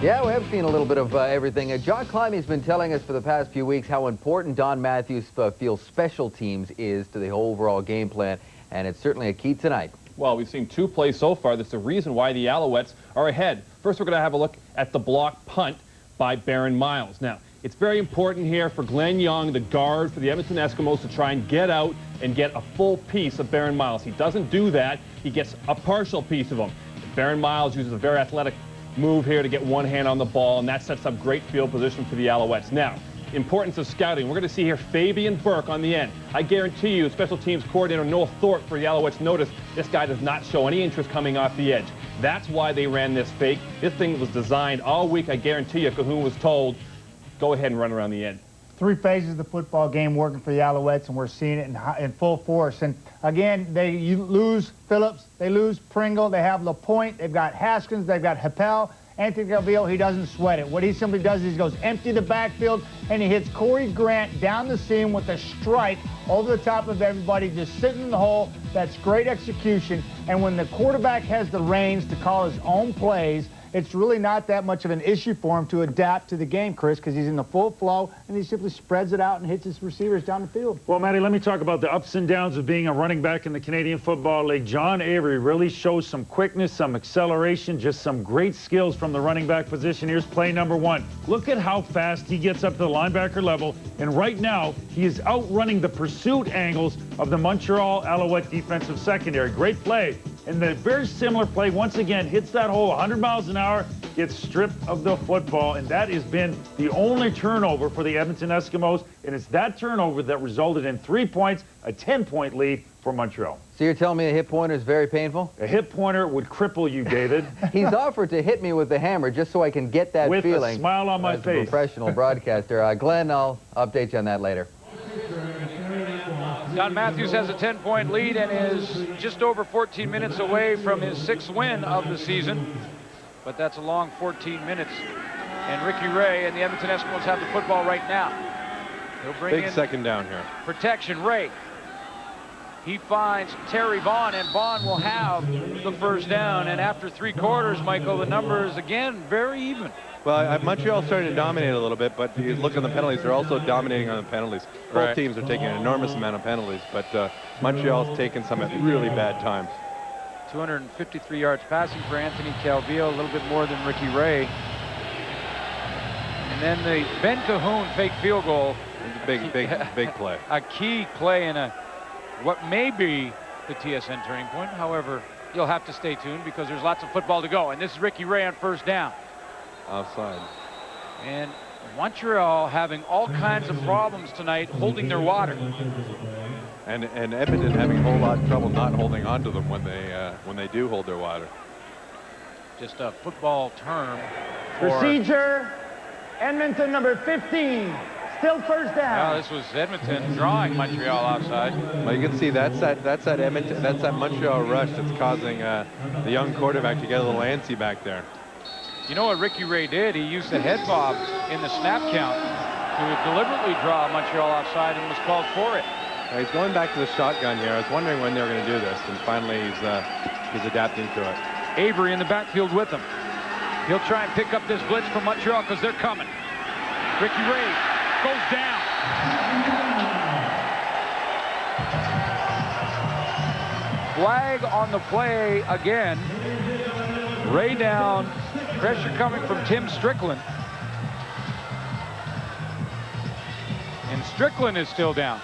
Yeah, we have seen a little bit of everything. John Climby's been telling us for the past few weeks how important Don Matthews feels special teams is to the whole overall game plan, and it's certainly a key tonight. Well, we've seen 2 plays so far. That's the reason why the Alouettes are ahead. First, we're going to have a look at the block punt by Baron Miles. Now, it's very important here for Glenn Young, the guard for the Edmonton Eskimos, to try and get out and get a full piece of Baron Miles. He doesn't do that. He gets a partial piece of him. Baron Miles uses a very athletic move here to get one hand on the ball, and that sets up great field position for the Alouettes. Now, importance of scouting. We're going to see here Fabian Burke on the end. I guarantee you, special teams coordinator Noel Thorpe for the Alouettes noticed this guy does not show any interest coming off the edge. That's why they ran this fake. This thing was designed all week. I guarantee you, Cahoon was told, go ahead and run around the end. 3 phases of the football game working for the Alouettes, and we're seeing it in full force. And again, you lose Phillips, they lose Pringle, they have LaPointe, they've got Haskins, they've got Happel. Anthony Calvillo, he doesn't sweat it. What he simply does is he goes empty the backfield, and he hits Corey Grant down the seam with a strike over the top of everybody, just sitting in the hole. That's great execution. And when the quarterback has the reins to call his own plays, it's really not that much of an issue for him to adapt to the game, Chris, because he's in the full flow, and he simply spreads it out and hits his receivers down the field. Well, Matty, let me talk about the ups and downs of being a running back in the Canadian Football League. John Avery really shows some quickness, some acceleration, just some great skills from the running back position. Here's play number 1. Look at how fast he gets up to the linebacker level, and right now he is outrunning the pursuit angles of the Montreal Alouette defensive secondary. Great play. And the very similar play, once again, hits that hole 100 miles an hour, gets stripped of the football, and that has been the only turnover for the Edmonton Eskimos, and it's that turnover that resulted in 3 points, a 10-point lead for Montreal. So you're telling me a hip pointer is very painful? A hip pointer would cripple you, David. He's offered to hit me with the hammer just so I can get that with feeling. With a smile on my as face. A professional broadcaster. Glenn, I'll update you on that later. Don Matthews has a 10-point lead and is just over 14 minutes away from his 6th win of the season. But that's a long 14 minutes. And Ricky Ray and the Edmonton Eskimos have the football right now. He'll bring big in second down here. Protection. Ray. He finds Terry Vaughn, and Vaughn will have the first down. And after 3 quarters, Michael, the numbers, again, very even. Well, Montreal started to dominate a little bit, but you look at the penalties, they're also dominating on the penalties. Both teams are taking an enormous amount of penalties, but Montreal's taken some at really bad times. 253 yards passing for Anthony Calvillo, a little bit more than Ricky Ray. And then the Ben Cahoon fake field goal. It's a big play. A key play in what may be the TSN turning point. However, you'll have to stay tuned because there's lots of football to go. And this is Ricky Ray on first down. Offside. And Montreal having all kinds of problems tonight holding their water. And Edmonton having a whole lot of trouble not holding on to them when they do hold their water. Just a football term. Procedure, Edmonton number 15, still first down. Well, this was Edmonton drawing Montreal offside. Well, you can see that's that Montreal rush that's causing the young quarterback to get a little antsy back there. You know what Ricky Ray did? He used the head bob in the snap count to deliberately draw Montreal offside and was called for it. He's going back to the shotgun here. I was wondering when they were going to do this, and finally he's adapting to it. Avery in the backfield with him. He'll try and pick up this blitz from Montreal because they're coming. Ricky Ray goes down. Flag on the play again. Ray down. Pressure coming from Tim Strickland. And Strickland is still down.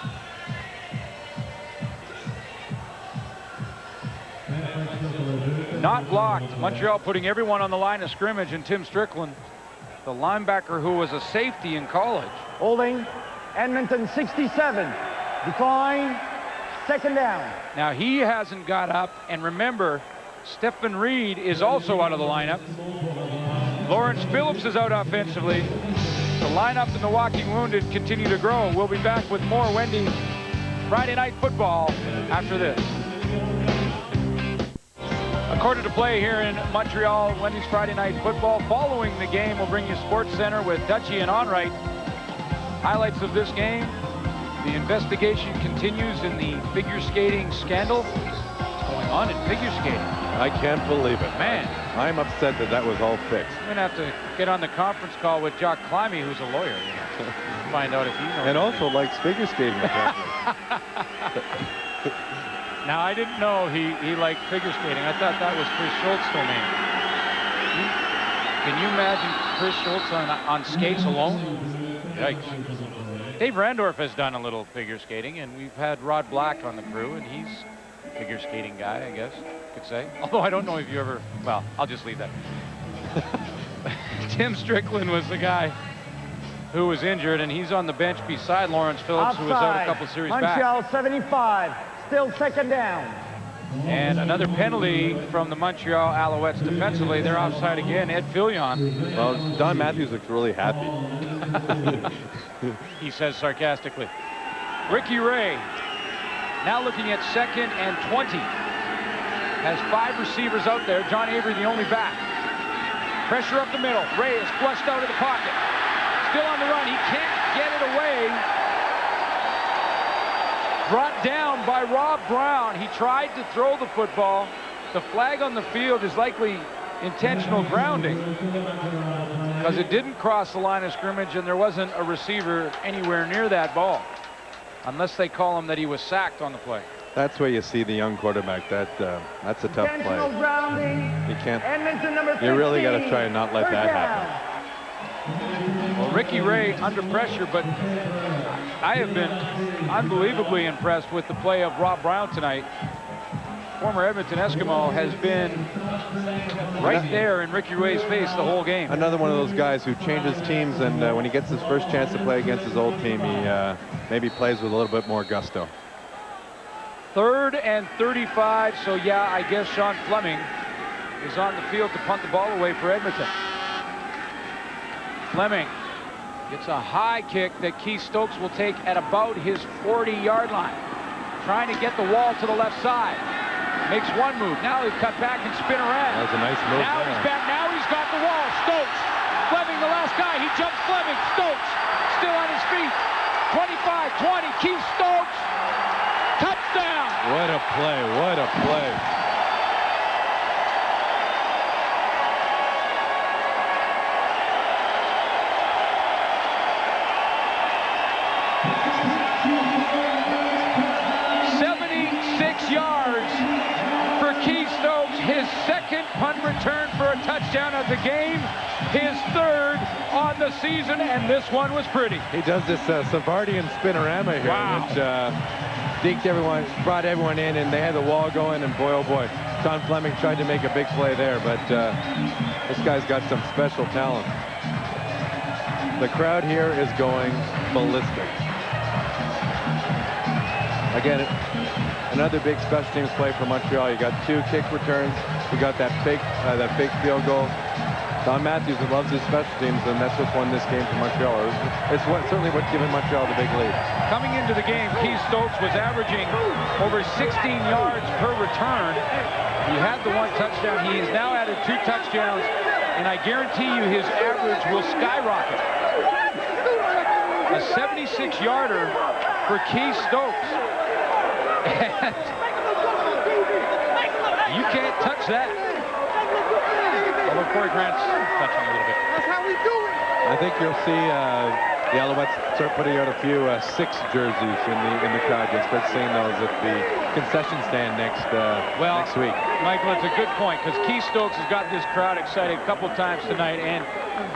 Not blocked. Montreal putting everyone on the line of scrimmage, and Tim Strickland, the linebacker who was a safety in college. Holding, Edmonton 67. Decline, second down. Now he hasn't got up, and remember, Stephen Reed is also out of the lineup. Lawrence Phillips is out offensively. The lineup and the walking wounded continue to grow. We'll be back with more Wendy's Friday Night Football after this. A quarter to play here in Montreal, Wendy's Friday Night Football. Following the game, we'll bring you Sports Center with Dutchie and Onright. Highlights of this game. The investigation continues in the figure skating scandal. What's going on in figure skating? I can't believe it. Man. I'm upset that that was all fixed. I'm going to have to get on the conference call with Jock Climby, who's a lawyer, find out if he knows. And also likes figure skating. Now, I didn't know he liked figure skating. I thought that was Chris Schultz domain. Can you imagine Chris Schultz on skates alone? Yikes. Dave Randorf has done a little figure skating, and we've had Rod Black on the crew, and he's a figure skating guy, I guess you could say. Although I don't know if you ever, well, I'll just leave that. Tim Strickland was the guy who was injured, and he's on the bench beside Lawrence Phillips, who was out a couple series Montreal back. 75, still second down. And another penalty from the Montreal Alouettes defensively. They're offside again. Ed Fillion. Well, Don Matthews looks really happy. He says sarcastically. Ricky Ray, now looking at 2nd and 20. Has 5 receivers out there. John Avery, the only back. Pressure up the middle. Ray is flushed out of the pocket. Still on the run. He can't get it away. Brought down by Rob Brown. He tried to throw the football. The flag on the field is likely intentional grounding because it didn't cross the line of scrimmage, and there wasn't a receiver anywhere near that ball, unless they call him that he was sacked on the play. That's where you see the young quarterback. That's a tough play. You can't. You really got to try and not let that happen. Well, Ricky Ray under pressure, but I have been unbelievably impressed with the play of Rob Brown tonight. Former Edmonton Eskimo has been right there in Ricky Ray's face the whole game. Another one of those guys who changes teams, and when he gets his first chance to play against his old team, he maybe plays with a little bit more gusto. 3rd and 35, so yeah, I guess Sean Fleming is on the field to punt the ball away for Edmonton. Fleming gets a high kick that Keith Stokes will take at about his 40-yard line. Trying to get the wall to the left side. Makes one move. Now he's cut back and spin around. That was a nice move. Now he's back. Now he's got the wall. Stokes. Fleming, the last guy. He jumps Fleming. Stokes still on his feet. 25-20. Keith Stokes. Touchdown. What a play. What a play. His 2nd punt return for a touchdown of the game, his 3rd on the season, and this one was pretty. He does this Savardian spinorama here, wow, which deked everyone, brought everyone in, and they had the wall going, and boy, oh boy, Sean Fleming tried to make a big play there, but this guy's got some special talent. The crowd here is going ballistic. Again, another big special teams play for Montreal. You got 2 kick returns. You got that big field goal. Don Matthews loves his special teams, and that's what's won this game for Montreal. It's certainly what's given Montreal the big lead. Coming into the game, Keith Stokes was averaging over 16 yards per return. He had the 1 touchdown. He has now added 2 touchdowns, and I guarantee you his average will skyrocket. A 76-yarder for Keith Stokes. And you can't touch that. Although Corey Grant's touching a little bit. That's how we do it. I think you'll see the Alouettes start putting out a few 6 jerseys in the crowd. You'll start seeing those at the concession stand next week. Michael, it's a good point, because Keith Stokes has got this crowd excited a couple times tonight, and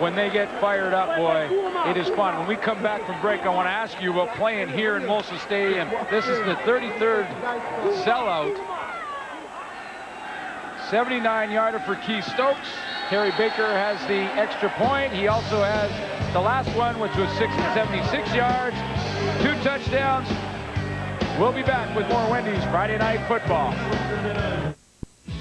when they get fired up, boy, it is fun. When we come back from break, I want to ask you about playing here in Molson Stadium. This is the 33rd sellout. 79-yarder for Keith Stokes. Terry Baker has the extra point. He also has the last one, which was 76 yards. 2 touchdowns. We'll be back with more Wendy's Friday Night Football.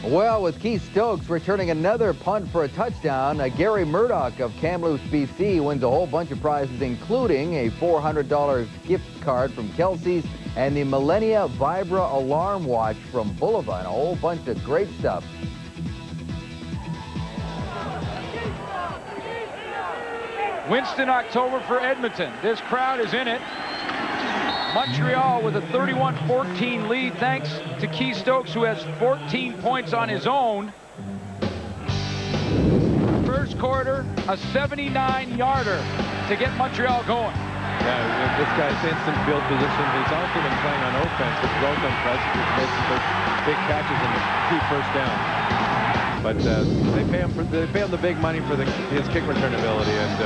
Well, with Keith Stokes returning another punt for a touchdown, Gary Murdoch of Kamloops, BC wins a whole bunch of prizes, including a $400 gift card from Kelsey's and the Millennia Vibra alarm watch from Bulova, and a whole bunch of great stuff. Winston October for Edmonton. This crowd is in it. Montreal with a 31-14 lead thanks to Keith Stokes, who has 14 points on his own. First quarter, a 79-yarder to get Montreal going. Yeah, this guy's instant field position. He's also been playing on offense, which is also impressive. He's made some big catches and key first down. But they pay him the big money for his kick return ability, and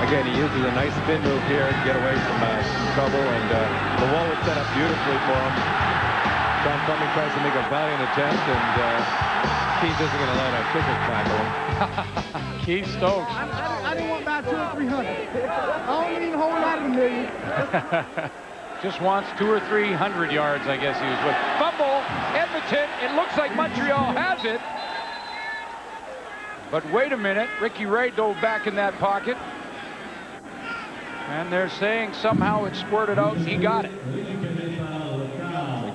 again, he uses a nice spin move here to get away from trouble, and the wall was set up beautifully for him. Sean Fleming tries to make a valiant attempt, and Keith isn't going to let a kicker tackle him. Keith Stokes. I didn't want about 200 or 300. I don't need a whole lot of a million. Just wants 200 or 300 yards, I guess he was with. Fumble, Edmonton. It looks like Montreal has it. But wait a minute, Ricky Ray dove back in that pocket. And they're saying somehow it squirted out and he got it.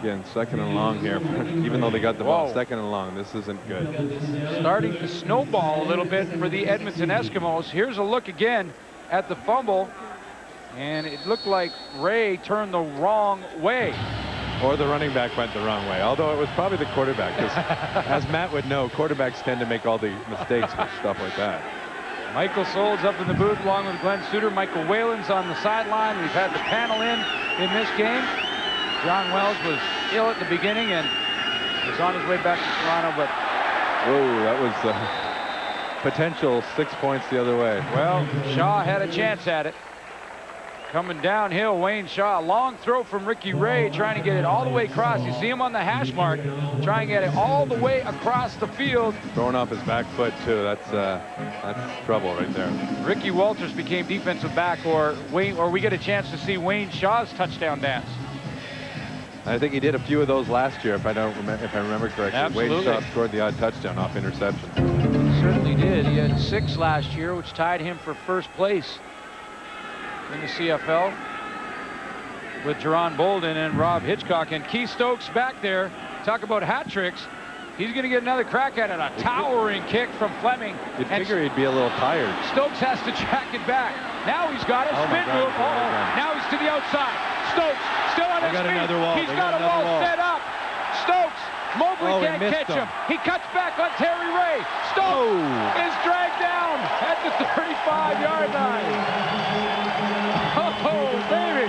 Again, second and long here. Even though they got the ball second and long, this isn't good. Starting to snowball a little bit for the Edmonton Eskimos. Here's a look again at the fumble. And it looked like Ray turned the wrong way. Or the running back went the wrong way, although it was probably the quarterback, because as Matt would know, quarterbacks tend to make all the mistakes with stuff like that. Michael Soul's up in the booth along with Glenn Suter. Michael Whalen's on the sideline. We've had the panel in this game. John Wells was ill at the beginning and was on his way back to Toronto, but... Whoa, that was potential 6 points the other way. Well, Shaw had a chance at it. Coming downhill, Wayne Shaw, long throw from Ricky Ray, trying to get it all the way across. You see him on the hash mark, trying to get it all the way across the field. Throwing off his back foot too. That's trouble right there. Ricky Walters became defensive back, or we get a chance to see Wayne Shaw's touchdown dance. I think he did a few of those last year, if I remember correctly. Absolutely. Wayne Shaw scored the odd touchdown off interception. He certainly did. He had 6 last year, which tied him for first place in the CFL with Jerron Bolden and Rob Hitchcock. And Keith Stokes back there. Talk about hat tricks. He's going to get another crack at it. A towering kick from Fleming. You'd figure he'd be a little tired. Stokes has to jack it back. Now he's got it. Spin move. Now he's to the outside. Stokes still on his feet. He's got a wall set up. Stokes. Mobley can't catch him. He cuts back on Terry Ray. Stokes is dragged down at the 35-yard line. Oh, baby.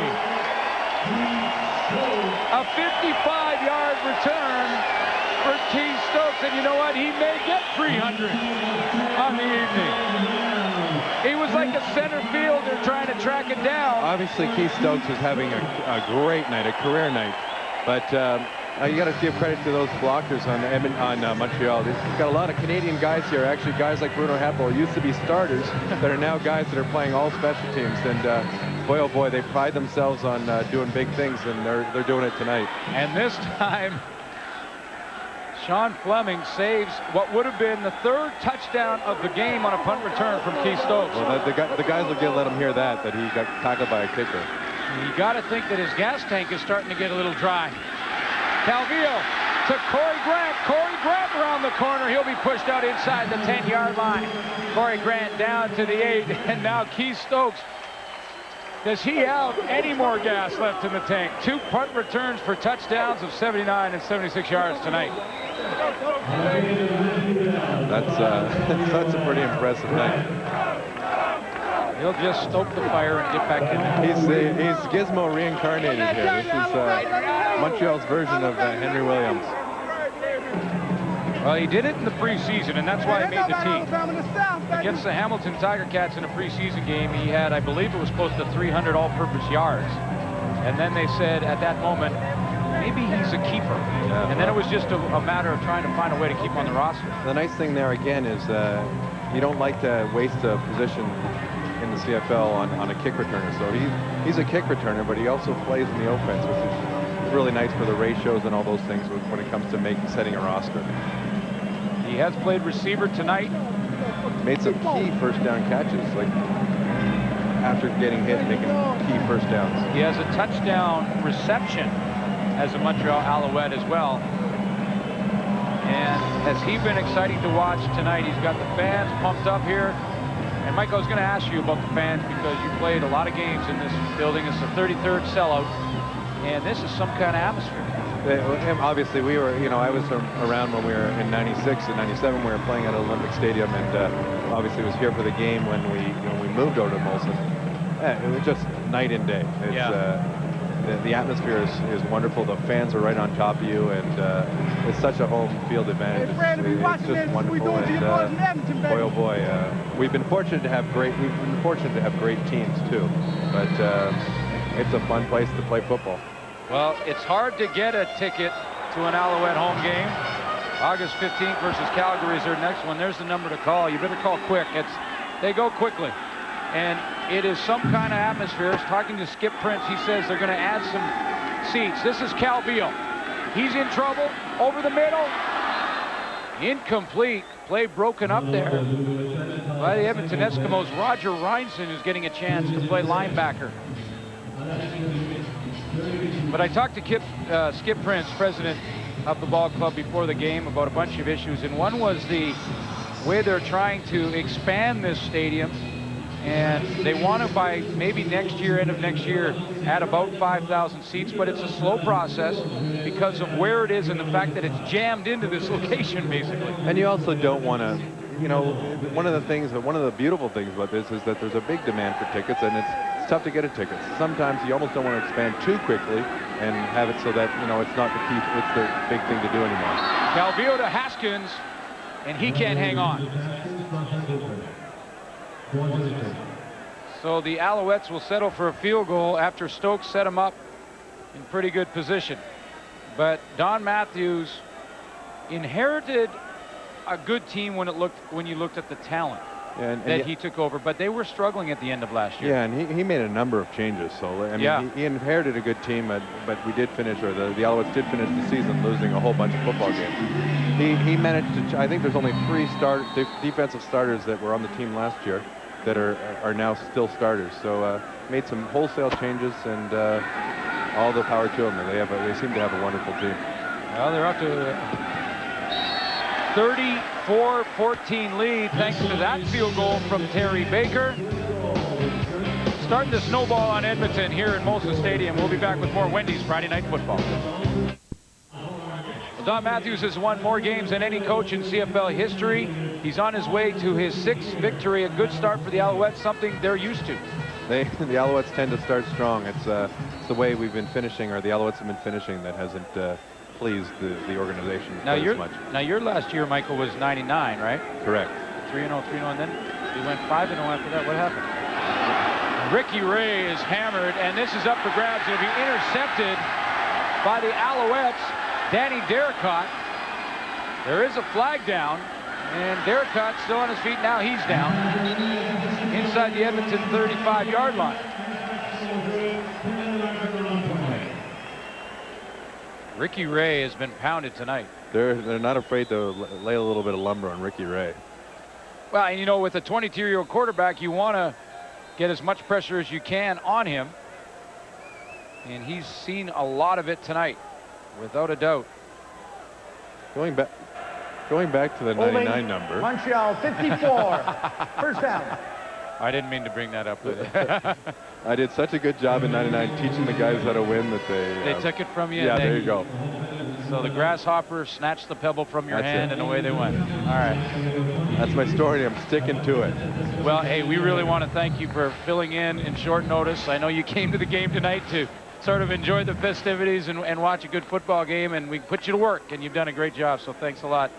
A 55-yard return for Keith Stokes. And you know what? He may get 300 on the evening. He was like a center fielder trying to track it down. Obviously, Keith Stokes was having a great night, a career night. But you got to give credit to those blockers on Montreal. They've got a lot of Canadian guys here. Actually, guys like Bruno Heppel used to be starters that are now guys that are playing all special teams. And boy, oh boy, they pride themselves on doing big things, and they're doing it tonight. And this time, Sean Fleming saves what would have been the 3rd touchdown of the game on a punt return from Keith Stokes. Well, the guys will let him hear that he got tackled by a kicker. You got to think that his gas tank is starting to get a little dry. Calvillo to Corey Grant. Corey Grant around the corner. He'll be pushed out inside the 10-yard line. Corey Grant down to the 8, and now Keith Stokes. Does he have any more gas left in the tank? 2 punt returns for touchdowns of 79 and 76 yards tonight. That's a pretty impressive night. He'll just stoke the fire and get back in there. He's Gizmo reincarnated here. This is Montreal's version of Henry Williams. Well, he did it in the preseason, and that's why he made the team. Against the Hamilton Tiger Cats in a preseason game, he had, I believe it was close to 300 all-purpose yards. And then they said at that moment, maybe he's a keeper. Yeah. And then it was just a matter of trying to find a way to keep him on the roster. The nice thing there, again, is you don't like to waste a position in the CFL on a kick returner. So he's a kick returner, but he also plays in the offense, which is really nice for the ratios and all those things when it comes to setting a roster. He has played receiver tonight. Made some key first down catches, like after getting hit, making key first downs. He has a touchdown reception as a Montreal Alouette as well. And has he been exciting to watch tonight? He's got the fans pumped up here. And Mike, I was going to ask you about the fans because you played a lot of games in this building. It's the 33rd sellout, and this is some kind of atmosphere. Obviously, we were, I was around when we were in '96 and '97. We were playing at Olympic Stadium, and obviously was here for the game when we moved over to Molson. It was just night and day. It's, the atmosphere is wonderful. The fans are right on top of you, and it's such a home field advantage. It's just wonderful. And boy, oh boy, we've been fortunate to have great teams too. But it's a fun place to play football. Well, it's hard to get a ticket to an Alouette home game. August 15th versus Calgary is their next one. There's the number to call. You better call quick. They go quickly. And it is some kind of atmosphere. I was talking to Skip Prince. He says they're going to add some seats. This is Cal Beal. He's in trouble. Over the middle. Incomplete. Play broken up there by the Edmonton Eskimos. Roger Reinson is getting a chance to play linebacker. But I talked to Skip Prince, president of the ball club, before the game about a bunch of issues. And one was the way they're trying to expand this stadium. And they want to, by maybe next year, end of next year, add about 5,000 seats. But it's a slow process because of where it is and the fact that it's jammed into this location, basically. And you also don't want to, one of the beautiful things about this is that there's a big demand for tickets, and it's tough to get a ticket. Sometimes you almost don't want to expand too quickly and have it so that, it's not it's the big thing to do anymore. Calvillo to Haskins, and he can't hang on. So the Alouettes will settle for a field goal after Stokes set him up in pretty good position. But Don Matthews inherited a good team when you looked at the talent that he took over, but they were struggling at the end of last year. Yeah, and he made a number of changes. So I mean, he inherited a good team, but we did finish, or the Alouettes did finish the season losing a whole bunch of football games. He managed to. I think there's only 3 defensive starters that were on the team last year that are now still starters. So made some wholesale changes, and all the power to them. They seem to have a wonderful team. Well, they're up to 34-14 lead thanks to that field goal from Terry Baker. Starting to snowball on Edmonton here in Molson Stadium. We'll be back with more Wendy's Friday Night Football. Don Matthews has won more games than any coach in CFL history. He's on his way to his 6th victory. A good start for the Alouettes, something they're used to. The Alouettes tend to start strong. It's the way we've been finishing, or the Alouettes have been finishing, that hasn't pleased the organization as much. Now, your last year, Michael, was 99, right? Correct. 3-0, 3-0, and then we went 5-0 after that. What happened? Ricky Ray is hammered, and this is up for grabs. It'll be intercepted by the Alouettes. Danny Derricott. There is a flag down, and Derricott still on his feet. Now he's down inside the Edmonton 35-yard line. Ricky Ray has been pounded tonight. They're not afraid to lay a little bit of lumber on Ricky Ray. Well, and with a 22-year-old quarterback, you want to get as much pressure as you can on him. And he's seen a lot of it tonight, without a doubt. Going back to the 99 number. Montreal 54. First down. I didn't mean to bring that up with it. I did such a good job in 99 teaching the guys how to win that they took it from you. Yeah, there you go. So the grasshopper snatched the pebble from your hand, and away they went. All right. That's my story. I'm sticking to it. Well, hey, we really want to thank you for filling in short notice. I know you came to the game tonight to sort of enjoy the festivities and watch a good football game, and we put you to work, and you've done a great job. So thanks a lot.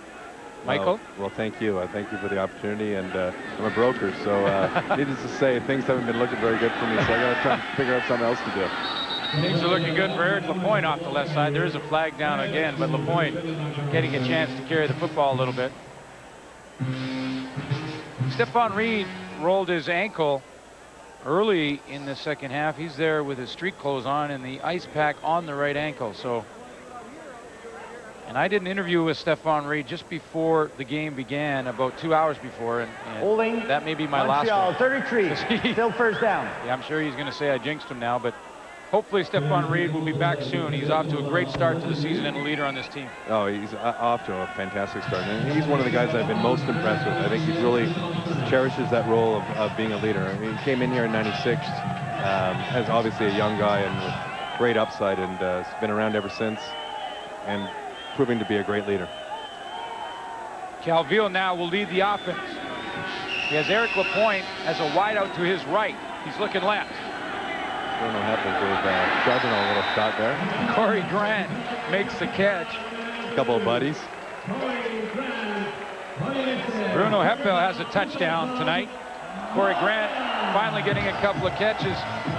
Michael? Well, thank you. Thank you for the opportunity, and I'm a broker, so needless to say, things haven't been looking very good for me, so I got to try and figure out something else to do. Things are looking good for Eric Lapointe off the left side. There is a flag down again, but Lapointe getting a chance to carry the football a little bit. Stephon Reed rolled his ankle early in the second half, he's there with his street clothes on and the ice pack on the right ankle. So, and I did an interview with Stephon Reed just before the game began, about 2 hours before, and Holding. that may be my Montreal, last one. 33. Still first down. Yeah, I'm sure he's going to say I jinxed him now, but hopefully Stephon Reed will be back soon. He's off to a great start to the season and a leader on this team. Oh, he's off to a fantastic start. And he's one of the guys I've been most impressed with. I think he really cherishes that role of being a leader. I mean, he came in here in '96 as obviously a young guy and with great upside, and has been around ever since and proving to be a great leader. Calvillo now will lead the offense. He has Eric Lapointe as a wideout to his right. He's looking left. Bruno Heppel gave Charbonneau a little shot there. Corey Grant makes the catch. A couple of buddies. Bruno Heppel has a touchdown tonight. Corey Grant finally getting a couple of catches.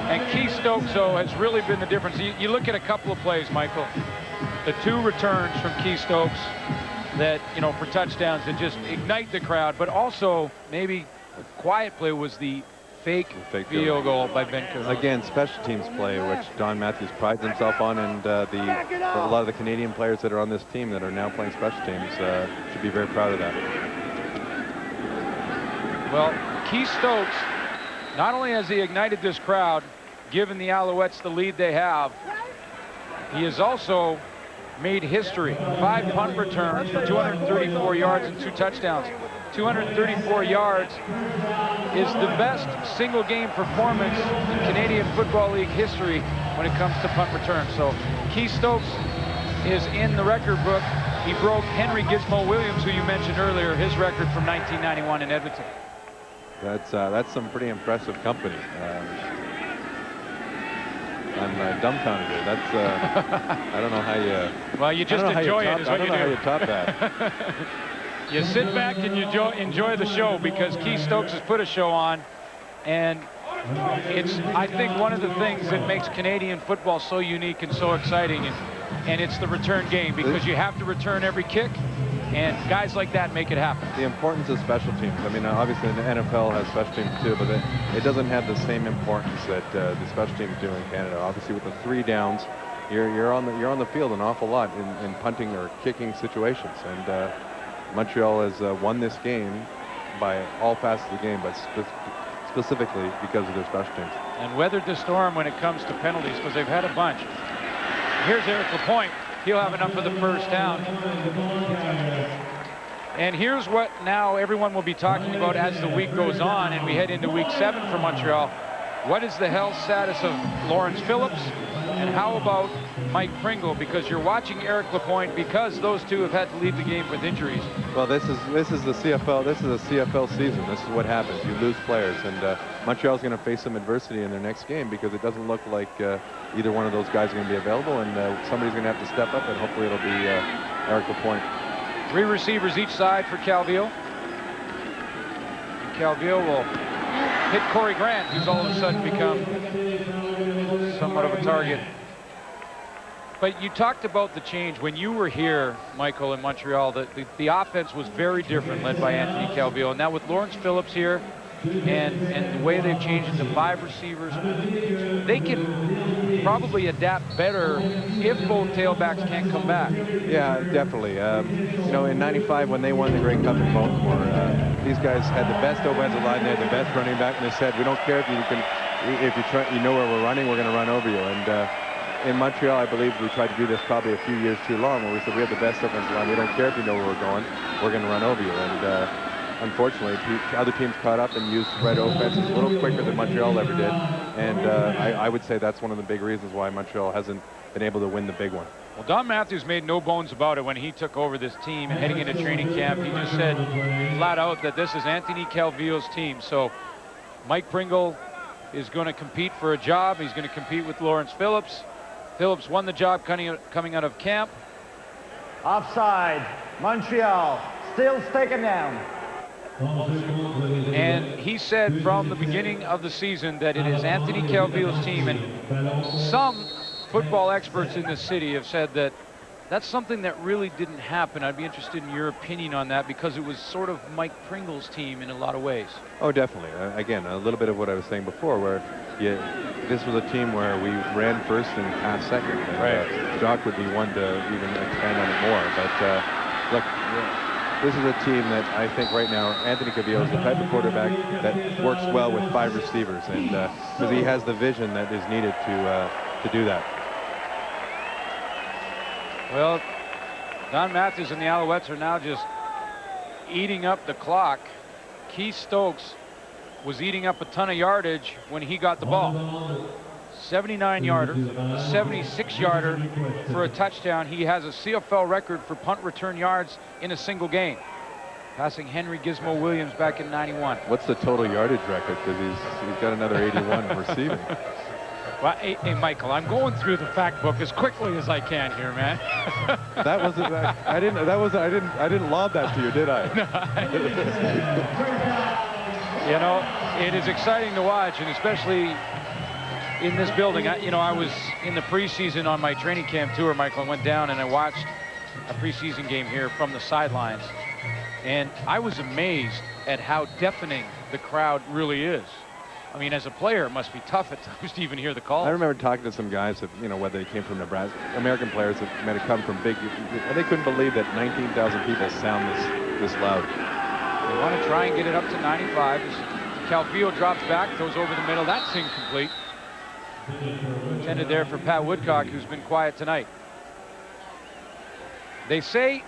And Keith Stokes, though, has really been the difference. You look at a couple of plays, Michael. The 2 returns from Keith Stokes that, you know, for touchdowns that just ignite the crowd. But also, maybe a quiet play was the fake field goal by Ben Cahoon. Again, special teams play, which Don Matthews prides himself on, and a lot of the Canadian players that are on this team that are now playing special teams should be very proud of that. Well, Keith Stokes, not only has he ignited this crowd, given the Alouettes the lead they have, he has also made history. 5 punt returns for 234 yards and 2 touchdowns. 234 yards is the best single game performance in Canadian Football League history when it comes to punt returns. So Keith Stokes is in the record book. He broke Henry Gizmo Williams, who you mentioned earlier, his record from 1991 in Edmonton. That's some pretty impressive company. I'm dumbfounded here. That's I don't know how you. Well, you just enjoy it. Is what you do. I don't know how you top that. You sit back and you enjoy the show, because Keith Stokes has put a show on, and it's, I think, one of the things that makes Canadian football so unique and so exciting, and it's the return game, because you have to return every kick, and guys like that make it happen. The importance of special teams. I mean, obviously the NFL has special teams too, but it doesn't have the same importance that the special teams do in Canada. Obviously, with the 3 downs, you're on the field an awful lot in punting or kicking situations, and Montreal has won this game by all facets of the game, but specifically because of their special teams. And weathered the storm when it comes to penalties, because they've had a bunch. Here's Eric Lapointe. He'll have enough for the first down. And here's what now everyone will be talking about as the week goes on and we head into week 7 for Montreal. What is the health status of Lawrence Phillips? And how about Mike Pringle? Because you're watching Eric Lapointe, because those two have had to leave the game with injuries. Well, this is the CFL. This is a CFL season. This is what happens. You lose players, and Montreal's going to face some adversity in their next game, because it doesn't look like either one of those guys are going to be available, and somebody's going to have to step up, and hopefully it'll be Eric Lapointe. 3 receivers each side for Calvillo. Calvillo will hit Corey Grant, who's all of a sudden become somewhat of a target. But you talked about the change. When you were here, Michael, in Montreal, the offense was very different, led by Anthony Calvillo. And now with Lawrence Phillips here, and the way they've changed it to 5 receivers, they can probably adapt better if both tailbacks can't come back. Yeah, definitely. You know, in '95 when they won the Grey Cup in Baltimore, these guys had the best offensive line, they had the best running back, and they said, we don't care if you know where we're running, we're going to run over you. And in Montreal, I believe we tried to do this probably a few years too long, where we said, we have the best offensive line, we don't care if you know where we're going, we're going to run over you. And unfortunately, other teams caught up and used spread offenses a little quicker than Montreal ever did. And I would say that's one of the big reasons why Montreal hasn't been able to win the big one. Well, Don Matthews made no bones about it when he took over this team and heading into training camp. He just said flat out that this is Anthony Calvillo's team. So Mike Pringle is going to compete for a job. He's going to compete with Lawrence Phillips. Phillips won the job coming out of camp. Offside. Montreal still taken down. And he said from the beginning of the season that it is Anthony Calvillo's team, and some football experts in this city have said that that's something that really didn't happen. I'd be interested in your opinion on that, because it was sort of Mike Pringle's team in a lot of ways. Oh, definitely. Again, a little bit of what I was saying before, where this was a team where we ran first and passed second. And, right. Jock would be one to even expand on it more. But look, this is a team that I think right now, Anthony Cavillo is the type of quarterback that works well with 5 receivers, and because he has the vision that is needed to do that. Well, Don Matthews and the Alouettes are now just eating up the clock. Keith Stokes was eating up a ton of yardage when he got the ball. 79-yarder, a 76-yarder for a touchdown. He has a CFL record for punt return yards in a single game, passing Henry Gizmo Williams back in '91. What's the total yardage record? Because he's got another 81 receiving. Well, hey, Michael, I'm going through the fact book as quickly as I can here, man. That wasn't. I didn't lob that to you, did I? You know, it is exciting to watch, and especially in this building. I was in the preseason on my training camp tour, Michael, and went down and I watched a preseason game here from the sidelines, and I was amazed at how deafening the crowd really is. I mean, as a player, it must be tough at times to even hear the calls. I remember talking to some guys that, whether they came from Nebraska, American players that might have come from big, and they couldn't believe that 19,000 people sound this loud. They want to try and get it up to 95. As Calvillo drops back, throws over the middle. That's incomplete. Intended there for Pat Woodcock, who's been quiet tonight. They say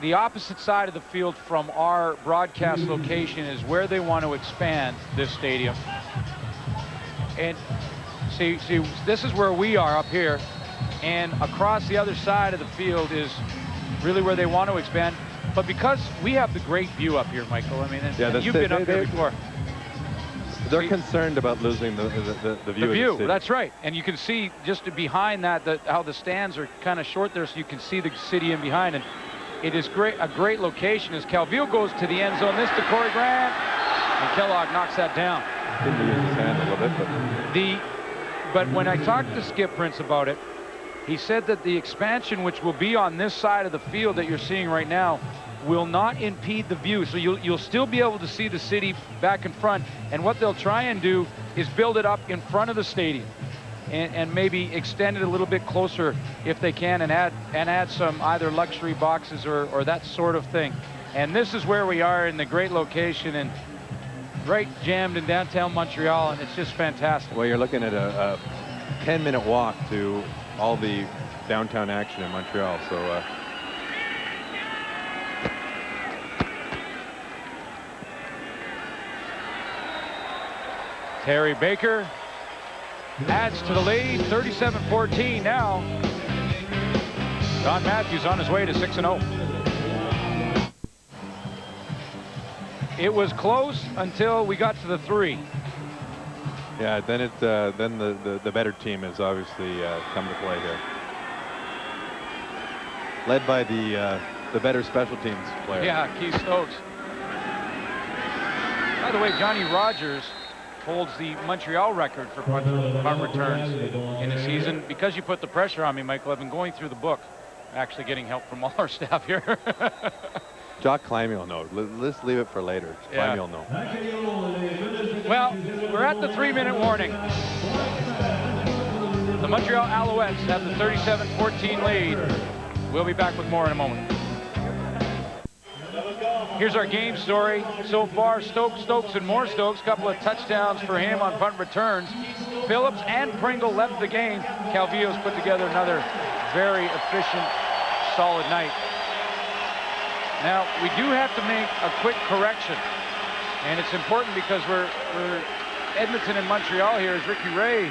the opposite side of the field from our broadcast location is where they want to expand this stadium. And see, this is where we are up here, and across the other side of the field is really where they want to expand. But because we have the great view up here, Michael, I mean, you've been up here before. They're concerned about losing the view. The view, that's right. And you can see just behind that, how the stands are kind of short there, so you can see the city in behind. And it is a great location as Calvillo goes to the end zone. This to Corey Grant, and Kellogg knocks that down. Didn't use his hand a little bit, but when I talked to Skip Prince about it, he said that the expansion, which will be on this side of the field that you're seeing right now, will not impede the view. So you'll still be able to see the city back in front. And what they'll try and do is build it up in front of the stadium and maybe extend it a little bit closer if they can, and add some either luxury boxes or that sort of thing. And this is where we are in the great location and right jammed in downtown Montreal, and it's just fantastic. Well, you're looking at a 10-minute walk to all the downtown action in Montreal. So Terry Baker adds to the lead, 37-14 now. Don Matthews on his way to 6-0. It was close until we got to the 3. Yeah, then the better team has obviously come to play here, led by the better special teams player. Yeah, Keith Stokes. By the way, Johnny Rogers holds the Montreal record for punt returns in a season. Because you put the pressure on me, Michael, I've been going through the book, actually getting help from all our staff here. Jock Climby will know. Let's leave it for later. Climby will know. Well, we're at the 3-minute warning. The Montreal Alouettes have the 37-14 lead. We'll be back with more in a moment. Here's our game story. So far, Stokes, and more Stokes. Couple of touchdowns for him on punt returns. Phillips and Pringle left the game. Calvillo's put together another very efficient, solid night. Now, we do have to make a quick correction. And it's important because we're Edmonton and Montreal here as Ricky Ray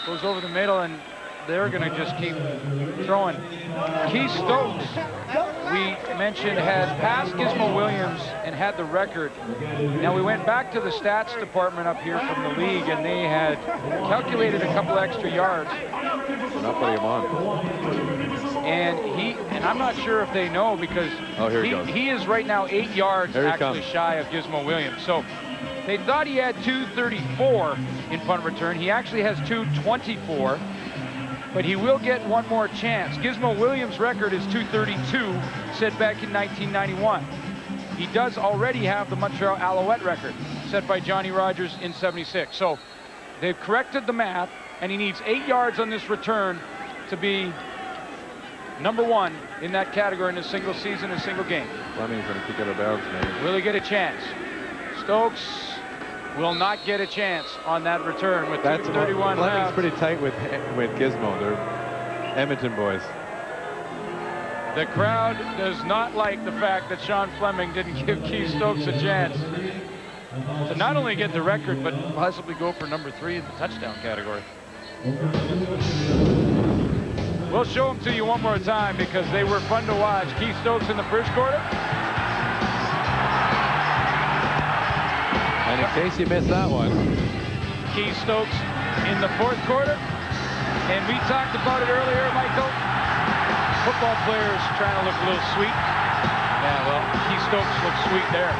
goes over the middle, and they're going to just keep throwing. Keith Stokes, we mentioned, had passed Gizmo Williams and had the record. Now, we went back to the stats department up here from the league, and they had calculated a couple extra yards. They're not putting him on. And I'm not sure if they know, because he is right now 8 yards actually shy of Gizmo Williams. So they thought he had 234 in punt return. He actually has 224. but he will get one more chance. Gizmo Williams' record is 232, set back in 1991. He does already have the Montreal Alouette record, set by Johnny Rogers in 76. So they've corrected the math, and he needs 8 yards on this return to be #1 in that category in a single season, a single game. Fleming's going to kick out of bounds, man. Will he get a chance? Stokes will not get a chance on that return with 2:31 left. Fleming's pretty tight with Gizmo. They're Edmonton boys. The crowd does not like the fact that Sean Fleming didn't give Keith Stokes a chance to not only get the record, but possibly go for #3 in the touchdown category. We'll show them to you one more time because they were fun to watch. Keith Stokes in the first quarter. And in case you missed that one, Keith Stokes in the fourth quarter. And we talked about it earlier, Michael. Football players trying to look a little sweet. Yeah, well, Keith Stokes looks sweet there.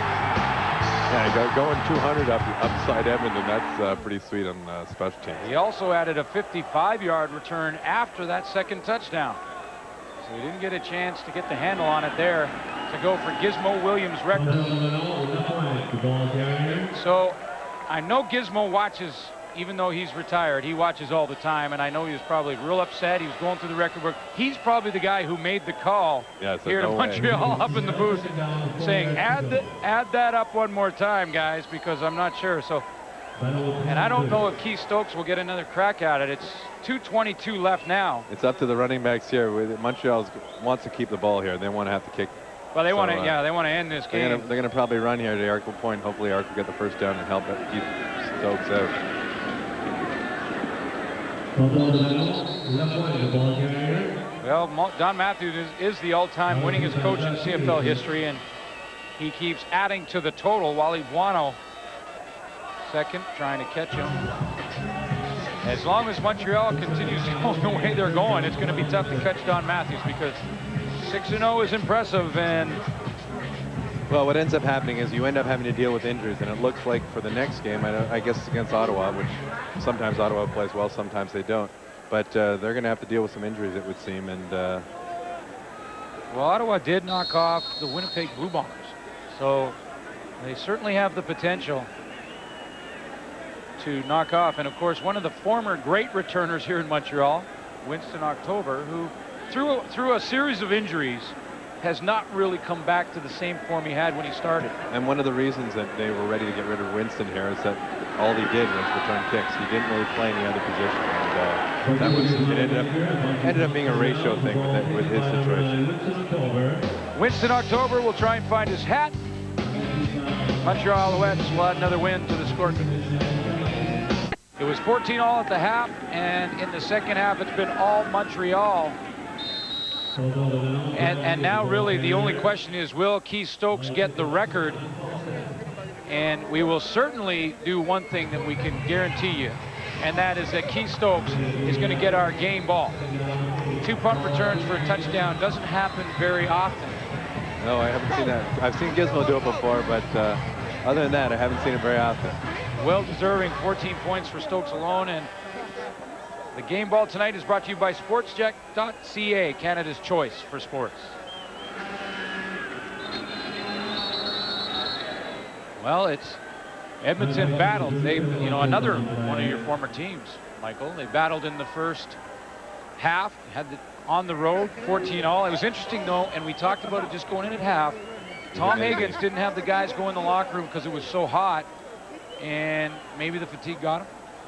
yeah, going 200 upside Edmonton, that's pretty sweet on special teams. He also added a 55-yard return after that second touchdown. So he didn't get a chance to get the handle on it there to go for Gizmo Williams' record. So I know Gizmo watches, even though he's retired, he watches all the time, and I know he was probably real upset. He was going through the record book. He's probably the guy who made the call here to Montreal up in the booth saying, add that up one more time, guys, because I'm not sure. So, and I don't know if Keith Stokes will get another crack at it. It's 2:22 left now. It's up to the running backs here. Montreal wants to keep the ball here. They want to have to kick. Well, they want to, they want to end this game. They're going to probably run here to Arc will point. Hopefully, Arc will get the first down and help keep Stokes out. Well, Don Matthews is the all-time winningest coach in CFL history, and he keeps adding to the total. Wally Buono, second, trying to catch him. As long as Montreal continues going the way they're going, it's going to be tough to catch Don Matthews because 6-0 is impressive. And well, what ends up happening is you end up having to deal with injuries, and it looks like for the next game, I guess it's against Ottawa, which sometimes Ottawa plays well, sometimes they don't. But they're going to have to deal with some injuries, it would seem. And well, Ottawa did knock off the Winnipeg Blue Bombers, so they certainly have the potential to knock off. And of course, one of the former great returners here in Montreal, Winston October, who through a series of injuries has not really come back to the same form he had when he started. And one of the reasons that they were ready to get rid of Winston here is that all he did was return kicks. He didn't really play any other position, and it ended up being a ratio thing with his situation. Winston October will try and find his hat. Montreal Alouettes will add another win to the Scorpions. It was 14-all at the half, and in the second half, it's been all Montreal. And now really the only question is, will Keith Stokes get the record? And we will certainly do one thing that we can guarantee you, and that is that Keith Stokes is going to get our game ball. 2 punt returns for a touchdown doesn't happen very often. No, I haven't seen that. I've seen Gizmo do it before, but other than that, I haven't seen it very often. Well-deserving 14 points for Stokes alone. And the game ball tonight is brought to you by sportsjet.ca, Canada's choice for sports. Well, it's Edmonton battled. They, another one of your former teams, Michael. They battled in the first half, had on the road, 14-all. It was interesting, though, and we talked about it just going in at half. Tom Higgins didn't have the guys go in the locker room because it was so hot, and maybe the fatigue got him.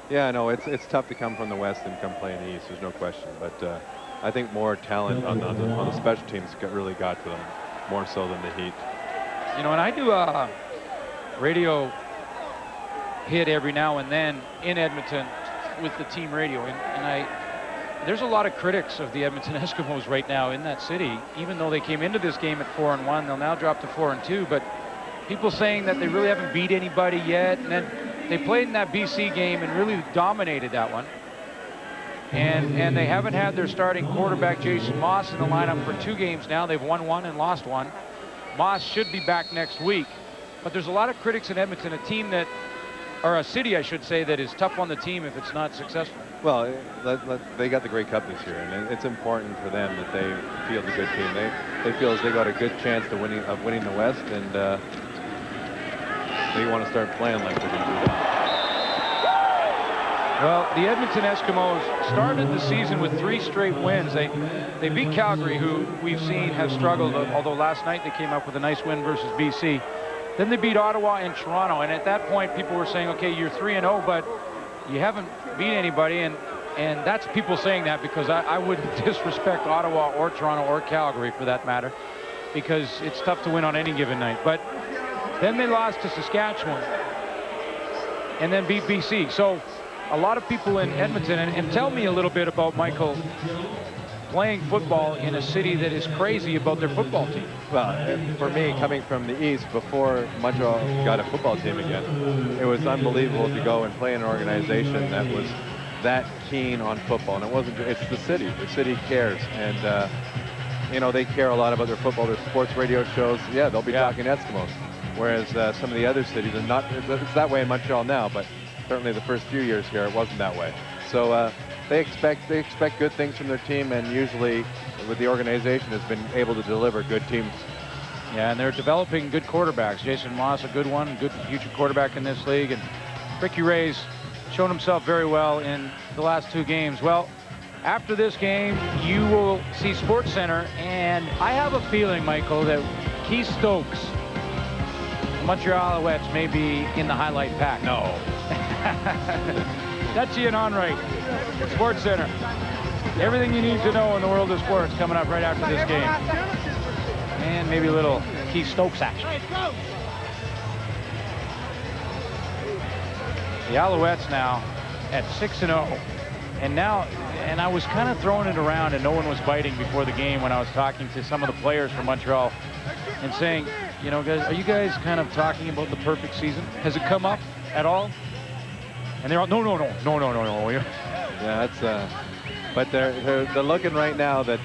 Yeah, no, it's tough to come from the West and come play in the East. There's no question. But I think more talent on the special teams really got to them, more so than the Heat. And I do a radio hit every now and then in Edmonton with the team radio, and there's a lot of critics of the Edmonton Eskimos right now in that city. Even though they came into this game at 4-1, they'll now drop to 4-2. But people saying that they really haven't beat anybody yet, and then they played in that BC game and really dominated that one. And they haven't had their starting quarterback, Jason Moss, in the lineup for 2 games now. They've won 1 and lost 1. Moss should be back next week. But there's a lot of critics in Edmonton, a team that or a city, I should say, that is tough on the team if it's not successful. Well, they got the Grey Cup this year, and it's important for them that they field a good team. They feel as they got a good chance to winning the West, and they want to start playing like they're going to do that. Well, the Edmonton Eskimos started the season with 3 straight wins. They beat Calgary, who we've seen have struggled, although last night they came up with a nice win versus BC. Then they beat Ottawa and Toronto, and at that point people were saying, okay, you're 3-0, but you haven't beat anybody, and that's people saying that because I wouldn't disrespect Ottawa or Toronto or Calgary for that matter, because it's tough to win on any given night. But then they lost to Saskatchewan and then beat BC. So a lot of people in Edmonton, and tell me a little bit about, Michael, playing football in a city that is crazy about their football team. Well, for me, coming from the East, before Montreal got a football team again, it was unbelievable to go and play in an organization that was that keen on football. And it wasn't, it's the city. The city cares. And, you know, they care a lot about their football, their sports radio shows. Yeah, they'll be talking Eskimos. Whereas some of the other cities are not, it's that way in Montreal now, but certainly the first few years here, it wasn't that way. So, they expect good things from their team, and usually with the organization has been able to deliver good teams. Yeah, and they're developing good quarterbacks. Jason Moss, a good one, good future quarterback in this league, and Ricky Ray's shown himself very well in the last 2 games. Well, after this game, you will see Sports Center, and I have a feeling, Michael, that Keith Stokes, the Montreal Alouettes, may be in the highlight pack. No. That's Ian Onright, Sports Center. Everything you need to know in the world of sports coming up right after this game. And maybe a little Keith Stokes action. The Alouettes now at 6-0. And now, and I was kind of throwing it around and no one was biting before the game when I was talking to some of the players from Montreal and saying, you know, guys, are you guys kind of talking about the perfect season? Has it come up at all? And they're all, no. Yeah, that's, but they're looking right now that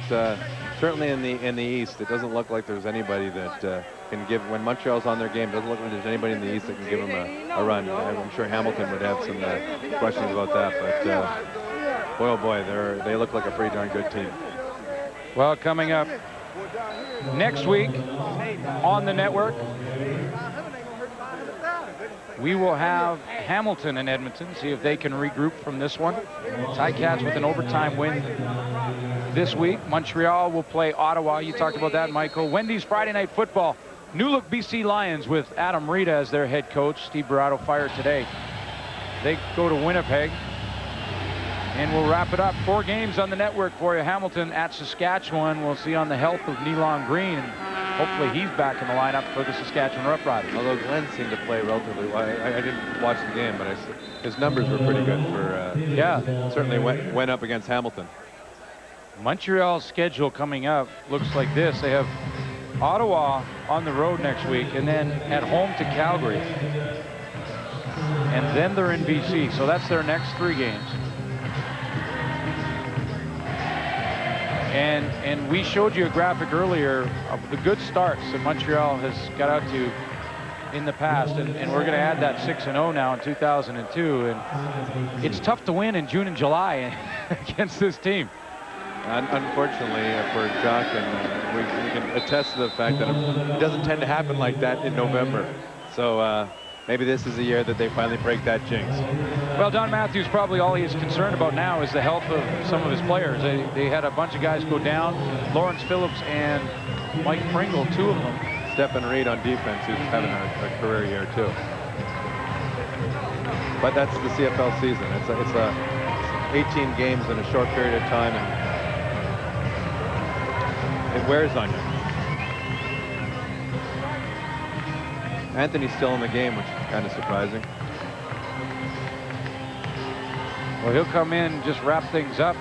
certainly in the East, it doesn't look like there's anybody that can give, when Montreal's on their game, it doesn't look like there's anybody in the East that can give them a run. I'm sure Hamilton would have some questions about that, but boy, oh boy, they look like a pretty darn good team. Well, coming up next week on the network, we will have Hamilton and Edmonton, see if they can regroup from this one. Ticats with an overtime win this week. Montreal will play Ottawa. You talked about that, Michael. Wendy's Friday Night Football. New look BC Lions with Adam Rita as their head coach. Steve Barato fired today. They go to Winnipeg. And we'll wrap it up. 4 games on the network for you. Hamilton at Saskatchewan. We'll see on the health of Nealon Green. Hopefully he's back in the lineup for the Saskatchewan Roughriders. Although Glenn seemed to play relatively well. I didn't watch the game, but his numbers were pretty good for, yeah. Certainly went up against Hamilton. Montreal's schedule coming up looks like this. They have Ottawa on the road next week, and then at home to Calgary. And then they're in BC, so that's their next 3 games. And we showed you a graphic earlier of the good starts that Montreal has got out to in the past, and we're going to add that 6-0 now in 2002, and it's tough to win in June and July against this team. Unfortunately for Jock, and we can attest to the fact that it doesn't tend to happen like that in November. So maybe this is the year that they finally break that jinx. Well, Don Matthews, probably all he is concerned about now is the health of some of his players. They had a bunch of guys go down. Lawrence Phillips and Mike Pringle, 2 of them. Stephen Reed on defense, who's having a career year too. But that's the CFL season. It's 18 games in a short period of time, and it wears on you. Anthony's still in the game, which is kind of surprising. Well, he'll come in and just wrap things up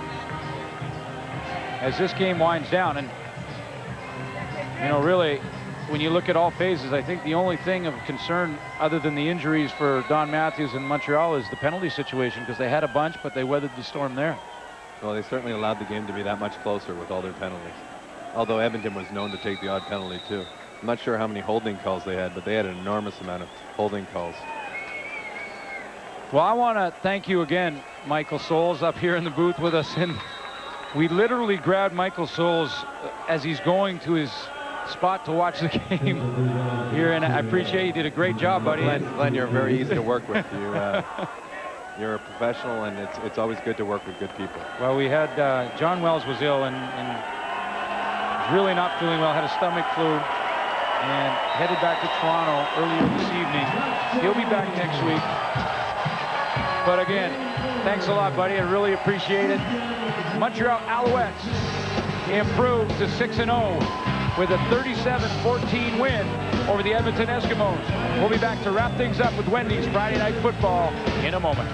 as this game winds down. And, you know, really, when you look at all phases, I think the only thing of concern other than the injuries for Don Matthews in Montreal is the penalty situation, because they had a bunch, but they weathered the storm there. Well, they certainly allowed the game to be that much closer with all their penalties. Although Edmonton was known to take the odd penalty, too. I'm not sure how many holding calls they had, but they had an enormous amount of holding calls. Well, I want to thank you again, Michael Souls, up here in the booth with us. And we literally grabbed Michael Souls as he's going to his spot to watch the game here, and I appreciate you did a great job, buddy. Glenn, you're very easy to work with. You're a professional, and it's always good to work with good people. Well, we had John Wells was ill and was really not feeling well, had a stomach flu, and headed back to Toronto earlier this evening. He'll be back next week. But again, thanks a lot, buddy. I really appreciate it. Montreal Alouettes improved to 6-0 with a 37-14 win over the Edmonton Eskimos. We'll be back to wrap things up with Wendy's Friday Night Football in a moment.